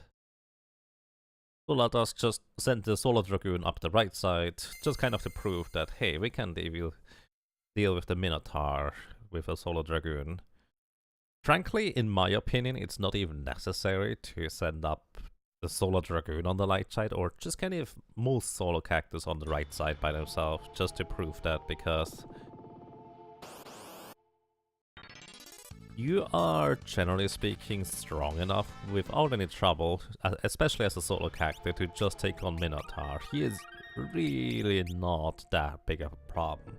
let us just send the Solar Dragoon up the right side, just kind of to prove that, hey, we can deal with the Minotaur with a Solar Dragoon. Frankly, in my opinion, it's not even necessary to send up the Solar Dragoon on the right side, or just kind of most solo characters on the right side by themselves, just to prove that, because you are, generally speaking, strong enough without any trouble, especially as a solo character, to just take on Minotaur. He is really not that big of a problem.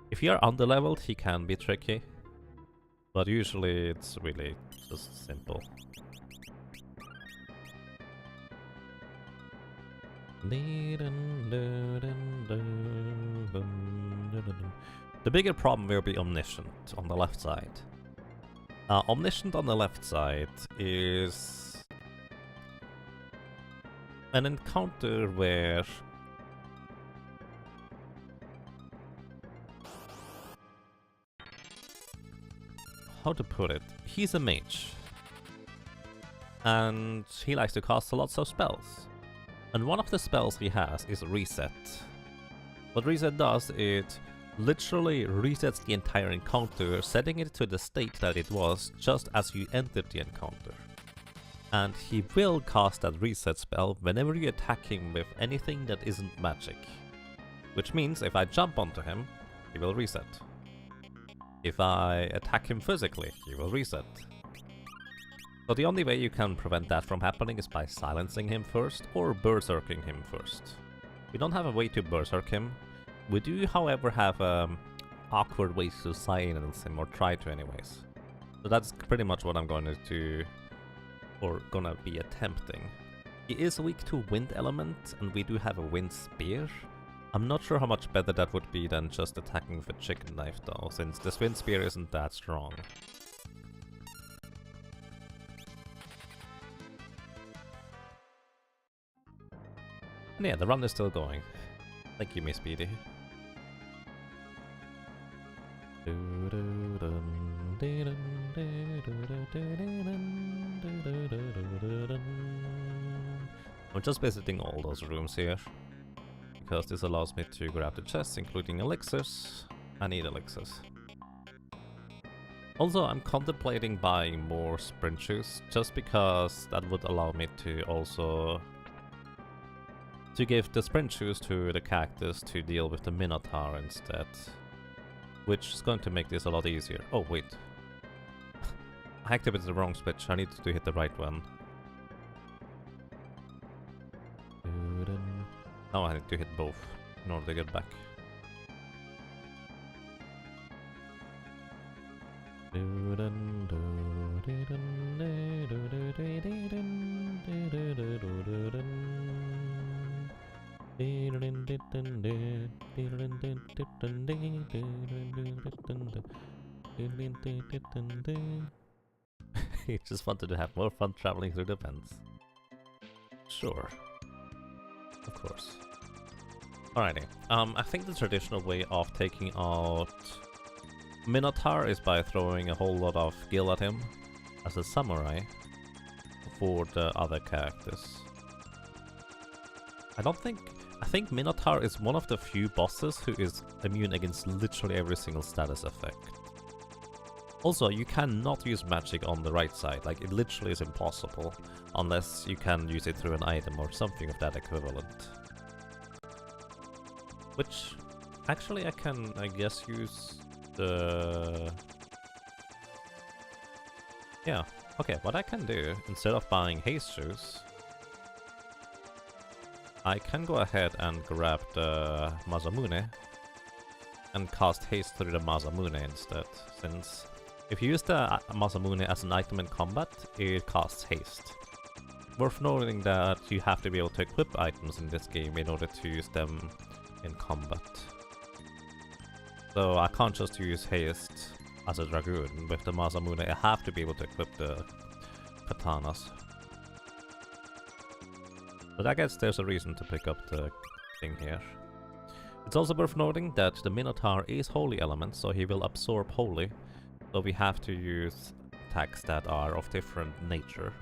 If you're underleveled, he can be tricky, but usually it's really just simple. The bigger problem will be Omniscient on the left side. Omniscient on the left side is an encounter where how to put it? He's a mage, and he likes to cast lots of spells. And one of the spells he has is Reset. What Reset does, it literally resets the entire encounter, setting it to the state that it was just as you entered the encounter. And he will cast that Reset spell whenever you attack him with anything that isn't magic. Which means if I jump onto him, he will reset. If I attack him physically, he will reset. So the only way you can prevent that from happening is by silencing him first, or berserking him first. We don't have a way to berserk him. We do, however, have awkward ways to silence him, or try to anyways. So that's pretty much what I'm going to do, or gonna be attempting. He is weak to wind element, and we do have a wind spear. I'm not sure how much better that would be than just attacking with a chicken knife though, since this wind spear isn't that strong. And yeah, the run is still going. Thank you, Miss Speedy. I'm just visiting all those rooms here, because this allows me to grab the chests, including elixirs. I need elixirs. Also, I'm contemplating buying more sprint shoes, just because that would allow me to also give the sprint shoes to the cactus to deal with the Minotaur instead, which is going to make this a lot easier. Oh wait, I activated the wrong switch. I need to hit the right one. Now I need to hit both in order to get back. I'm He just wanted to have more fun traveling through the vents. Sure. Of course. Alrighty. I think the traditional way of taking out Minotaur is by throwing a whole lot of gil at him as a samurai for the other characters. I think Minotaur is one of the few bosses who is immune against literally every single status effect. Also, you cannot use magic on the right side, like it literally is impossible, unless you can use it through an item or something of that equivalent. Which, actually I can, I guess, use the... Yeah, okay, what I can do, instead of buying haste shoes, I can go ahead and grab the Masamune and cast haste through the Masamune instead, since if you use the Masamune as an item in combat, it casts haste. Worth noting that you have to be able to equip items in this game in order to use them in combat. So I can't just use haste as a Dragoon. With the Masamune I have to be able to equip the katanas. But I guess there's a reason to pick up the thing here. It's also worth noting that the Minotaur is holy element, so he will absorb holy. So we have to use attacks that are of different nature.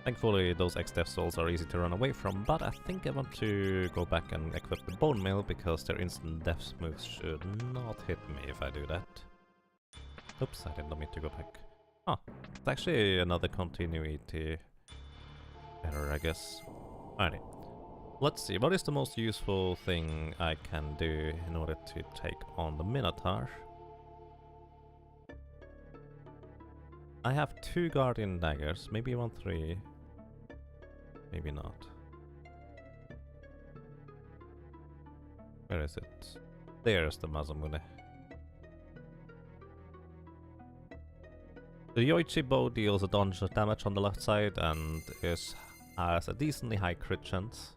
Thankfully those X-Death Souls are easy to run away from, but I think I want to go back and equip the Bone Mail because their instant death moves should not hit me if I do that. Oops, I didn't mean to go back. Oh, it's actually another continuity error, I guess. Alrighty. Let's see, what is the most useful thing I can do in order to take on the Minotaur? I have 2 Guardian Daggers, maybe I want 3. Maybe not. Where is it? There's the Masamune. The Yoichi bow deals a bunch of damage on the left side and has a decently high crit chance.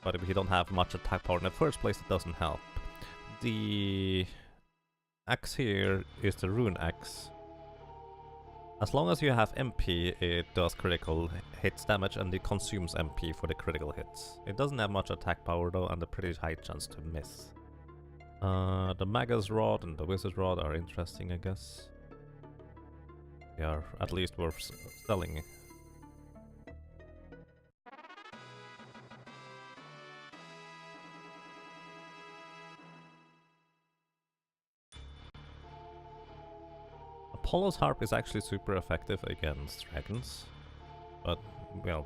But if you don't have much attack power in the first place, it doesn't help. The axe here is the rune axe. As long as you have MP, it does critical hits damage and it consumes MP for the critical hits. It doesn't have much attack power though and a pretty high chance to miss. The Magus Rod and the Wizard Rod are interesting, I guess. They are at least worth selling. Apollo's Harp is actually super effective against dragons, but, well,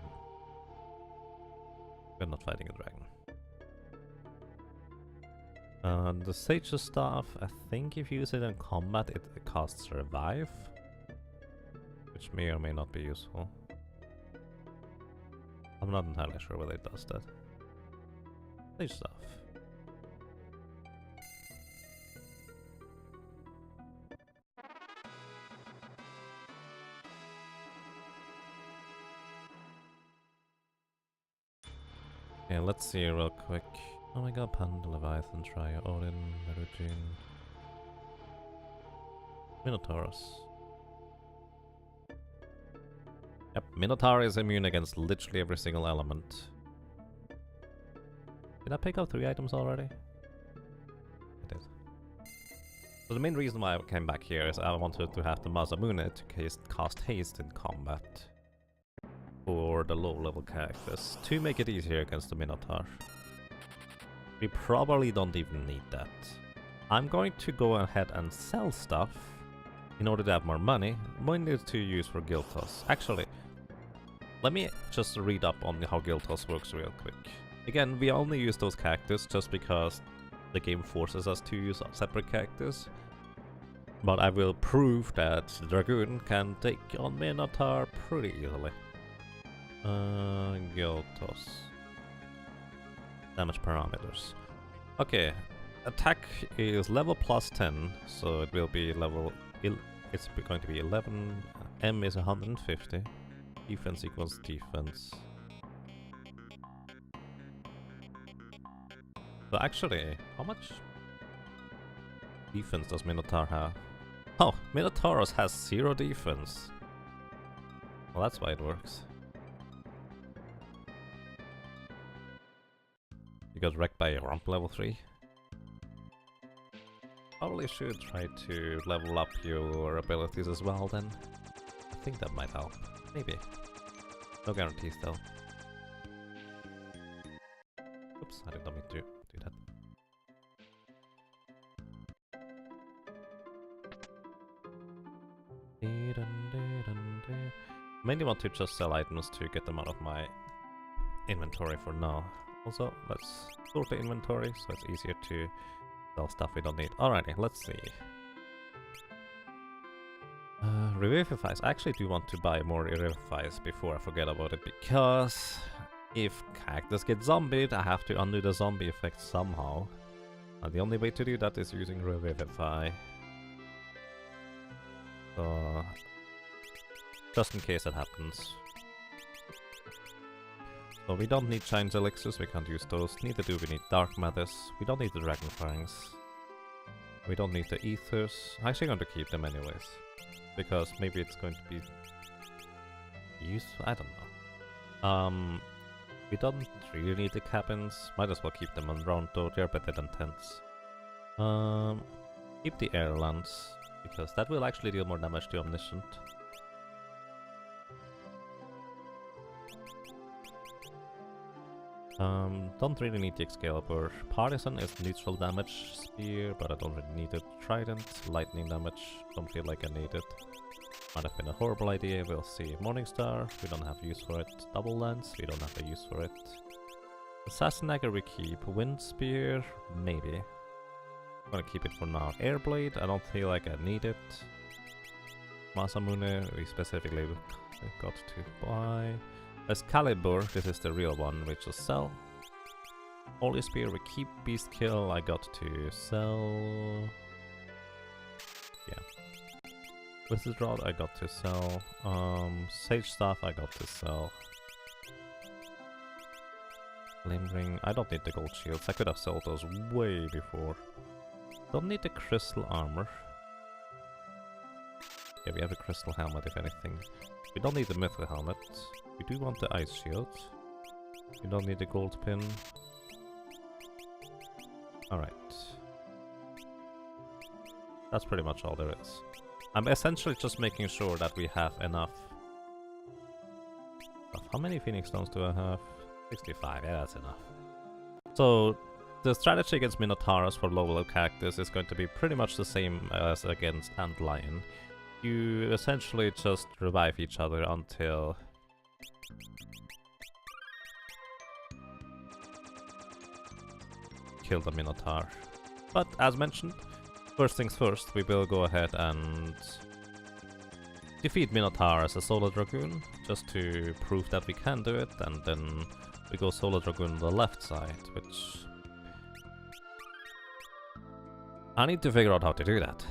we're not fighting a dragon. The Sage's Staff, I think if you use it in combat it casts Revive, which may or may not be useful. I'm not entirely sure whether it does that. Sage Staff. Yeah, let's see real quick. Oh my god, Panda, Leviathan, Trier, Odin, Merugin, Minotaurus. Yep, Minotaur is immune against literally every single element. Did I pick up 3 items already? I did. So the main reason why I came back here is I wanted to have the Masamune to cast haste in combat. For the low level characters, to make it easier against the Minotaur. We probably don't even need that. I'm going to go ahead and sell stuff in order to have more money, mainly to use for guild toss. Actually, let me just read up on how guild toss works real quick. Again, we only use those characters just because the game forces us to use separate characters. But I will prove that the Dragoon can take on Minotaur pretty easily. Guild toss. Damage parameters. Okay, attack is level plus 10, so it will be level... It's going to be 11. M is 150. Defense equals defense. So actually, how much defense does Minotaur have? Oh, Minotaurus has 0 defense. Well, that's why it works. You got wrecked by a rump level 3. Probably should try to level up your abilities as well then. I think that might help. Maybe. No guarantees though. Oops, I did not mean to do that. Mainly want to just sell items to get them out of my inventory for now. Also, let's sort the inventory so it's easier to sell stuff we don't need. Alrighty, let's see. Revivifies. I actually do want to buy more revivifies before I forget about it, because if cactus get zombied, I have to undo the zombie effect somehow. And the only way to do that is using Revivify. So, just in case that happens. So we don't need Giant Elixirs, we can't use those. Neither do we need Dark Matters. We don't need the Dragon Fangs. We don't need the Ethers. I'm actually going to keep them anyways. Because maybe it's going to be useful, I don't know. We don't really need the cabins. Might as well keep them around though, they're better than tents. Keep the airlands, because that will actually deal more damage to Omniscient. Don't really need the Excalibur. Partisan is neutral damage spear, but I don't really need it. Trident, lightning damage, don't feel like I need it. Might have been a horrible idea, we'll see. Morningstar, we don't have use for it. Double Lance, we don't have a use for it. Assassin Dagger we keep. Wind Spear, maybe. I'm gonna keep it for now. Airblade, I don't feel like I need it. Masamune, we specifically got to buy. Excalibur, this is the real one, we just sell. Holy Spear, we keep. Beast Kill, I got to sell. Yeah. Wizard Rod, I got to sell. Sage Staff, I got to sell. Flame Ring, I don't need the gold shields, I could have sold those way before. Don't need the crystal armor. Yeah, we have a crystal helmet if anything. We don't need the mythical helmet. We do want the ice shield. We don't need the gold pin. Alright. That's pretty much all there is. I'm essentially just making sure that we have enough. How many Phoenix Stones do I have? 65, yeah, that's enough. So, the strategy against Minotaurus for low level characters is going to be pretty much the same as against Antlion. You essentially just revive each other until kill the Minotaur. But as mentioned, first things first, we will go ahead and defeat Minotaur as a solo Dragoon, just to prove that we can do it, and then we go solo Dragoon on the left side, which I need to figure out how to do that.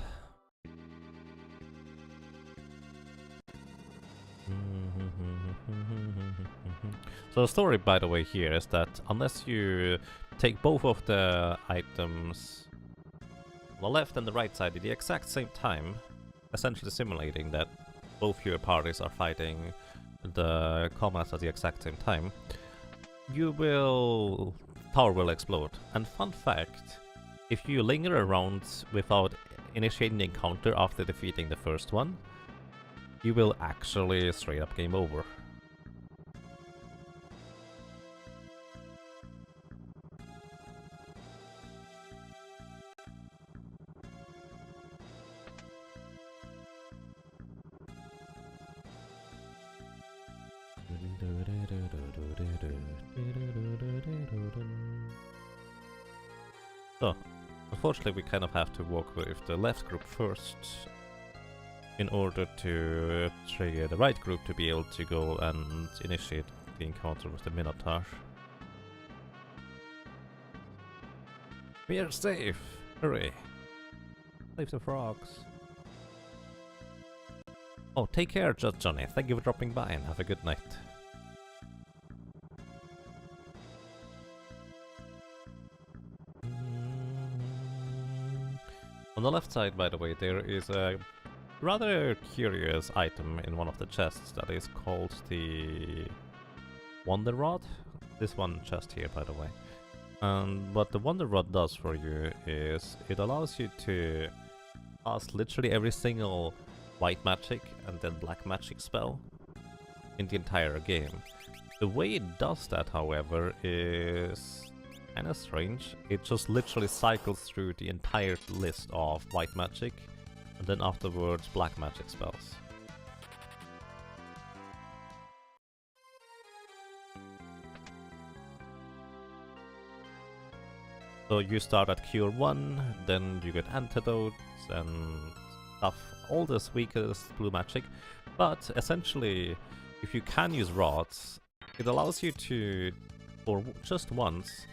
So the story, by the way, here is that unless you take both of the items on the left and the right side at the exact same time, essentially simulating that both your parties are fighting the comrades at the exact same time, tower will explode. And fun fact, if you linger around without initiating the encounter after defeating the first one, you will actually straight up game over. So, unfortunately we kind of have to walk with the left group first in order to trigger the right group to be able to go and initiate the encounter with the Minotaur. We are safe! Hurry! Save the frogs. Oh, take care, Judge Johnny. Thank you for dropping by and have a good night. On the left side, by the way, there is a rather curious item in one of the chests that is called the Wonder Rod. This one chest here, by the way. And what the Wonder Rod does for you is it allows you to cast literally every single white magic and then black magic spell in the entire game. The way it does that, however, is kinda strange. It just literally cycles through the entire list of white magic and then afterwards black magic spells. So you start at Cure 1, then you get Antidotes and stuff, all this weakest blue magic, but essentially, if you can use rods, it allows you to, for just once,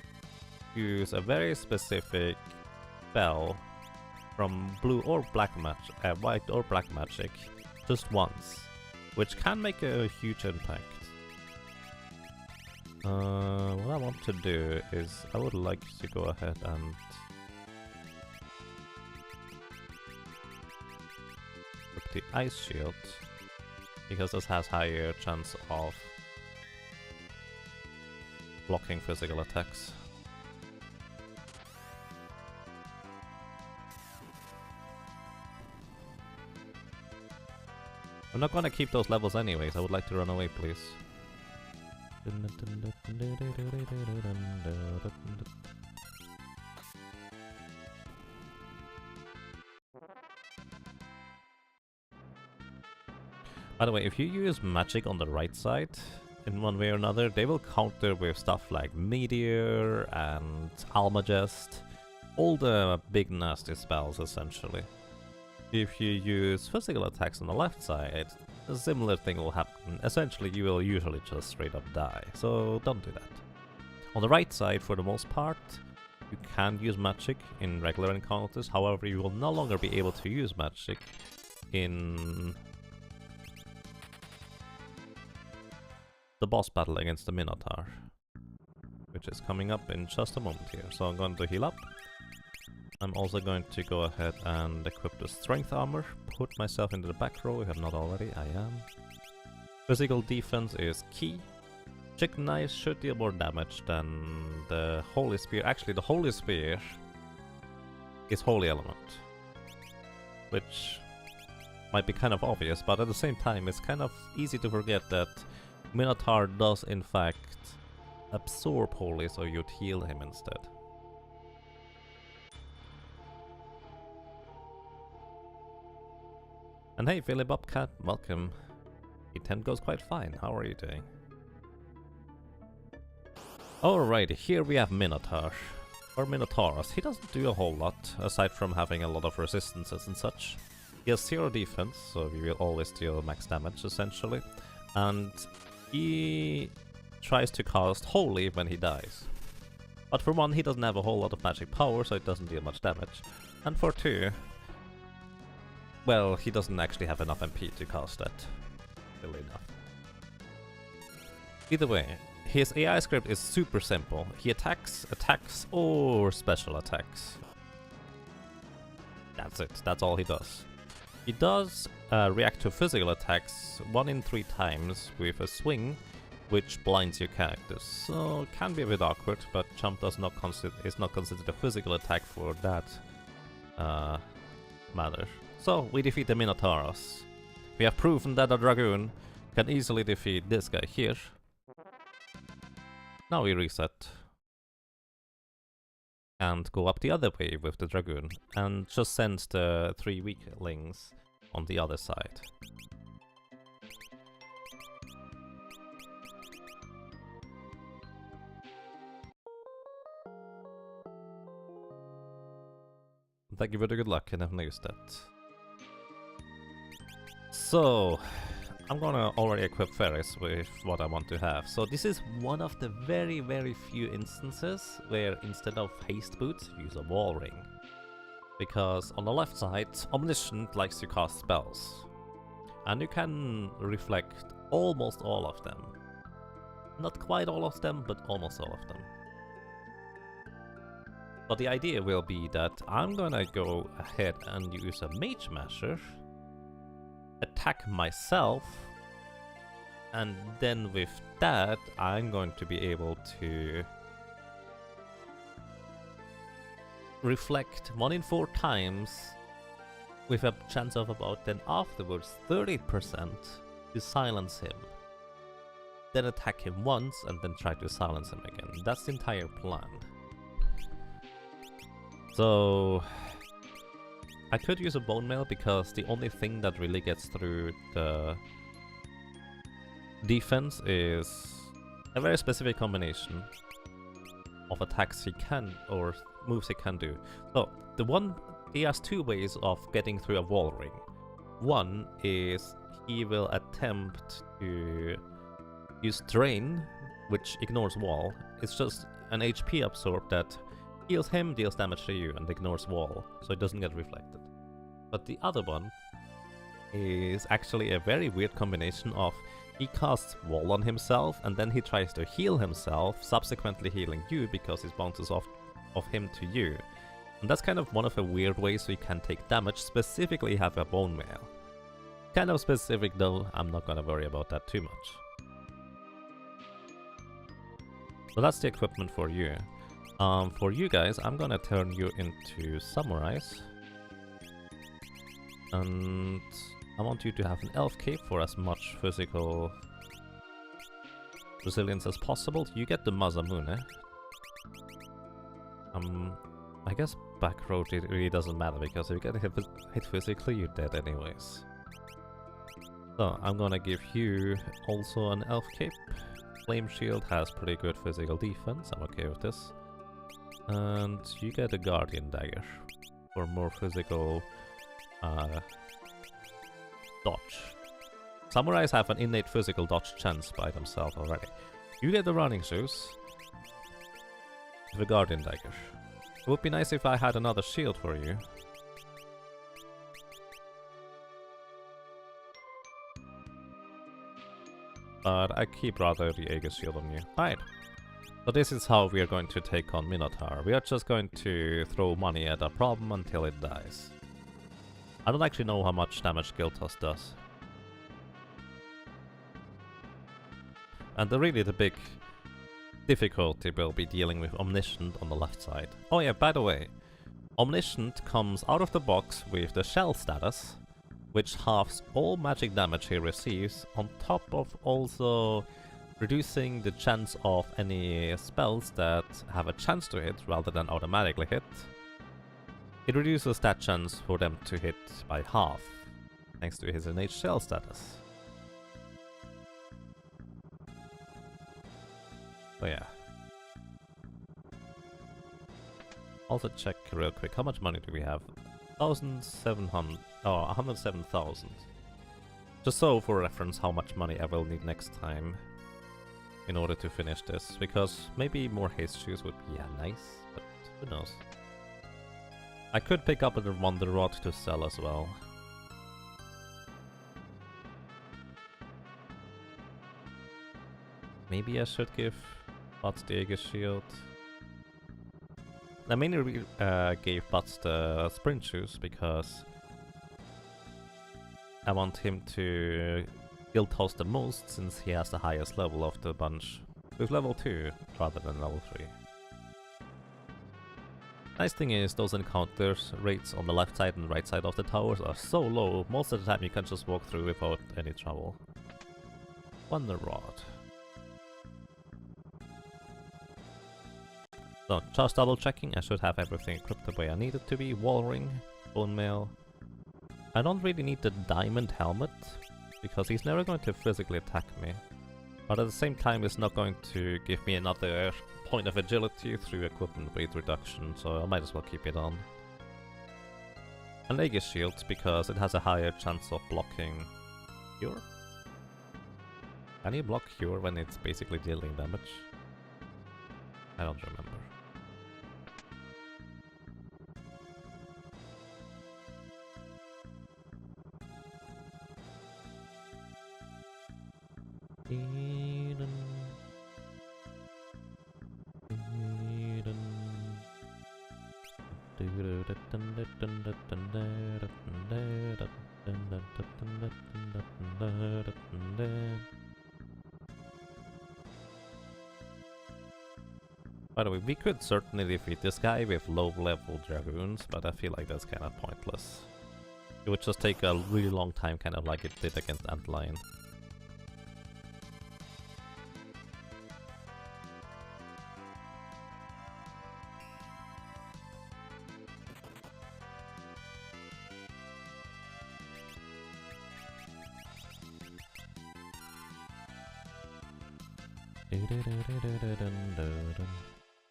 use a very specific spell from blue or black magic, white or black magic, just once, which can make a huge impact. What I want to do is, I would like to go ahead and put the Ice Shield, because this has higher chance of blocking physical attacks. I'm not gonna keep those levels anyways, I would like to run away, please. By the way, if you use magic on the right side, in one way or another, they will counter with stuff like Meteor and Almagest, all the big nasty spells essentially. If you use physical attacks on the left side, a similar thing will happen. Essentially, you will usually just straight up die, so don't do that. On the right side, for the most part, you can use magic in regular encounters, however, you will no longer be able to use magic in the boss battle against the Minotaur, which is coming up in just a moment here. So I'm going to heal up. I'm also going to go ahead and equip the strength armor, put myself into the back row if I'm not already, I am. Physical defense is key. Chicken knives should deal more damage than the holy spear. Actually, the holy spear is holy element, which might be kind of obvious, but at the same time it's kind of easy to forget that Minotaur does in fact absorb holy, so you'd heal him instead. And hey, Philly Bobcat, welcome. E10 goes quite fine. How are you doing? Alrighty, here we have Minotaur. Or Minotaurus. He doesn't do a whole lot, aside from having a lot of resistances and such. He has 0 defense, so he will always deal max damage, essentially. And he tries to cast Holy when he dies. But for 1, he doesn't have a whole lot of magic power, so it doesn't deal much damage. And for 2, well, he doesn't actually have enough MP to cast that. Silly enough. Either way, his AI script is super simple. He attacks, or special attacks. That's it. That's all he does. He does react to physical attacks 1 in 3 times with a swing, which blinds your characters. So it can be a bit awkward, but Jump is not considered a physical attack for that matter. So we defeat the Minotaurus. We have proven that a Dragoon can easily defeat this guy here. Now we reset. And go up the other way with the Dragoon. And just send the 3 weaklings on the other side. Thank you for the good luck, and I've noticed that. So, I'm gonna already equip Ferris with what I want to have. So this is one of the very, very few instances where instead of haste boots, use a wall ring. Because on the left side, Omniscient likes to cast spells. And you can reflect almost all of them. Not quite all of them, but almost all of them. But the idea will be that I'm gonna go ahead and use a Mage Masher, attack myself, and then with that I'm going to be able to reflect 1 in 4 times with a chance of about then afterwards 30% to silence him. Then attack him once and then try to silence him again. That's the entire plan. So I could use a bone mail because the only thing that really gets through the defense is a very specific combination of attacks he can or moves he can do. So he has 2 ways of getting through a wall ring. One is he will attempt to use Drain, which ignores wall. It's just an HP absorb that heals him, deals damage to you, and ignores wall, so it doesn't get reflected. But the other one is actually a very weird combination of he casts wall on himself, and then he tries to heal himself, subsequently healing you because it bounces off of him to you. And that's kind of one of the weird ways so you can take damage, specifically have a bone mail. Kind of specific though, I'm not gonna worry about that too much. So that's the equipment for you. For you guys, I'm gonna turn you into samurais. And I want you to have an elf cape for as much physical resilience as possible. You get the Mazamune. I guess back road it really doesn't matter because if you get hit physically, you're dead anyways. So I'm gonna give you also an elf cape. Flame shield has pretty good physical defense, I'm okay with this. And you get a guardian dagger for more physical dodge. Samurais have an innate physical dodge chance by themselves already. You get the running shoes with a guardian dagger. It would be nice if I had another shield for you. But I keep rather the Aegis shield on you. Right. So this is how we are going to take on Minotaur. We are just going to throw money at a problem until it dies. I don't actually know how much damage Giltos does. And the big difficulty will be dealing with Omniscient on the left side. Oh yeah, by the way, Omniscient comes out of the box with the Shell status, which halves all magic damage he receives, on top of also reducing the chance of any spells that have a chance to hit rather than automatically hit. It reduces that chance for them to hit by half, thanks to his innate shell status. So yeah. Also check real quick, how much money do we have? 1,700, oh, 107,000. Just so for reference how much money I will need next time in order to finish this, because maybe more haste shoes would be nice, but who knows. I could pick up a Wonder Rod to sell as well. Maybe I should give Butts the Aegis shield. I mainly gave Butts the sprint shoes because I want him to guild host the most since he has the highest level of the bunch with level 2 rather than level 3. Nice thing is those encounters rates on the left side and right side of the towers are so low, most of the time you can just walk through without any trouble. Wonder Rod. So, just double checking, I should have everything equipped the way I need it to be. Wall ring, bone mail. I don't really need the diamond helmet, because he's never going to physically attack me. But at the same time it's not going to give me another point of agility through equipment weight reduction, so I might as well keep it on. And Aegis shield, because it has a higher chance of blocking cure. Can you block Cure when it's basically dealing damage? I don't remember. By the way, we could certainly defeat this guy with low-level Dragoons, but I feel like that's kind of pointless. It would just take a really long time, kind of like it did against Antlion.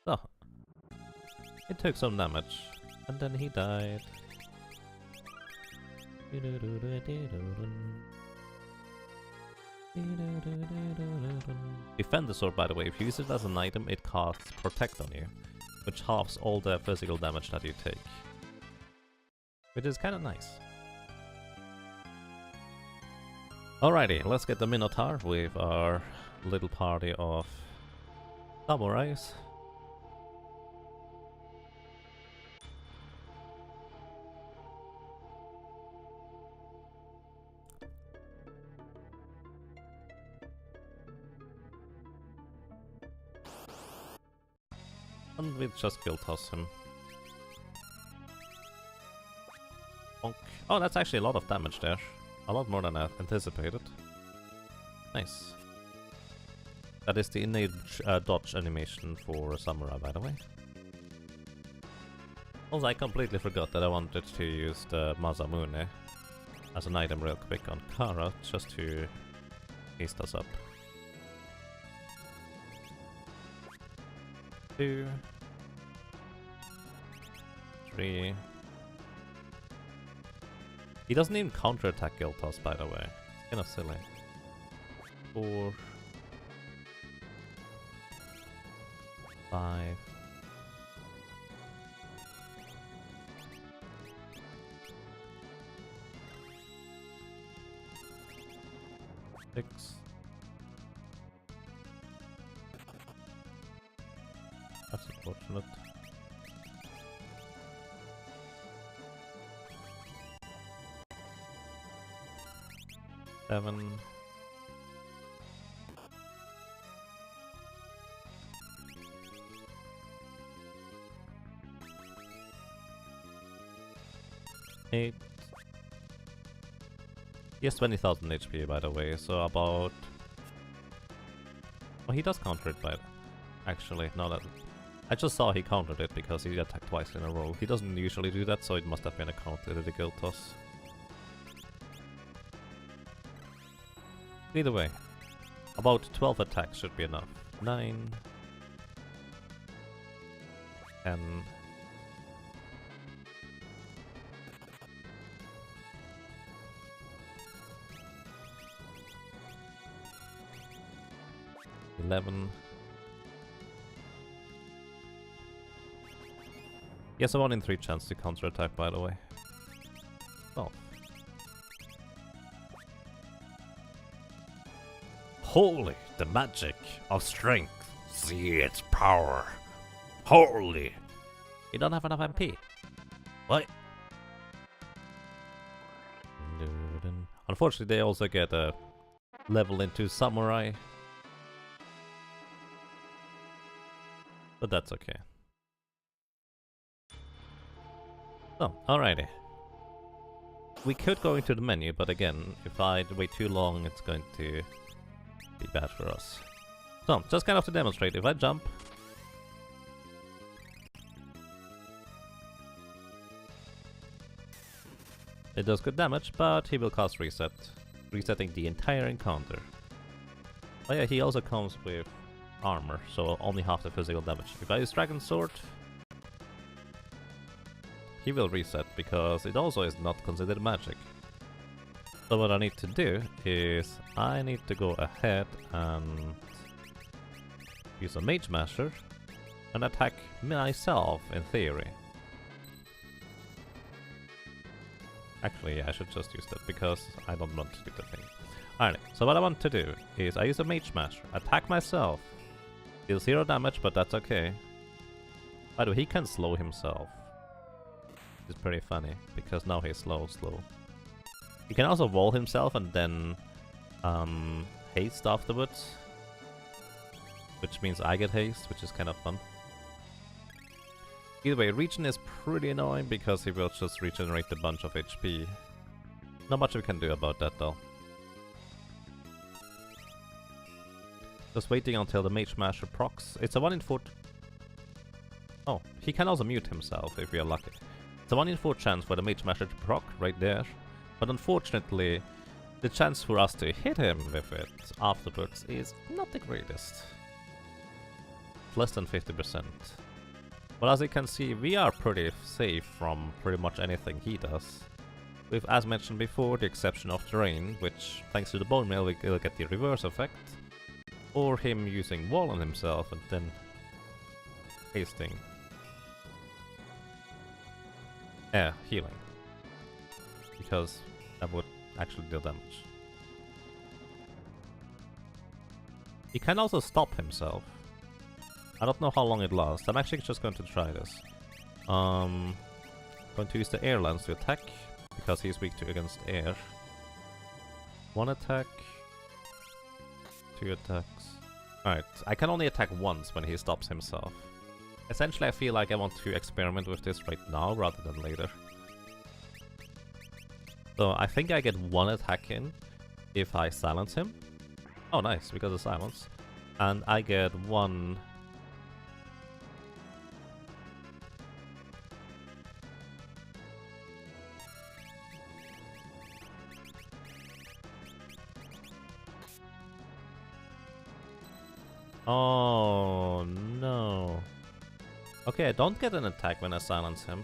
Oh, it took some damage, and then he died. Defender Sword, by the way, if you use it as an item, it casts Protect on you, which halves all the physical damage that you take. Which is kind of nice. Alrighty, let's get the Minotaur with our little party of samurais. And we just kill toss him. Bonk. Oh, that's actually a lot of damage there. A lot more than I anticipated. Nice. That is the innate dodge animation for Samurai, by the way. Also, I completely forgot that I wanted to use the Masamune as an item real quick on Kara, just to haste us up. 2, 3. He doesn't even counterattack Guild Toss, by the way. It's kind of silly. 4, 5. 6. That's unfortunate. 7. 8. He has 20,000 HP, by the way, so about... Oh, he does counter it, but actually, no, that... I just saw he countered it because he attacked twice in a row. He doesn't usually do that, so it must have been a counter to the Guild Toss. Either way, about 12 attacks should be enough. 9... 10... 11. He has a 1 in 3 chance to counterattack, by the way. 12. Holy, the magic of strength. See its power. Holy. You don't have enough MP. What? Unfortunately, they also get a level into Samurai. But that's okay. Oh, alrighty. We could go into the menu, but again, if I wait too long, it's going to be bad for us. So, just kind of to demonstrate, if I jump... It does good damage, but he will cast reset, resetting the entire encounter. Oh yeah, he also comes with armor, so only half the physical damage. If I use Dragon Sword, he will reset, because it also is not considered magic. So what I need to do is I need to go ahead and use a Mage Master and attack myself in theory. Actually, yeah, I should just use that because I don't want to do the thing. Alright, so what I want to do is I use a Mage Master, attack myself, deal 0 damage, but that's okay. By the way, he can slow himself. It's pretty funny, because now he's slow. He can also wall himself and then haste afterwards. Which means I get haste, which is kind of fun. Either way, regen is pretty annoying because he will just regenerate a bunch of HP. Not much we can do about that though. Just waiting until the Mage Master procs. It's a 1 in 4... Oh, he can also mute himself if we are lucky. It's a 1 in 4 chance for the Mage Master to proc right there. But unfortunately, the chance for us to hit him with it afterwards is not the greatest. It's less than 50%. But as you can see, we are pretty safe from pretty much anything he does. With, as mentioned before, the exception of Terrain, which, thanks to the Bone Mill, we'll get the reverse effect. Or him using Wall on himself and then hasting. Healing. Because that would actually deal damage. He can also stop himself. I don't know how long it lasts. I'm actually just going to try this. Going to use the air lance to attack because he's weak to against air. 1 attack. 2 attacks. Alright, I can only attack once when he stops himself. Essentially, I feel like I want to experiment with this right now rather than later. So I think I get 1 attack in if I silence him. Oh nice, we got the silence. And I get 1... Oh no. Okay, I don't get an attack when I silence him.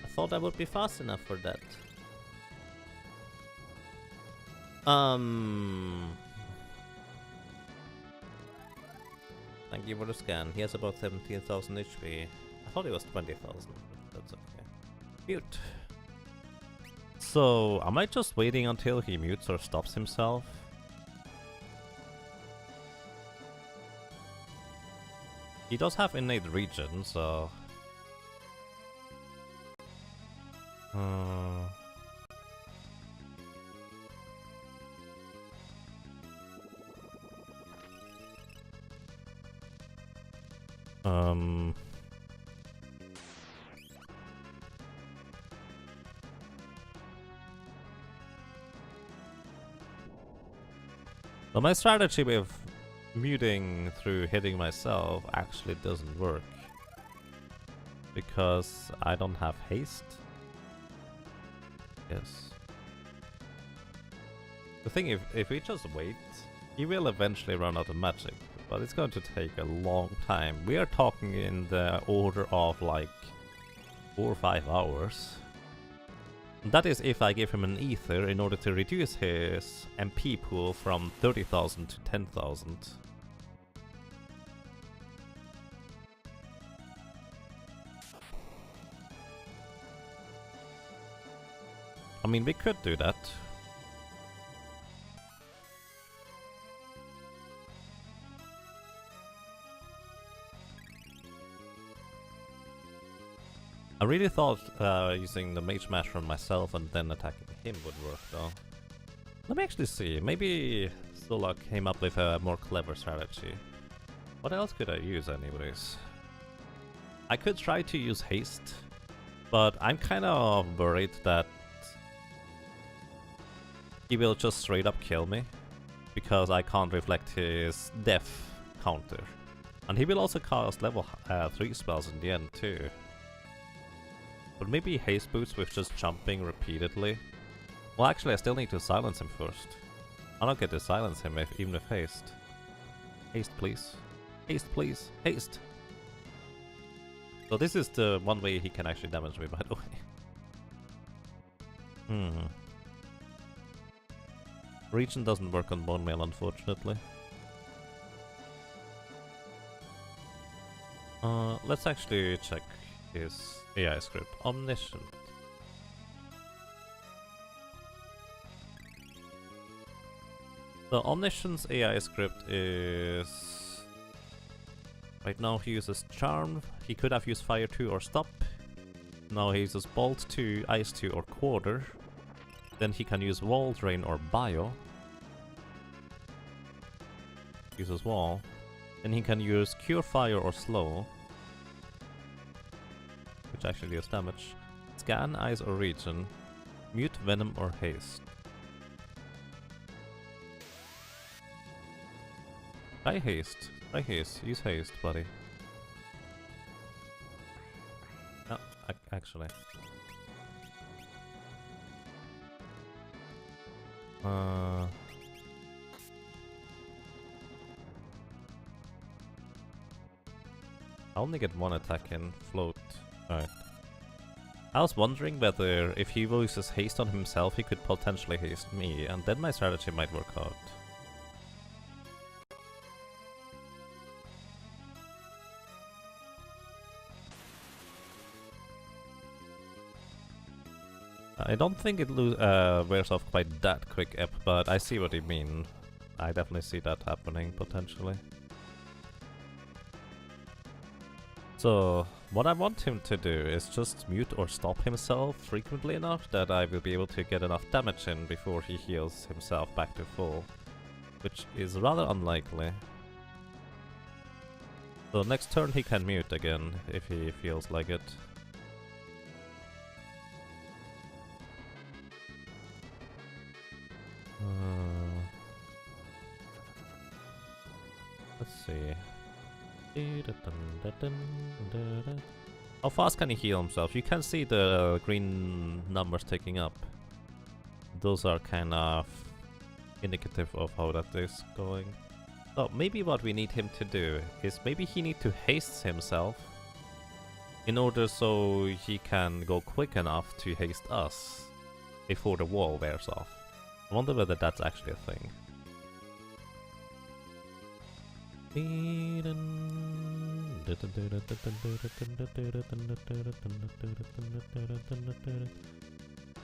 I thought I would be fast enough for that. Thank you for the scan. He has about 17,000 HP. I thought it was 20,000, but that's okay. Mute. So, am I just waiting until he mutes or stops himself? He does have innate regen, so... So my strategy with muting through hitting myself actually doesn't work. Because I don't have haste. Yes. The thing, if we just wait, he will eventually run out of magic. But it's going to take a long time. We are talking in the order of like 4 or 5 hours. That is if I give him an ether in order to reduce his MP pool from 30,000 to 10,000. I mean, we could do that. I really thought using the Mage Master on myself and then attacking him would work though. Let me actually see, maybe Solak came up with a more clever strategy. What else could I use anyways? I could try to use haste, but I'm kind of worried that he will just straight up kill me, because I can't reflect his death counter. And he will also cast level 3 spells in the end too. But maybe haste boots with just jumping repeatedly. Well, actually, I still need to silence him first. I don't get to silence him even with haste. Haste, please. Haste, please. Haste! So this is the one way he can actually damage me, by the way. Region doesn't work on bone mail, unfortunately. Let's actually check his AI script. Omniscient. The Omniscient's AI script is... Right now he uses Charm. He could have used Fire 2 or Stop. Now he uses Bolt 2, Ice 2 or Quarter. Then he can use Wall, Drain or Bio. Uses Wall. Then he can use Cure Fire or Slow, which actually deals damage. Scan, Ice or Region. Mute, Venom or Haste. Try Haste. Try Haste. Use Haste, buddy. No, actually. I only get one attack in float. Alright. I was wondering whether if he uses haste on himself, he could potentially haste me, and then my strategy might work out. I don't think it wears off quite that quick, Ep, but I see what you mean. I definitely see that happening, potentially. So, what I want him to do is just mute or stop himself frequently enough that I will be able to get enough damage in before he heals himself back to full, which is rather unlikely. So next turn he can mute again if he feels like it. Let's see. How fast can he heal himself? You can see the green numbers ticking up. Those are kind of indicative of how that is going. So maybe what we need him to do is maybe he need to haste himself in order so he can go quick enough to haste us before the wall wears off. I wonder whether that's actually a thing.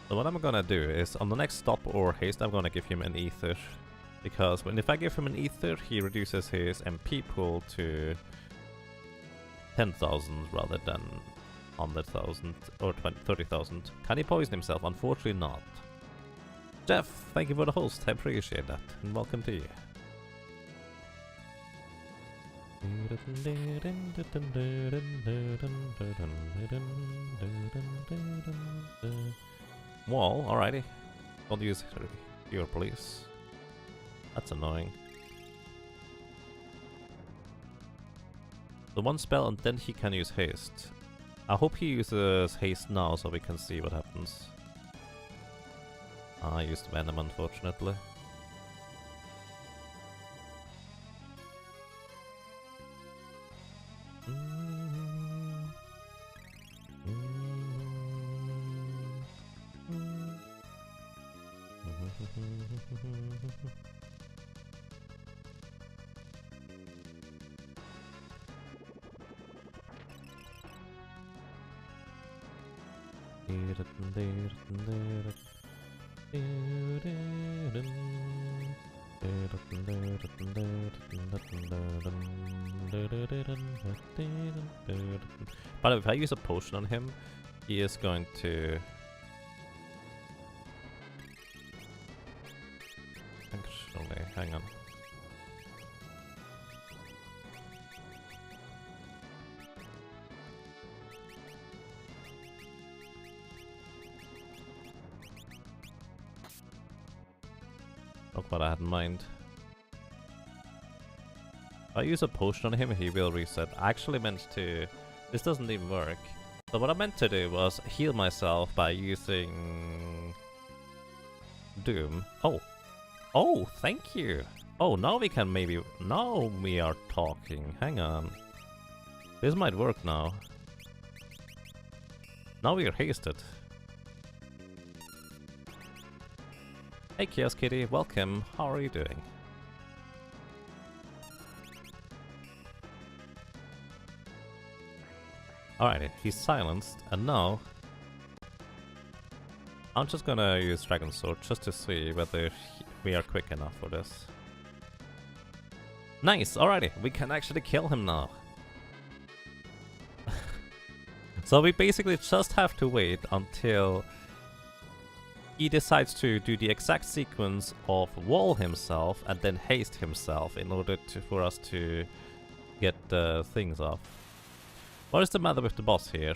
So what I'm gonna do is, on the next stop or haste, I'm gonna give him an ether. Because if I give him an ether, he reduces his MP pool to 10,000 rather than 100,000 or 30,000. Can he poison himself? Unfortunately not. Jeff, thank you for the host, I appreciate that, and welcome to you. Wall, alrighty. Don't use cure, please. That's annoying. The one spell and then he can use haste. I hope he uses haste now so we can see what happens. I used Venom, unfortunately. But if I use a potion on him, he is going to... Actually, hang on. Look what I had in mind. If I use a potion on him, he will reset. I actually meant to... This doesn't even work. So what I meant to do was heal myself by using... Doom. Oh! Oh, thank you! Oh, now we can maybe... Now we are talking. Hang on. This might work now. Now we are hasted. Hey Chaos Kitty, welcome. How are you doing? Alrighty, he's silenced, and now I'm just gonna use Dragon Sword just to see whether we are quick enough for this. Nice! Alrighty, we can actually kill him now. So we basically just have to wait until he decides to do the exact sequence of wall himself and then haste himself in order for us to get the things off. What is the matter with the boss here?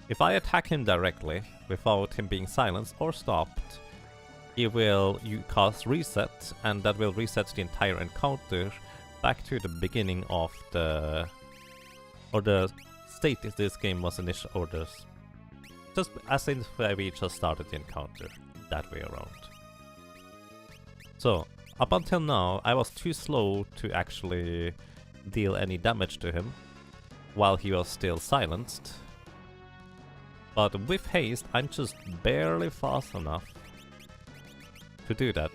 If I attack him directly, without him being silenced or stopped, he will cast reset, and that will reset the entire encounter back to the beginning of the state if this game was initial orders. Just as if we just started the encounter, that way around. So, up until now, I was too slow to actually deal any damage to him while he was still silenced. But with haste, I'm just barely fast enough to do that.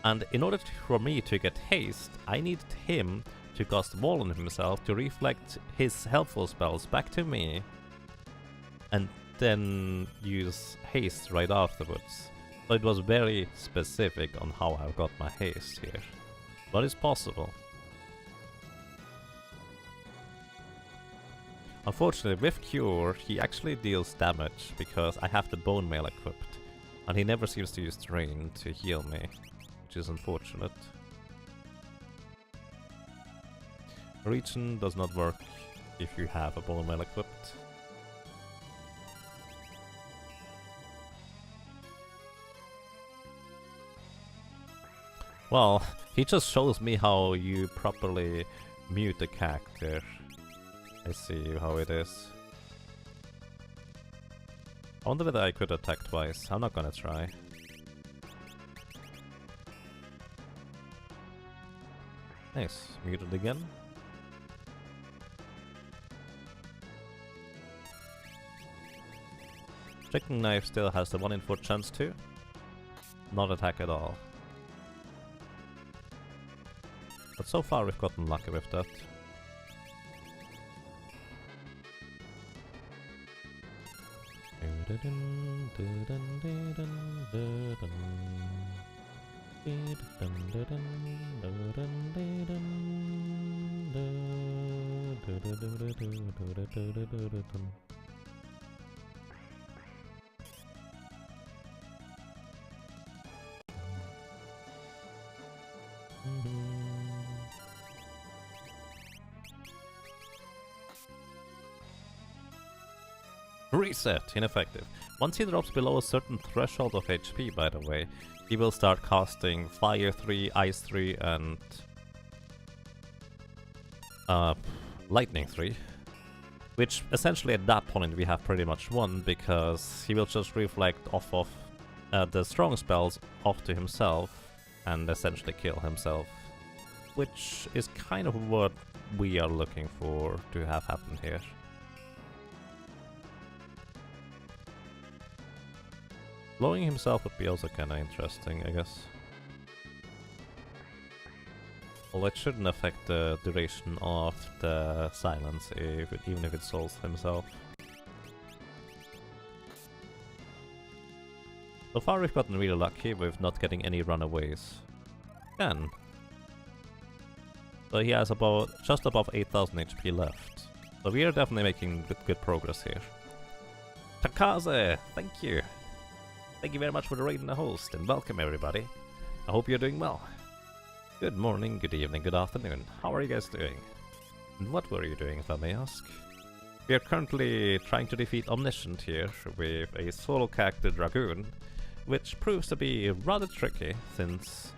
And in order for me to get haste, I needed him to cast wall on himself to reflect his helpful spells back to me, and then use haste right afterwards. So it was very specific on how I got my haste here. But it's possible. Unfortunately, with Cure, he actually deals damage because I have the Bone Mail equipped, and he never seems to use Drain to heal me, which is unfortunate. Region does not work if you have a Bone Mail equipped. Well, he just shows me how you properly mute the character. I see how it is. I wonder whether I could attack twice. I'm not gonna try. Nice. Muted again. Chicken Knife still has the 1 in 4 chance to not attack at all. But so far we've gotten lucky with that. Reset! Ineffective. Once he drops below a certain threshold of HP, by the way, he will start casting Fire 3, Ice 3, and Lightning 3. Which essentially at that point we have pretty much won, because he will just reflect off of the strong spells off to himself and essentially kill himself. Which is kind of what we are looking for to have happen here. Blowing himself would be also kinda interesting, I guess. Well, it shouldn't affect the duration of the silence, even if it souls himself. So far we've gotten really lucky with not getting any runaways. Again. So he has just above 8,000 HP left. So we are definitely making good progress here. Takaze, thank you! Thank you very much for the raid and the host, and welcome everybody. I hope you're doing well. Good morning, good evening, good afternoon. How are you guys doing? And what were you doing, if I may ask? We are currently trying to defeat Omniscient here with a solo character Dragoon, which proves to be rather tricky, since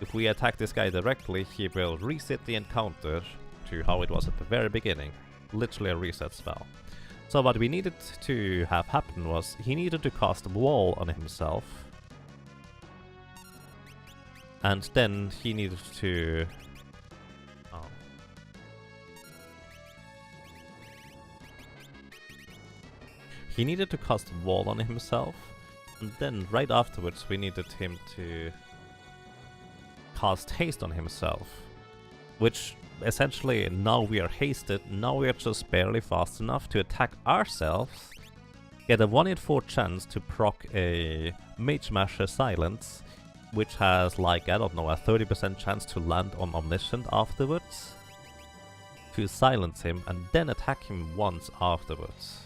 if we attack this guy directly, he will reset the encounter to how it was at the very beginning. Literally a reset spell. So what we needed to have happen was he needed to cast a wall on himself, and then he needed to cast a wall on himself, And then right afterwards we needed him to cast haste on himself. Which essentially now we are hasted, now we are just barely fast enough to attack ourselves, get a 1 in 4 chance to proc a Mage Masher Silence, which has like, I don't know, a 30% chance to land on Omniscient afterwards, to silence him and then attack him once afterwards.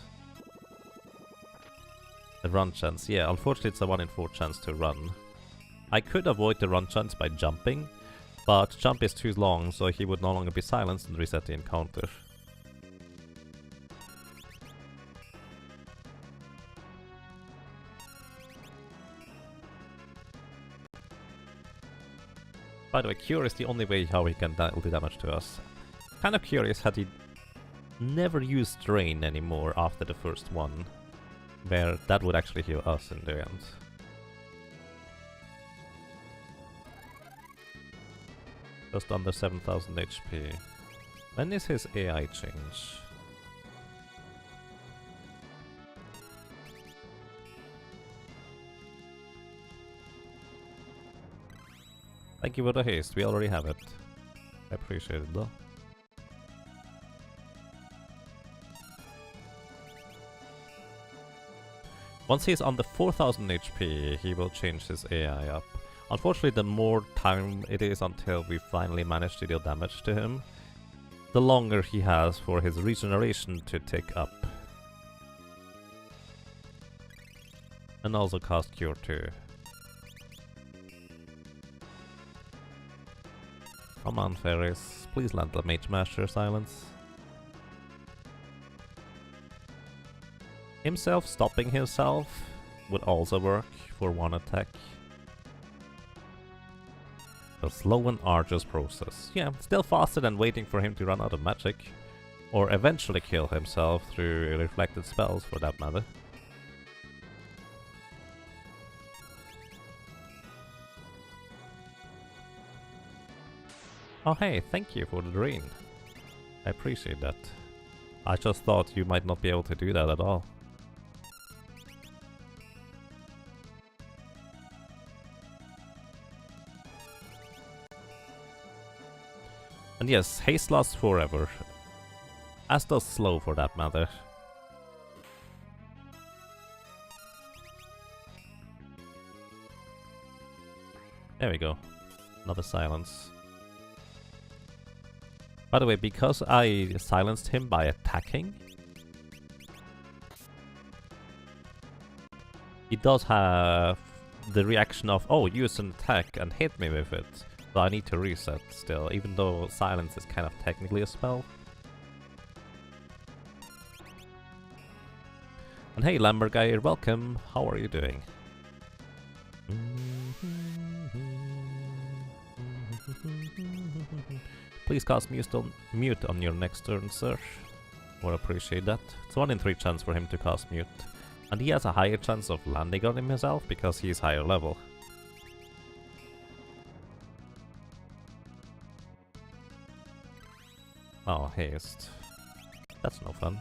The run chance, yeah, unfortunately it's a 1 in 4 chance to run. I could avoid the run chance by jumping, but jump is too long, so he would no longer be silenced and reset the encounter. By the way, Cure is the only way how he can deal the damage to us. Kind of curious had he never used Drain anymore after the first one, where that would actually heal us in the end. Just under 7000 HP. When is his AI change? Thank you for the haste, we already have it. I appreciate it though. Once he's under 4000 HP, he will change his AI up. Unfortunately, the more time it is until we finally manage to deal damage to him, the longer he has for his regeneration to tick up. And also cast Cure too. Come on, fairies, please land the Mage Masher Silence. Himself stopping himself would also work for one attack. A slow and arduous process. Yeah, still faster than waiting for him to run out of magic. Or eventually kill himself through reflected spells, for that matter. Oh hey, thank you for the drain. I appreciate that. I just thought you might not be able to do that at all. And yes, haste lasts forever. As does slow, for that matter. There we go. Another silence. By the way, because I silenced him by attacking, he does have the reaction of, oh, use an attack and hit me with it. So I need to reset still, even though silence is kind of technically a spell. And hey, Lambergeyer, welcome. How are you doing? Please cast mute on your next turn, sir. Would appreciate that. It's 1 in 3 chance for him to cast mute. And he has a higher chance of landing on himself because he's higher level. Oh, haste. That's no fun.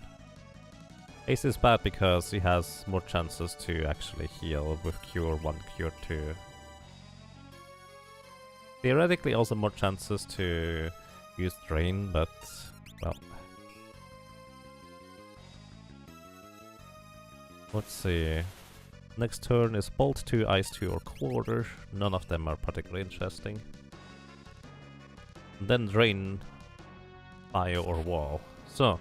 Haste is bad because he has more chances to actually heal with Cure 1, Cure 2. Theoretically also more chances to use Drain, but, well. Let's see. Next turn is Bolt 2, Ice 2 or Quarter. None of them are particularly interesting. And then Drain, Fire or Wall. So,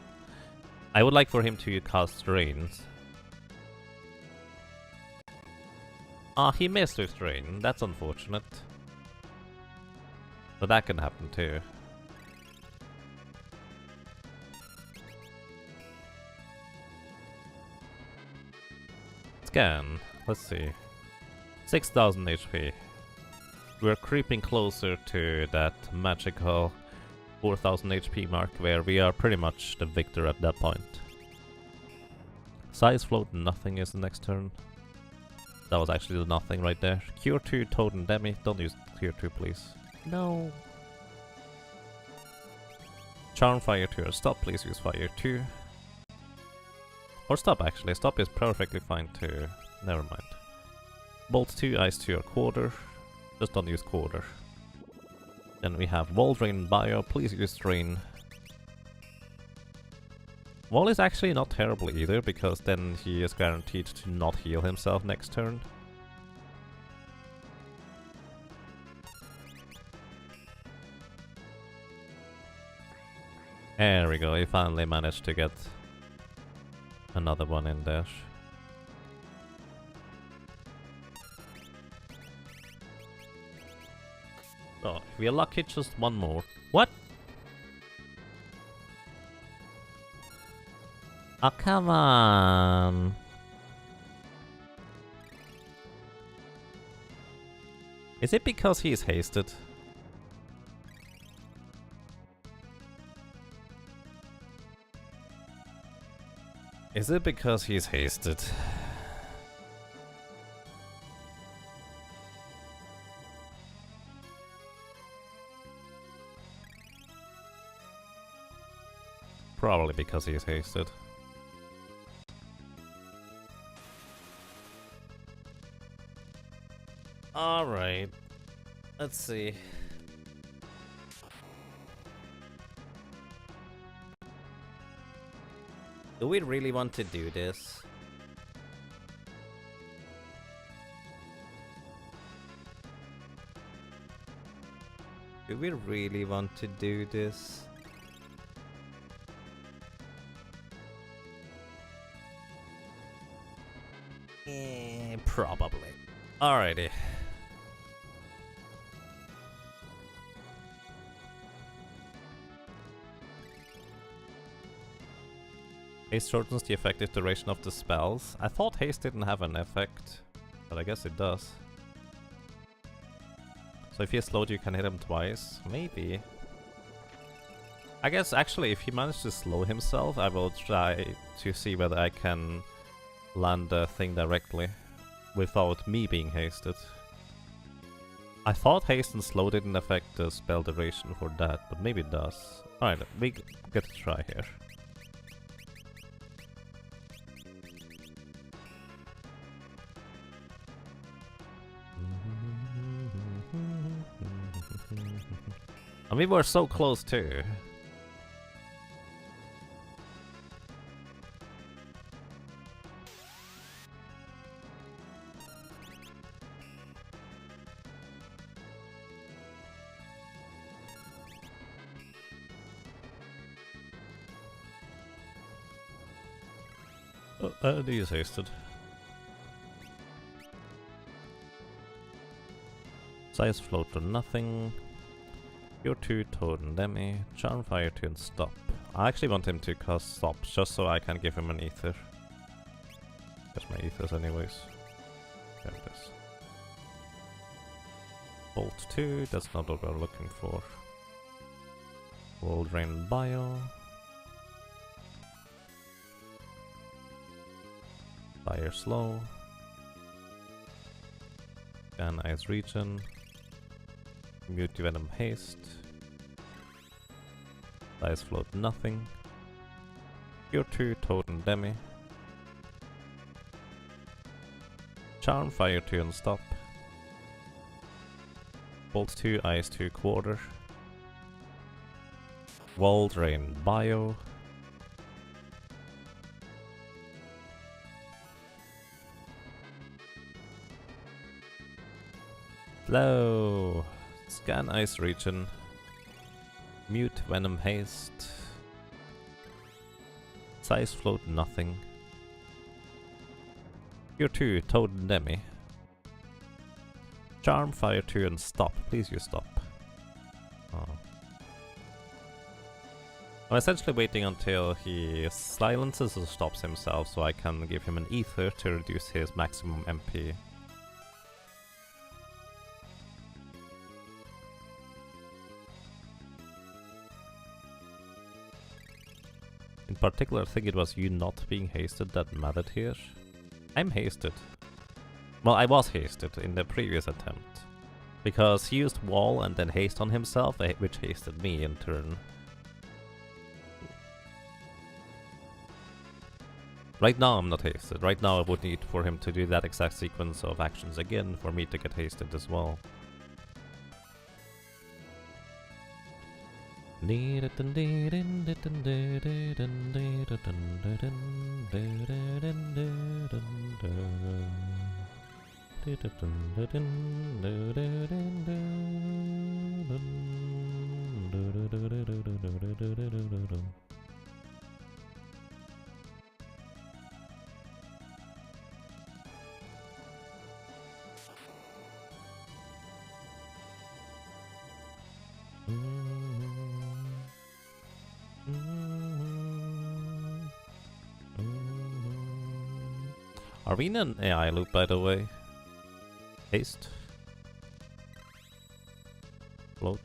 I would like for him to cast Drains. Ah, he missed with Drain. That's unfortunate. But that can happen too. Scan. Let's see. 6000 HP. We're creeping closer to that magical 4000 HP mark where we are pretty much the victor at that point. Size float, nothing is the next turn. That was actually the nothing right there. Cure 2, Toad and Demi. Don't use Cure 2, please. No. Charm Fire 2 or Stop, please use Fire 2. Or Stop actually, Stop is perfectly fine too. Never mind. Bolt 2, Ice 2 or Quarter. Just don't use Quarter. Then we have Wall Drain Bio, please use Drain. Wall is actually not terrible either, because then he is guaranteed to not heal himself next turn. There we go, he finally managed to get another one in there. Oh, if we are lucky, just one more. What? Oh, come on. Is it because he's hasted? Is it because he's hasted? Probably because he's hasted. Alright. Let's see. Do we really want to do this? Do we really want to do this? Probably. Alrighty. Haste shortens the effective duration of the spells. I thought haste didn't have an effect, but I guess it does. So if he is slowed, you can hit him twice. Maybe. I guess actually if he managed to slow himself, I will try to see whether I can land the thing directly without me being hasted. I thought haste and slow didn't affect the spell duration for that, but maybe it does. Alright, we get to try here. And we were so close too. Oh, he is hasted. Size float to nothing. Your 2 Totem Demi, Charm Fire 2 and Stop. I actually want him to cast Stop just so I can give him an Ether. That's my Ethers anyways. There it is. Bolt 2, that's not what we're looking for. Wall Drain Bio. Fire Slow. Scan Ice Region. Mute Venom Haste. Dice Float nothing. Your 2 Totem Demi. Charm Fire 2 and Stop. Bolt 2 Ice 2 Quarter. Wall Drain Bio. Slow. Scan Ice Region. Mute Venom Haste. Size Float nothing. Your 2 Totem Demi. Charm Fire 2 and Stop. Please use Stop. Oh. I'm essentially waiting until he silences or stops himself so I can give him an Ether to reduce his maximum MP. In particular, I think it was you not being hasted that mattered here. I'm hasted. Well, I was hasted in the previous attempt. Because he used wall and then haste on himself, which hasted me in turn. Right now I'm not hasted. Right now I would need for him to do that exact sequence of actions again for me to get hasted as well. Are we in an AI loop, by the way? Haste. Float.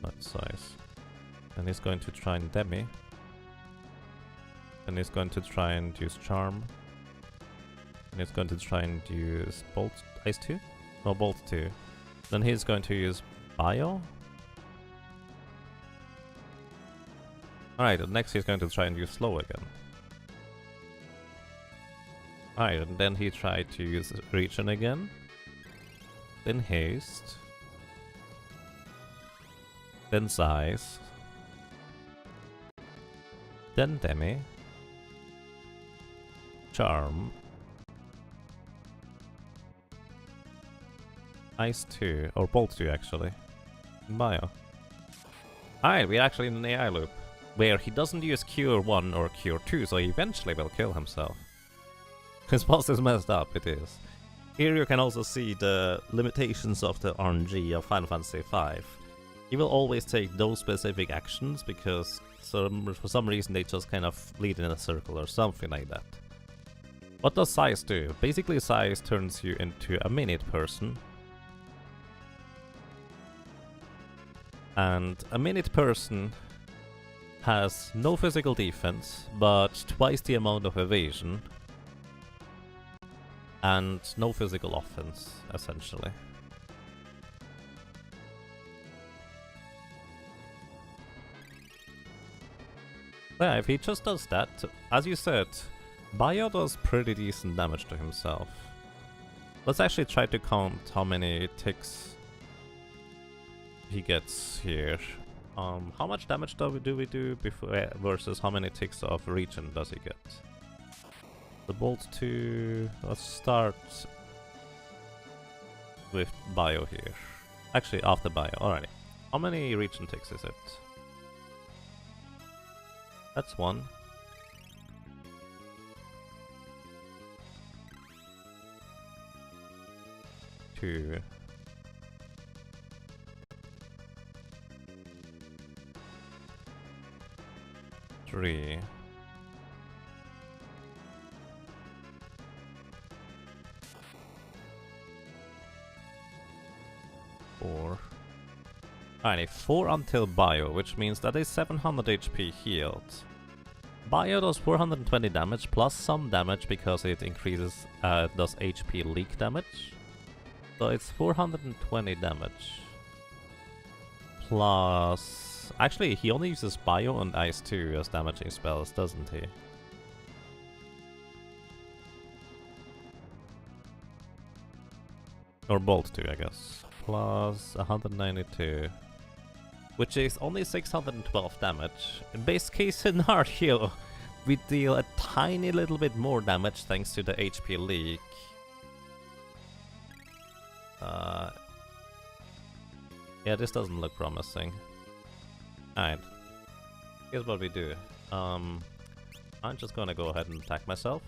Not size. And he's going to try and demi. And he's going to try and use charm. And he's going to try and use bolt ice 2? No, bolt 2. Then he's going to use bio. Alright, next he's going to try and use slow again. Alright, and then he tried to use regen again. Then haste. Then size. Then demi. Charm. Ice 2, or bolt 2 actually. Bio. Alright, we're actually in an AI loop. Where he doesn't use Cure 1 or Cure 2, so he eventually will kill himself. His boss is messed up, it is. Here you can also see the limitations of the RNG of Final Fantasy V. He will always take those specific actions because for some reason they just kind of lead in a circle or something like that. What does size do? Basically size turns you into a minute person. And a minute person has no physical defense, but twice the amount of evasion. And no physical offense, essentially. Yeah, if he just does that, as you said, Bio does pretty decent damage to himself. Let's actually try to count how many ticks he gets here. How much damage do we do before versus how many ticks of regen does he get? The bolt 2... let's start with bio here. Actually, after bio, alrighty. How many regen ticks is it? That's 1. 2. 3. 4. Alright, 4 until bio, which means that is 700 HP healed. Bio does 420 damage plus some damage because it increases, does HP leak damage. So it's 420 damage. Plus... actually, he only uses bio and ice 2 as damaging spells, doesn't he? Or bolt 2, I guess. Plus 192. Which is only 612 damage. In base case scenario, we deal a tiny little bit more damage thanks to the HP leak. Yeah, this doesn't look promising. Alright. Here's what we do. I'm just gonna go ahead and attack myself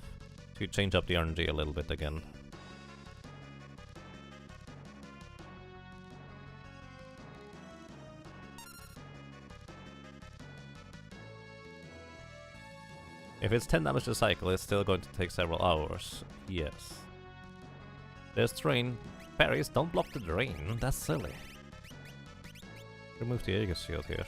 to change up the RNG a little bit again. If it's 10 damage a cycle, it's still going to take several hours. Yes. There's drain. Parries, don't block the drain. That's silly. Remove the Aegis shield here.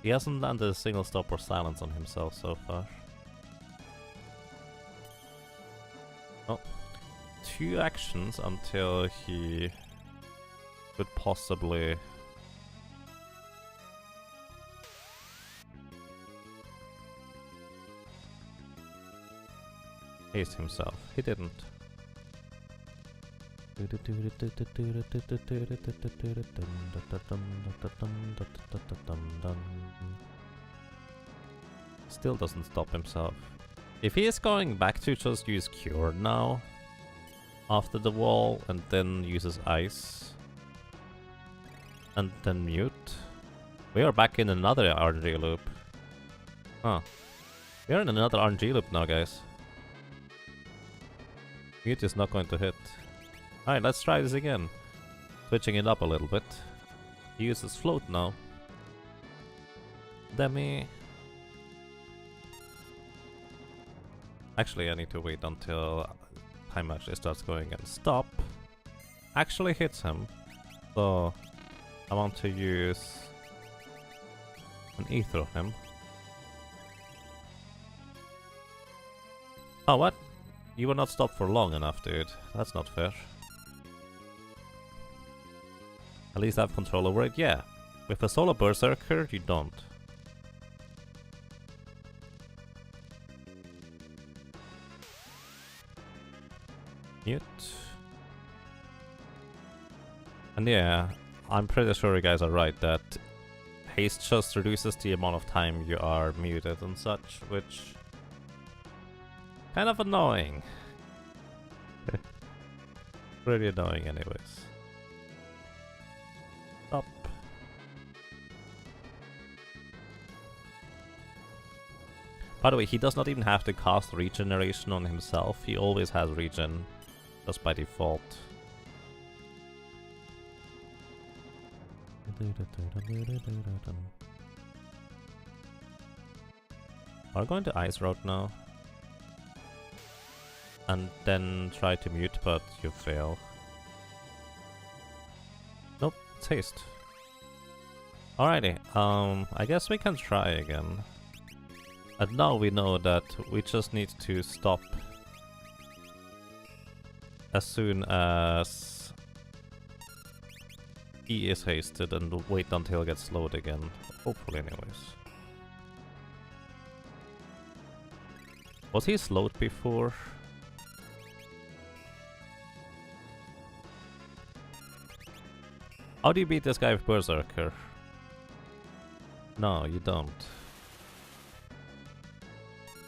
He hasn't landed a single stop or silence on himself so far. Oh, 2 actions until he could possibly... haste himself. He didn't. Still doesn't stop himself. If he is going back to just use Cure now, after the wall, and then uses Ice, and then Mute, we are back in another RNG loop. Huh. We are in another RNG loop now, guys. Mute is not going to hit. Alright, let's try this again. Switching it up a little bit. He uses Float now. Demi. Actually, I need to wait until time actually starts going and stop. Actually hits him. So, I want to use an Ether on him. Oh, what? You were not stopped for long enough, dude. That's not fair. At least I have control over it. Yeah. With a solo berserker, you don't. Mute. And yeah, I'm pretty sure you guys are right that haste just reduces the amount of time you are muted and such, which... kind of annoying. Pretty annoying anyways. Up. By the way, he does not even have to cast regeneration on himself. He always has regen, just by default. Are going to Ice Route now. And then try to mute, but you fail. Nope, it's haste. Alrighty, I guess we can try again. And now we know that we just need to stop as soon as he is hasted and wait until it gets slowed again. Hopefully anyways. Was he slowed before? How do you beat this guy with Berserker? No, you don't.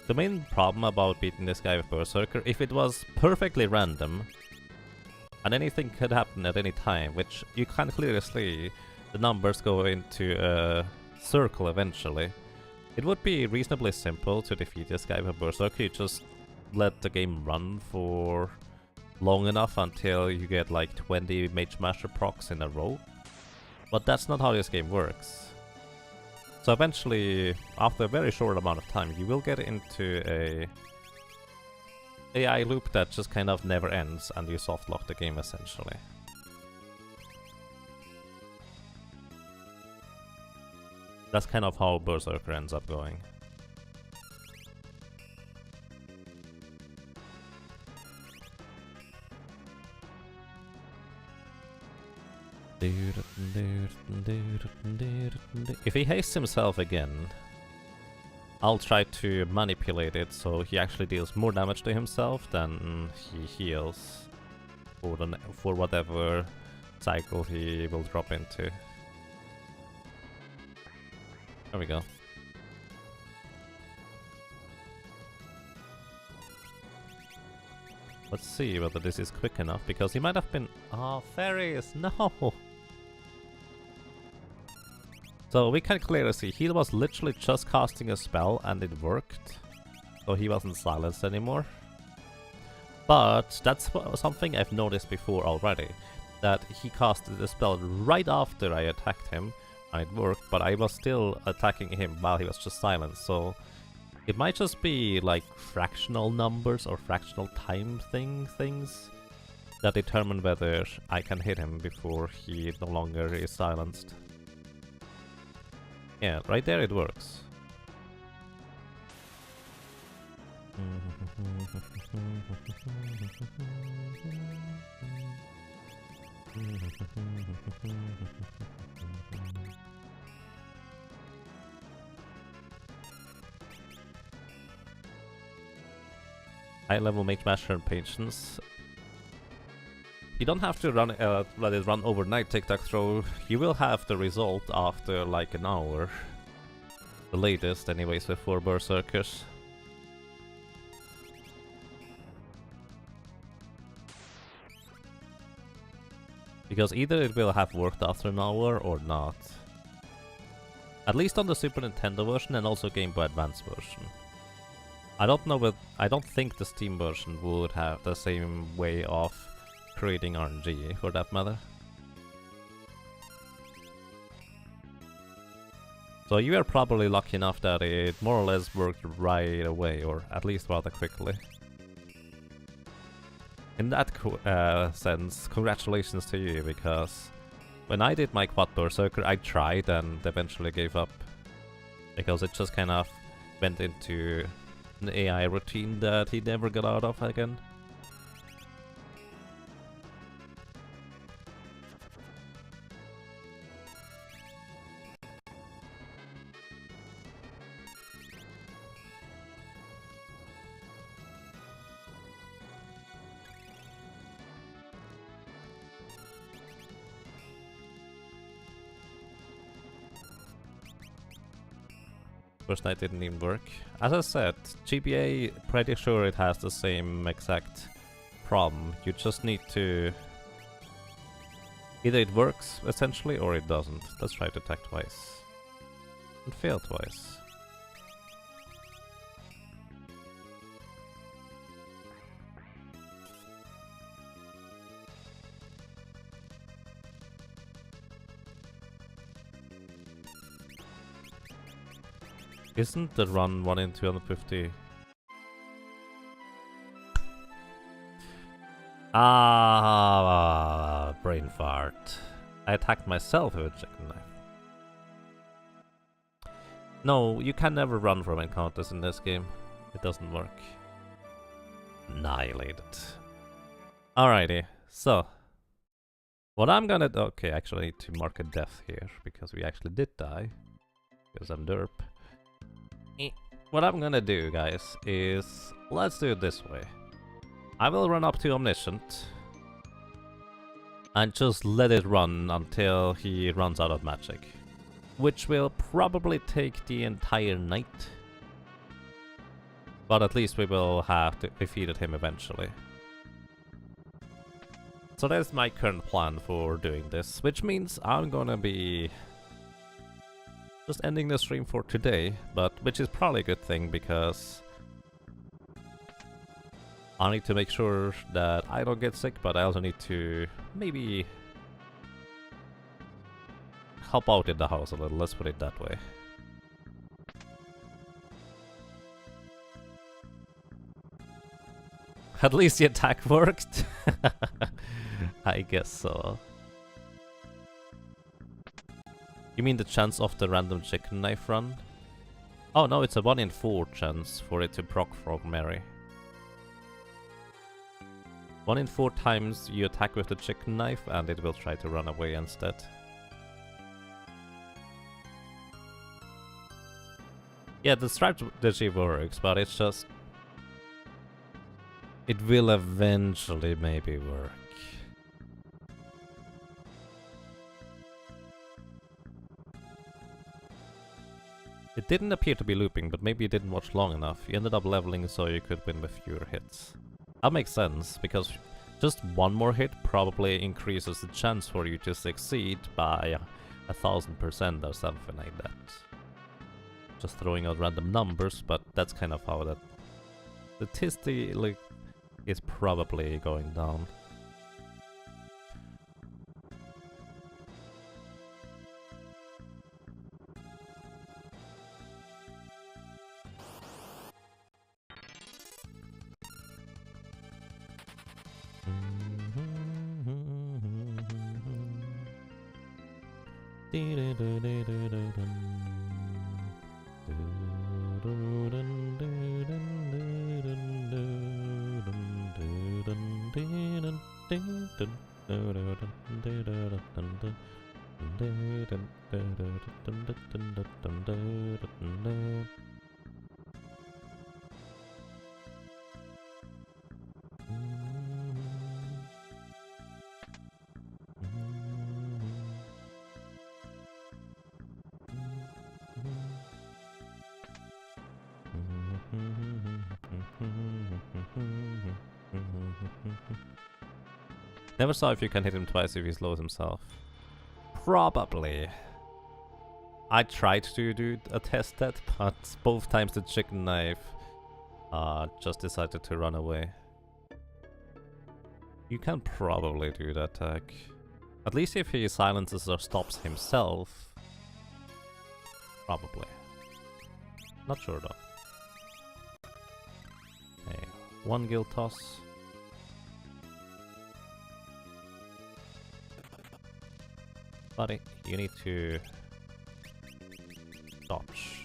The main problem about beating this guy with Berserker, if it was perfectly random, and anything could happen at any time, which you can clearly see the numbers go into a circle eventually, it would be reasonably simple to defeat this guy with Berserker. You just let the game run for long enough until you get like 20 Mage Smasher procs in a row. But that's not how this game works. So eventually, after a very short amount of time, you will get into a AI loop that just kind of never ends and you softlock the game essentially. That's kind of how Berserker ends up going. If he hastes himself again, I'll try to manipulate it so he actually deals more damage to himself than he heals for whatever cycle he will drop into. There we go. Let's see whether this is quick enough, because he might have been... Oh, fairies! No! So we can clearly see he was literally just casting a spell and it worked. So he wasn't silenced anymore. But that's something I've noticed before already. That he casted the spell right after I attacked him and it worked, but I was still attacking him while he was just silenced. So it might just be like fractional numbers or fractional time things that determine whether I can hit him before he no longer is silenced. Yeah, right there it works. High level mage master and patience. You don't have to run let it run overnight tic-tac throw. You will have the result after like an hour. The latest anyways with 4 berserkers. Because either it will have worked after an hour or not. At least on the Super Nintendo version and also Game Boy Advance version. I don't know, but I don't think the Steam version would have the same way of creating RNG, for that matter. So you are probably lucky enough that it more or less worked right away, or at least rather quickly. In that sense, congratulations to you, because when I did my quad berserker, I tried and eventually gave up. Because it just kind of went into an AI routine that he never got out of again. First night didn't even work. As I said, GBA, pretty sure it has the same exact problem. You just need to... either it works, essentially, or it doesn't. Let's try to attack twice. And fail twice. Isn't the run 1 in 250? Ah, brain fart. I attacked myself with a chicken knife. No, you can never run from encounters in this game. It doesn't work. Annihilated. Alrighty, so... what I'm gonna do... okay, actually I need to mark a death here, because we actually did die. Because I'm derp. What I'm gonna do, guys, is... let's do it this way. I will run up to Omniscient and just let it run until he runs out of magic. Which will probably take the entire night. But at least we will have defeated him eventually. So that's my current plan for doing this, which means I'm gonna be... just ending the stream for today, but which is probably a good thing because I need to make sure that I don't get sick, but I also need to maybe help out in the house a little, let's put it that way. At least the attack worked. I guess so. You mean the chance of the random chicken knife run? Oh no, it's a 1 in 4 chance for it to proc Frog Mary. 1 in 4 times you attack with the chicken knife and it will try to run away instead. Yeah, the strategy works, but it's just... it will eventually maybe work. It didn't appear to be looping, but maybe you didn't watch long enough. You ended up leveling so you could win with fewer hits. That makes sense, because just one more hit probably increases the chance for you to succeed by 1000% or something like that. Just throwing out random numbers, but that's kind of how that statistically is probably going down. Never saw if you can hit him twice if he slows himself. Probably. I tried to do a test that, but both times the chicken knife just decided to run away. You can probably do that attack. At least if he silences or stops himself. Probably. Not sure though. Okay, one guild toss. Buddy, you need to dodge.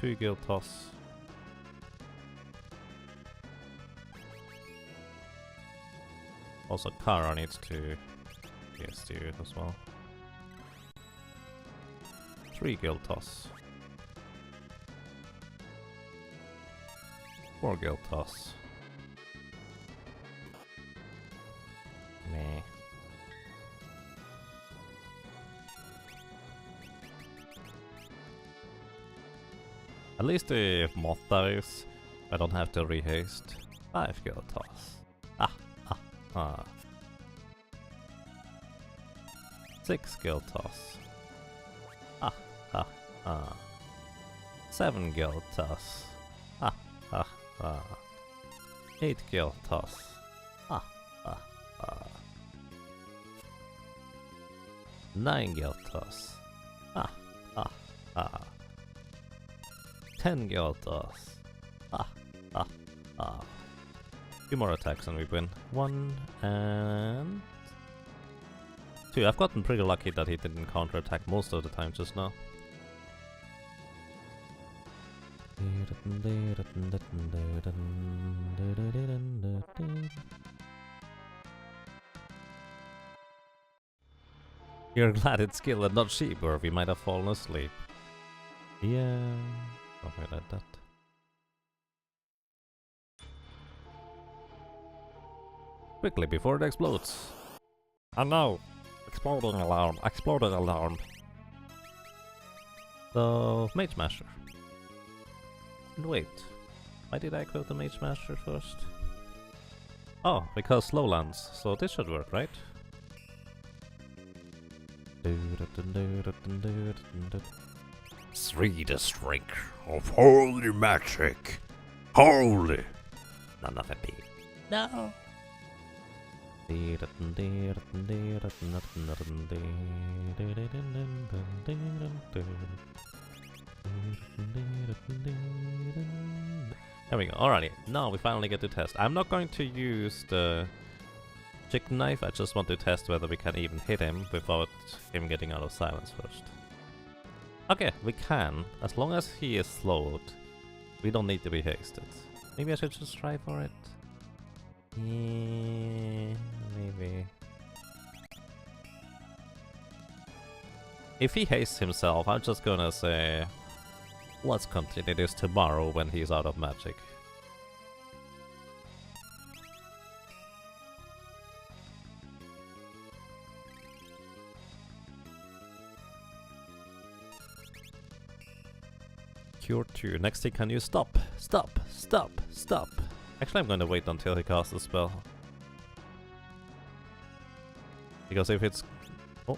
2 guild toss. Also, Kara needs to do it as well. 3 guild toss. 4 guild toss. Meh. At least if Moth dies, I don't have to rehaste. 5 guild toss. Ah. 6 guild toss. 7 guild toss. 8 guild toss. 9 guild toss. 10 guild toss. 2 more attacks and we win. 1 and 2. I've gotten pretty lucky that he didn't counterattack most of the time just now. You're glad it's skill and not sheep, or we might have fallen asleep. Yeah, something like that. Quickly, before it explodes. Oh no! Exploding alarm, exploding alarm. So, Mage Master. And wait, why did I equip the Mage Master first? Oh, because slow lands, so this should work, right? See the strength of holy magic. Holy. None of it be. No. There we go. Alrighty, now we finally get to test. I'm not going to use the chicken knife, I just want to test whether we can even hit him without him getting out of silence first. Okay, we can, as long as he is slowed. We don't need to be hasted. Maybe I should just try for it? Yeah, maybe. If he hastes himself, I'm just gonna say, let's continue this tomorrow when he's out of magic. Cure 2. Next thing, can you stop? Stop! Stop! Stop! Actually, I'm gonna wait until he casts the spell. Because if it's... Oh!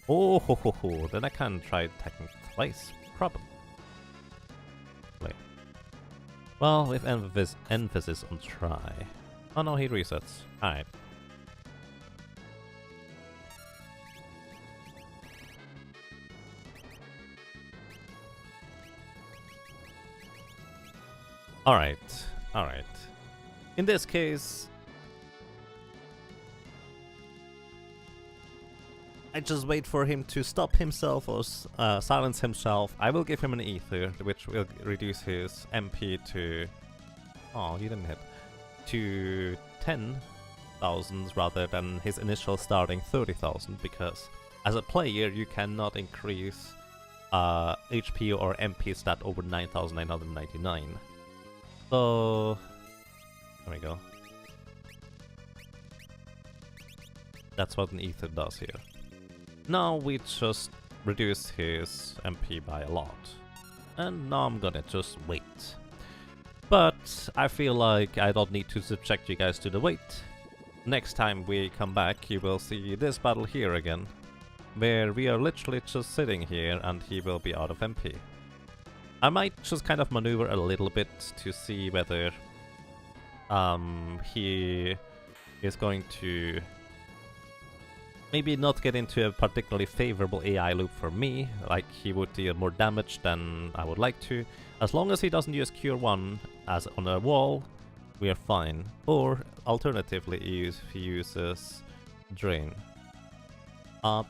Oh ho ho ho! Then I can try attacking twice. Probably. Well, with emphasis on try. Oh no, he resets. Alright. Alright, alright. In this case, I just wait for him to stop himself or silence himself. I will give him an ether, which will reduce his MP to Oh, you didn't hit. To 10,000 rather than his initial starting 30,000, because as a player you cannot increase HP or MP stat over 9,999. So there we go. That's what an ether does here. Now we just reduce his MP by a lot. And now I'm gonna just wait. But I feel like I don't need to subject you guys to the wait. Next time we come back, you will see this battle here again, where we are literally just sitting here and he will be out of MP. I might just kind of maneuver a little bit to see whether he is going to maybe not get into a particularly favorable AI loop for me, like he would deal more damage than I would like to. As long as he doesn't use Cure 1 as on a wall, we are fine. Or alternatively, if he uses Drain.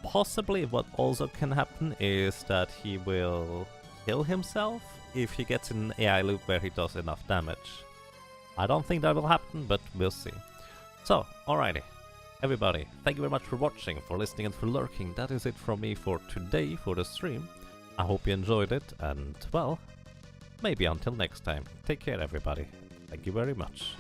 Possibly what also can happen is that he will kill himself if he gets in an AI loop where he does enough damage. I don't think that will happen, but we'll see. So, alrighty. Everybody, thank you very much for watching, for listening and for lurking. That is it from me for today, for the stream. I hope you enjoyed it, and well, maybe until next time. Take care everybody. Thank you very much.